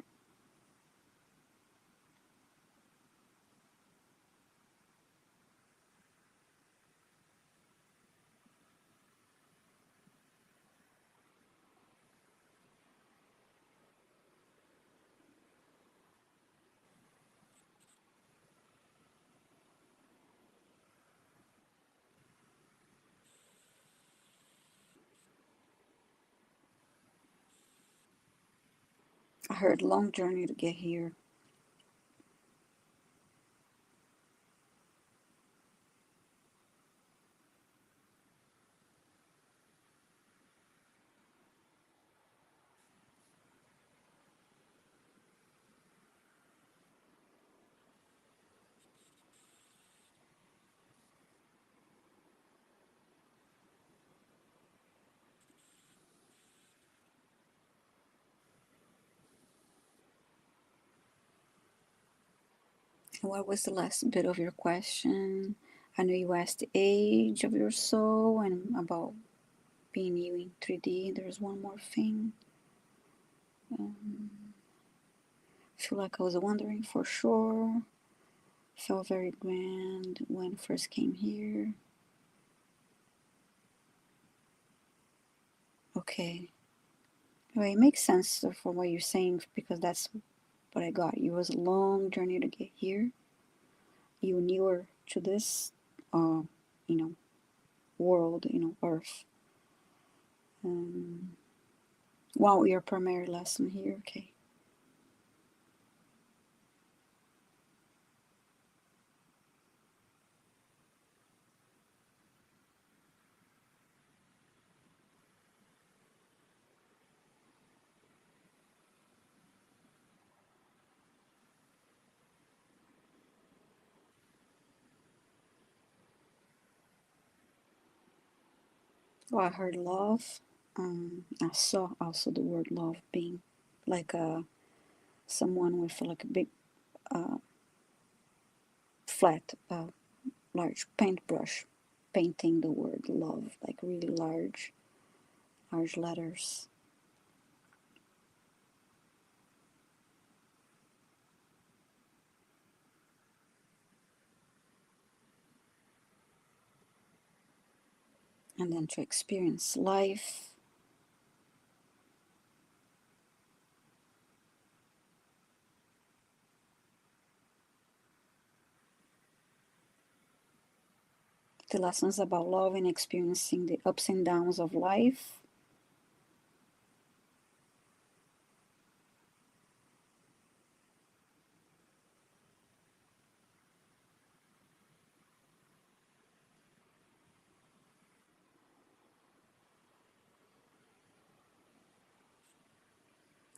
I heard long journey to get here. And what was the last bit of your question? I know you asked the age of your soul and about being you in 3D. There's one more thing. Feel like I was wondering for sure. Felt very grand when I first came here. Okay. Well, it makes sense for what you're saying because that's what I got. It was a long journey to get here. You newer to this, you know, world, Earth. Um, wow, your primary lesson here. Okay. Well, I heard love. I saw also the word love being like someone with like a big uh, flat, large paintbrush, painting the word love like really large letters. And then to experience life. The lessons about love and experiencing the ups and downs of life.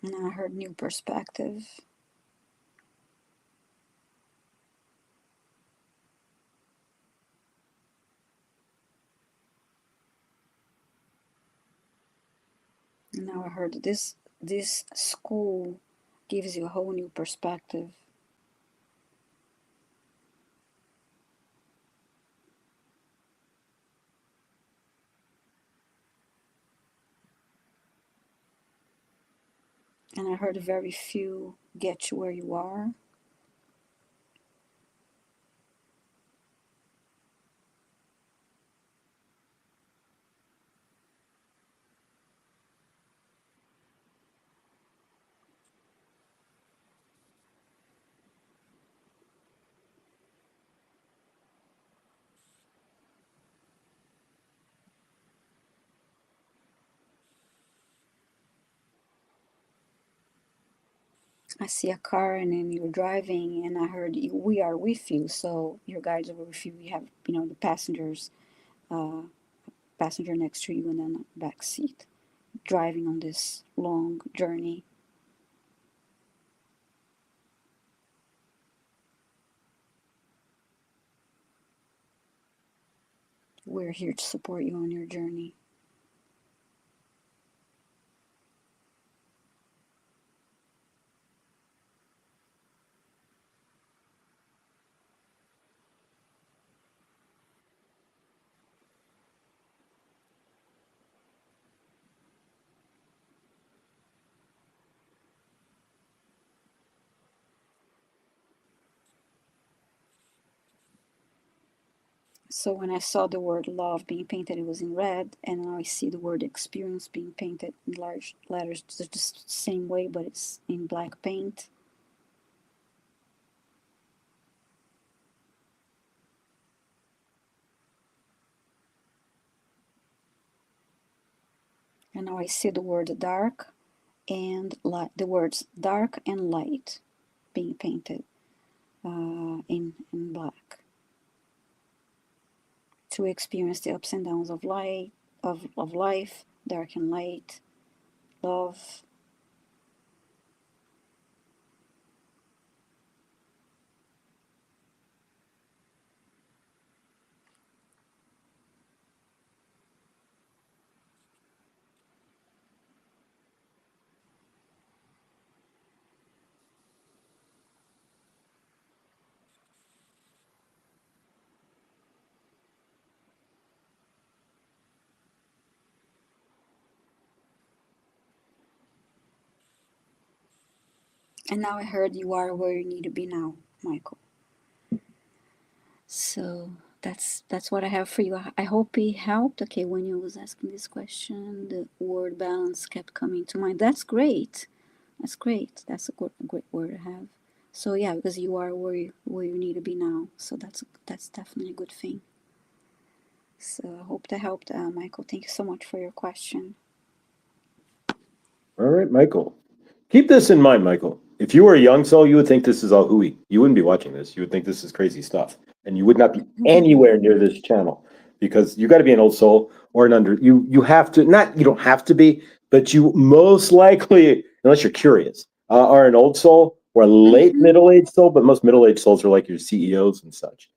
And I heard new perspective. And now I heard this school gives you a whole new perspective. And I heard very few get you where you are. I see a car and then you're driving, and I heard we are with you. So your guides are with you. You have, the passenger next to you, and then a back seat, driving on this long journey. We're here to support you on your journey. So when I saw the word love being painted, it was in red, and now I see the word experience being painted in large letters, just the same way, but it's in black paint. And now I see the word dark and light, the words dark and light being painted in black, to experience the ups and downs of light, of life, dark and light, love. And now I heard you are where you need to be now, Michael. So that's what I have for you. I hope it helped. Okay, when you was asking this question, the word balance kept coming to mind. That's great. That's great. That's a great word to have. So yeah, because you are where you need to be now. So that's definitely a good thing. So I hope that helped, Michael. Thank you so much for your question. All right, Michael. Keep this in mind, Michael. If you were a young soul, you would think this is all hooey. You wouldn't be watching this. You would think this is crazy stuff, and you would not be anywhere near this channel because you got to be an old soul or an under. You have to not. You don't have to be, but you most likely, unless you're curious, are an old soul or a late middle aged soul. But most middle aged souls are like your CEOs and such,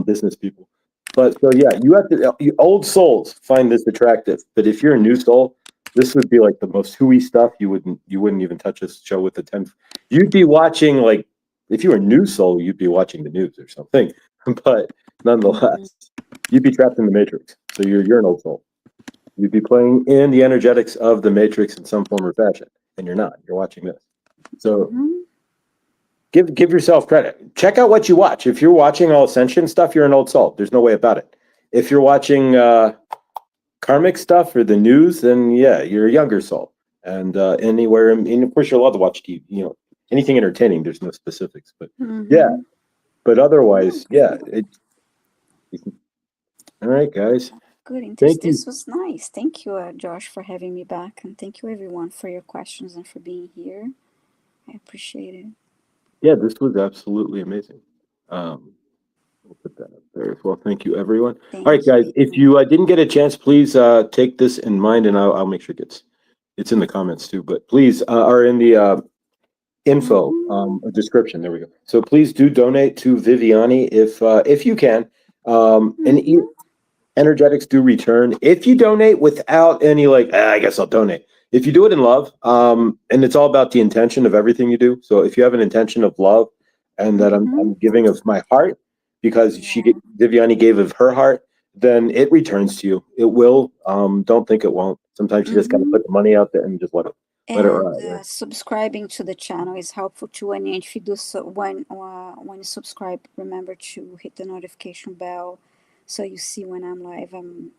business people. But so yeah, you have to. You, old souls find this attractive, but if you're a new soul, this would be like the most hooey stuff. You wouldn't even touch this show with a 10. You'd be watching like if you were a news soul, you'd be watching the news or something. But nonetheless, you'd be trapped in the matrix. So you're an old soul. You'd be playing in the energetics of the matrix in some form or fashion. And you're not. You're watching this. So give yourself credit. Check out what you watch. If you're watching all ascension stuff, you're an old soul. There's no way about it. If you're watching karmic stuff or the news, then yeah, you're a younger soul. And anywhere, and of course, you're allowed to watch TV. Anything entertaining. There's no specifics, but yeah. But otherwise, yeah. All right, guys. Good. And Thank you. this was nice. Thank you, Josh, for having me back, and thank you everyone for your questions and for being here. I appreciate it. Yeah, this was absolutely amazing. We'll put that up there as well. Thank you, everyone. All right, guys. If you didn't get a chance, please take this in mind, and I'll make sure it's in the comments too. But please, are in the info description. There we go. So please do donate to Viviane if you can. And energetics do return. If you donate without any like, I guess I'll donate. If you do it in love, and it's all about the intention of everything you do. So if you have an intention of love, and that I'm giving of my heart, because Viviane gave of her heart, then it returns to you. It will. Don't think it won't. Sometimes you just got to put the money out there and just let it let it And ride, right? subscribing to the channel is helpful too. And if you do so, when you subscribe, remember to hit the notification bell so you see when I'm live. I'm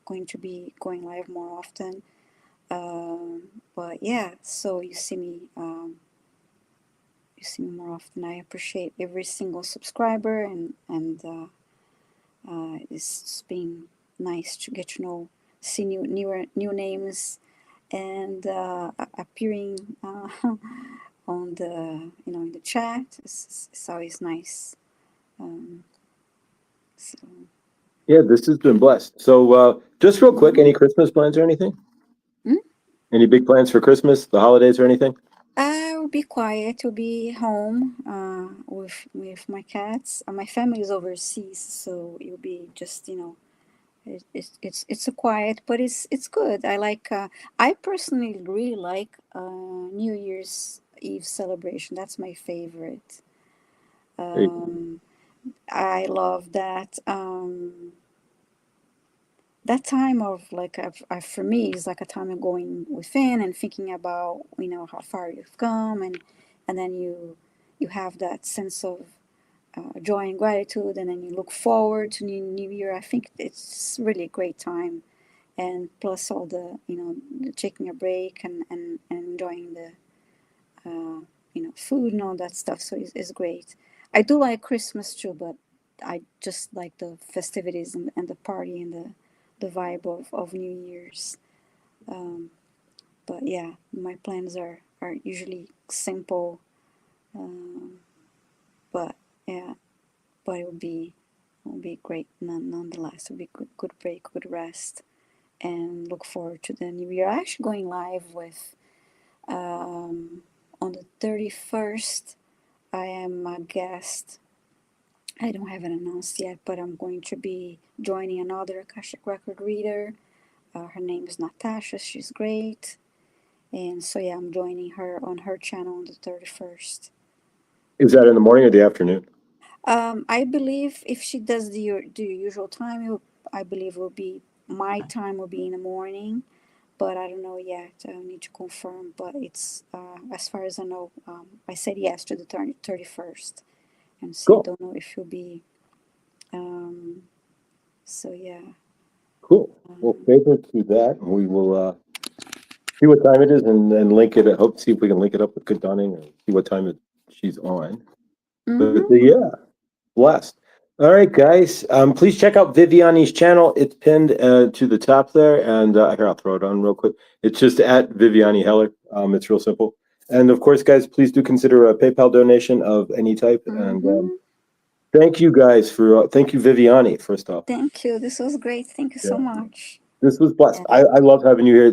going to be going live more often. But yeah, so you see me more often. I appreciate every single subscriber, and it's been nice to get to know, see new names, and appearing on the in the chat. It's always nice. Um, so Yeah, this has been blessed. So, just real quick, any Christmas plans or anything? mm, Any big plans for Christmas, the holidays, or anything? I will be quiet. Will be home with my cats. My family is overseas, so it'll be just it's a quiet, but it's good. I like. I personally really like New Year's Eve celebration. That's my favorite. There you go. Um, I love that. That time of like for me is like a time of going within and thinking about how far you've come, and then you have that sense of joy and gratitude, and then you look forward to new year. I think it's really a great time, and plus all the taking a break and enjoying the food and all that stuff. So it's great. I do like Christmas too, but I just like the festivities and the party and the vibe of New Year's. Um, but yeah, my plans are usually simple, um, but yeah, but it will be great nonetheless. It'll be good break, good rest, and look forward to the new year. I'm actually going live with on the 31st. I am a guest. I don't have it announced yet, but I'm going to be joining another Akashic record reader. Her name is Natasha. She's great. And so, yeah, I'm joining her on her channel on the 31st. Is that in the morning or the afternoon? I believe if she does the usual time, I believe will be my time will be in the morning, but I don't know yet. I need to confirm. But it's as far as I know, I said yes to the 31st, and so I Cool, don't know if he'll be. Um, so yeah. cool. Well, Um, favorite to that, we will see what time it is and link it. I hope see if we can link it up with Good Dunning and see what time she's on. But mhm. yeah, blessed. All right, guys. Please check out Viviane's channel. It's pinned to the top there, and here I'll throw it on real quick. It's just at Viviane Heller. It's real simple. And of course, guys, please do consider a PayPal donation of any type. And Mhm. thank you guys for thank you, Viviane. First off, Thank you. This was great. Thank you so yeah, much. this was blessed. Yeah. I love having you here.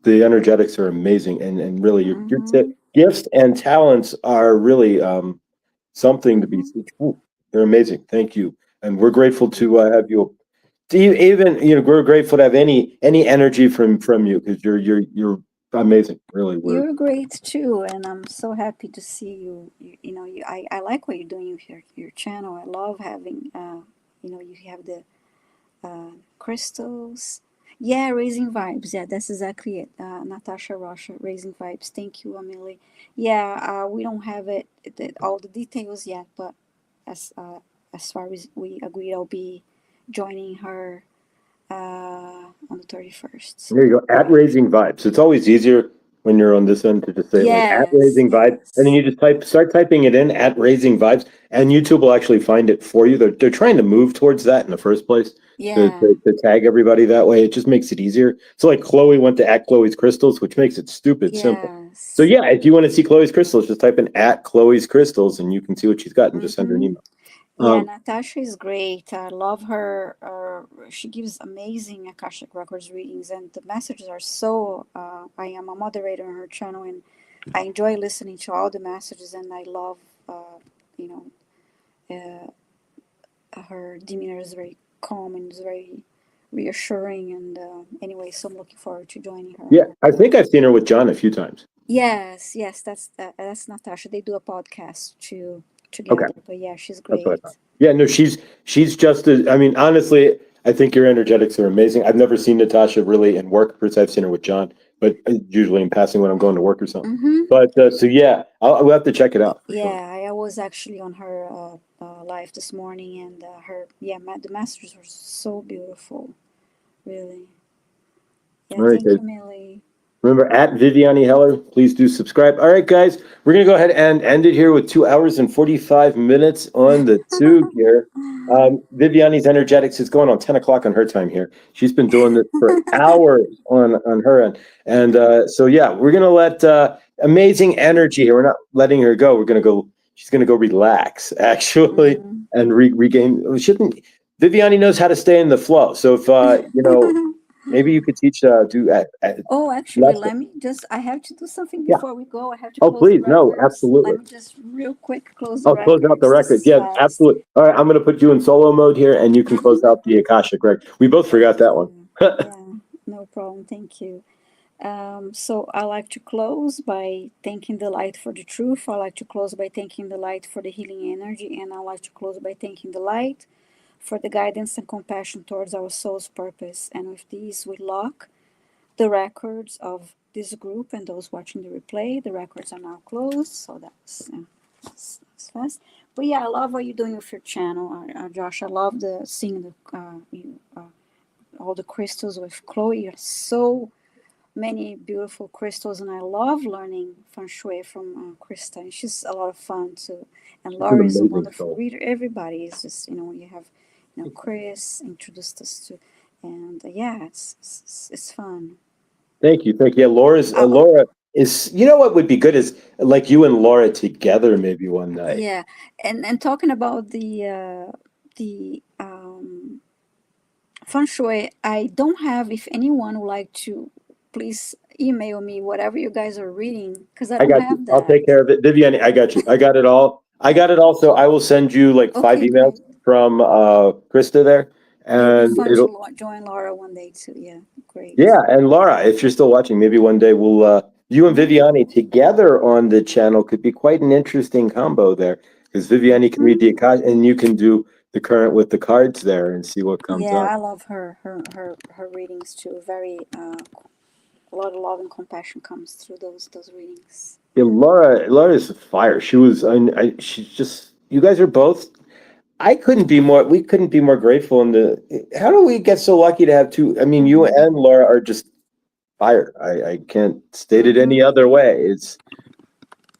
The energetics are amazing, and really your Mhm. gifts and talents are really something to be. Mhm. Ooh, they're amazing. Thank you, and we're grateful to Mhm. have you. Do you even we're grateful to have any energy from you because you're amazing. Really, we're You're great too, and I'm so happy to see you. I like what you're doing with your channel. I love having you have the crystals. Yeah, raising vibes. Yeah, that's exactly it. Natasha Rocha, raising vibes. Thank you, Amelie. Yeah, we don't have all the details yet, but as uh, as far as we agreed, I'll be joining her on the 31st. there So you go. At yeah. Raising Vibes. It's always easier when you're on this end to just say like at Yes, Raising Vibes, and then yes, you just start typing it in at Raising Vibes, and YouTube will actually find it for you. They're trying to move towards that in the first place yeah, to tag everybody that way. It just makes it easier. So like Chloe went to at Chloe's Crystals, which makes it stupid simple. So yes. yeah, if you want to see Chloe's Crystals, just type in at Chloe's Crystals, and you can see what she's got, and just send her an Mm-hmm. email. Yeah, Um, Natasha is great. I love her. She gives amazing Akashic Records readings, and the messages are so. I am a moderator on her channel, and I enjoy listening to all the messages, and I love, you her demeanor is very calm and is very reassuring. And anyway, so I'm looking forward to joining her on yeah, her I think channel. I've seen her with John a few times. Yes, yes, that's Natasha. They do a podcast Okay. together, but yeah, she's That's what I thought. great. Yeah, no, she's just as, I mean, honestly, I think your energetics are amazing. I've never seen Natasha really in work. First, I've seen her with John. but usually in passing when I'm going to work or something. Mm-hmm. But so yeah, we'll have to check it out for sure. Yeah, I was actually on her live this morning, and the masters were so beautiful, really. Yeah, All right, thank guys. you, Millie. Remember at Viviane Heller, please do subscribe. All right, guys, we're gonna go ahead and end it here with 2 hours and 45 minutes on the tube here. Viviane's energetics is going on 10 o'clock on her time here. She's been doing this for hours on her end, and so yeah, we're gonna let amazing energy here. We're not letting her go. We're gonna go. She's gonna go relax actually Mhm. and regain. Shouldn't Viviane knows how to stay in the flow? So if maybe you could teach do Oh, actually, lesson. let me just, I have to do something Yeah. before we go. I have to Oh, close the please. No, records. absolutely. Let me just real quick close the I'll close out the records. This record. is Yeah, fast. absolutely. All right, I'm going to put you in solo mode here, and you can close Mm-hmm. out the Akashic record. We both Thank forgot that one. you. Yeah, no problem. Thank you. So I like to close by thanking the light for the truth. I like to close by thanking the light for the healing energy. And I like to close by thanking the light for the guidance and compassion towards our soul's purpose. And with these, we lock the records of this group and those watching the replay. The records are now closed, so that's fast. But yeah, I love what you're doing with your channel, Josh. I love the seeing all the crystals with Chloe. You're so many beautiful crystals, and I love learning feng shui from Krista. And she's a lot of fun too. And It's an Laura is a amazing wonderful soul. reader. Everybody is just, you have, Chris introduced us to, and yeah, it's fun. Thank you. Thank you. Yeah, Uh, Laura is, what would be good is like you and Laura together maybe one night. yeah, and talking about the feng shui, I don't have. If anyone would like to, please email me whatever you guys are reading, because I I don't got you. have I'll that. take care of it. Viviane, I got you. I got it all. I got it all. So I will send you like 5 Okay, emails great. from Krista there. It'll be And fun to it'll join Laura one day too. Yeah, great. Yeah, and Laura, if you're still watching, maybe one day we'll you and Mm-hmm. Viviani together on the channel could be quite an interesting combo there because Viviani can read Mm-hmm. the Akash and you can do the current with the cards there and see what comes Yeah, up. I love her readings too. Very a lot of love and compassion comes through those readings. Yeah, Laura's fire. She was, she's just. You guys are both. We couldn't be more grateful. How do we get so lucky to have two? I mean, you and Mm-hmm. Laura are just fire. I can't state it any Mm-hmm. other way. It's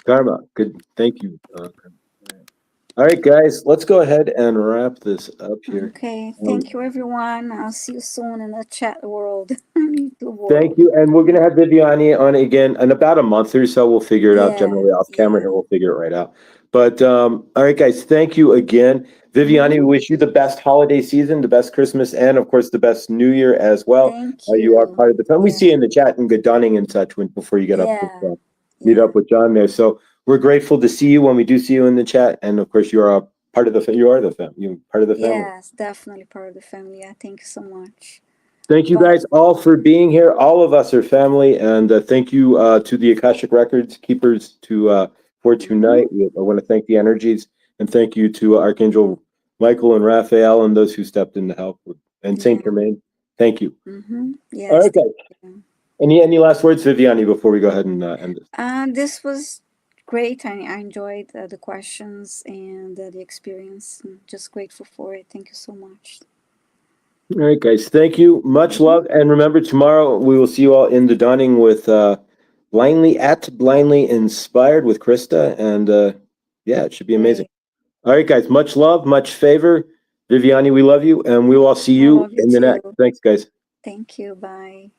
karma. Good. Thank you. All right, guys, let's go ahead and wrap this up here. Okay, Um, thank you everyone. I'll see you soon in the chat world. The Thank world. you, and we're gonna have Viviani on again in about a month or so. We'll figure it out. Yeah, Generally, off camera yeah. here, we'll figure it right out. But all right, guys, thank you again, Viviani. We Mm-hmm. wish you the best holiday season, the best Christmas, and of course, the best New Year as well. Thank You are you. part of the fun. We see Yeah, you in the chat and good donning and such before you get up with yeah, meet yeah. up with John there. So we're grateful to see you when we do see you in the chat, and of course, you are a part of you are the fam. You're part of the family. Yes, definitely part of the family. Yeah, thank you so much. Thank you Bye. guys all for being here. All of us are family, and thank you to the Akashic Records keepers for Mm-hmm. tonight. I want to thank the energies and thank you to Archangel Michael and Raphael and those who stepped in to help and Saint Yeah. Germain. Thank you. Mm-hmm. All Yes, right, thank guys. you. Any last words, Viviani, before we go ahead and end this? This was great. I enjoyed the questions and the experience. I'm just grateful for it. Thank you so much. All right, guys. Thank you. Much Mm-hmm. love, and remember tomorrow we will see you all in the dawning with blindly inspired with Krista, and yeah, it should be amazing. Great. All right, guys. Much love, much favor. Viviani, we love you, and we will all see I you love you in the next. too. Thanks, guys. Thank you. Bye.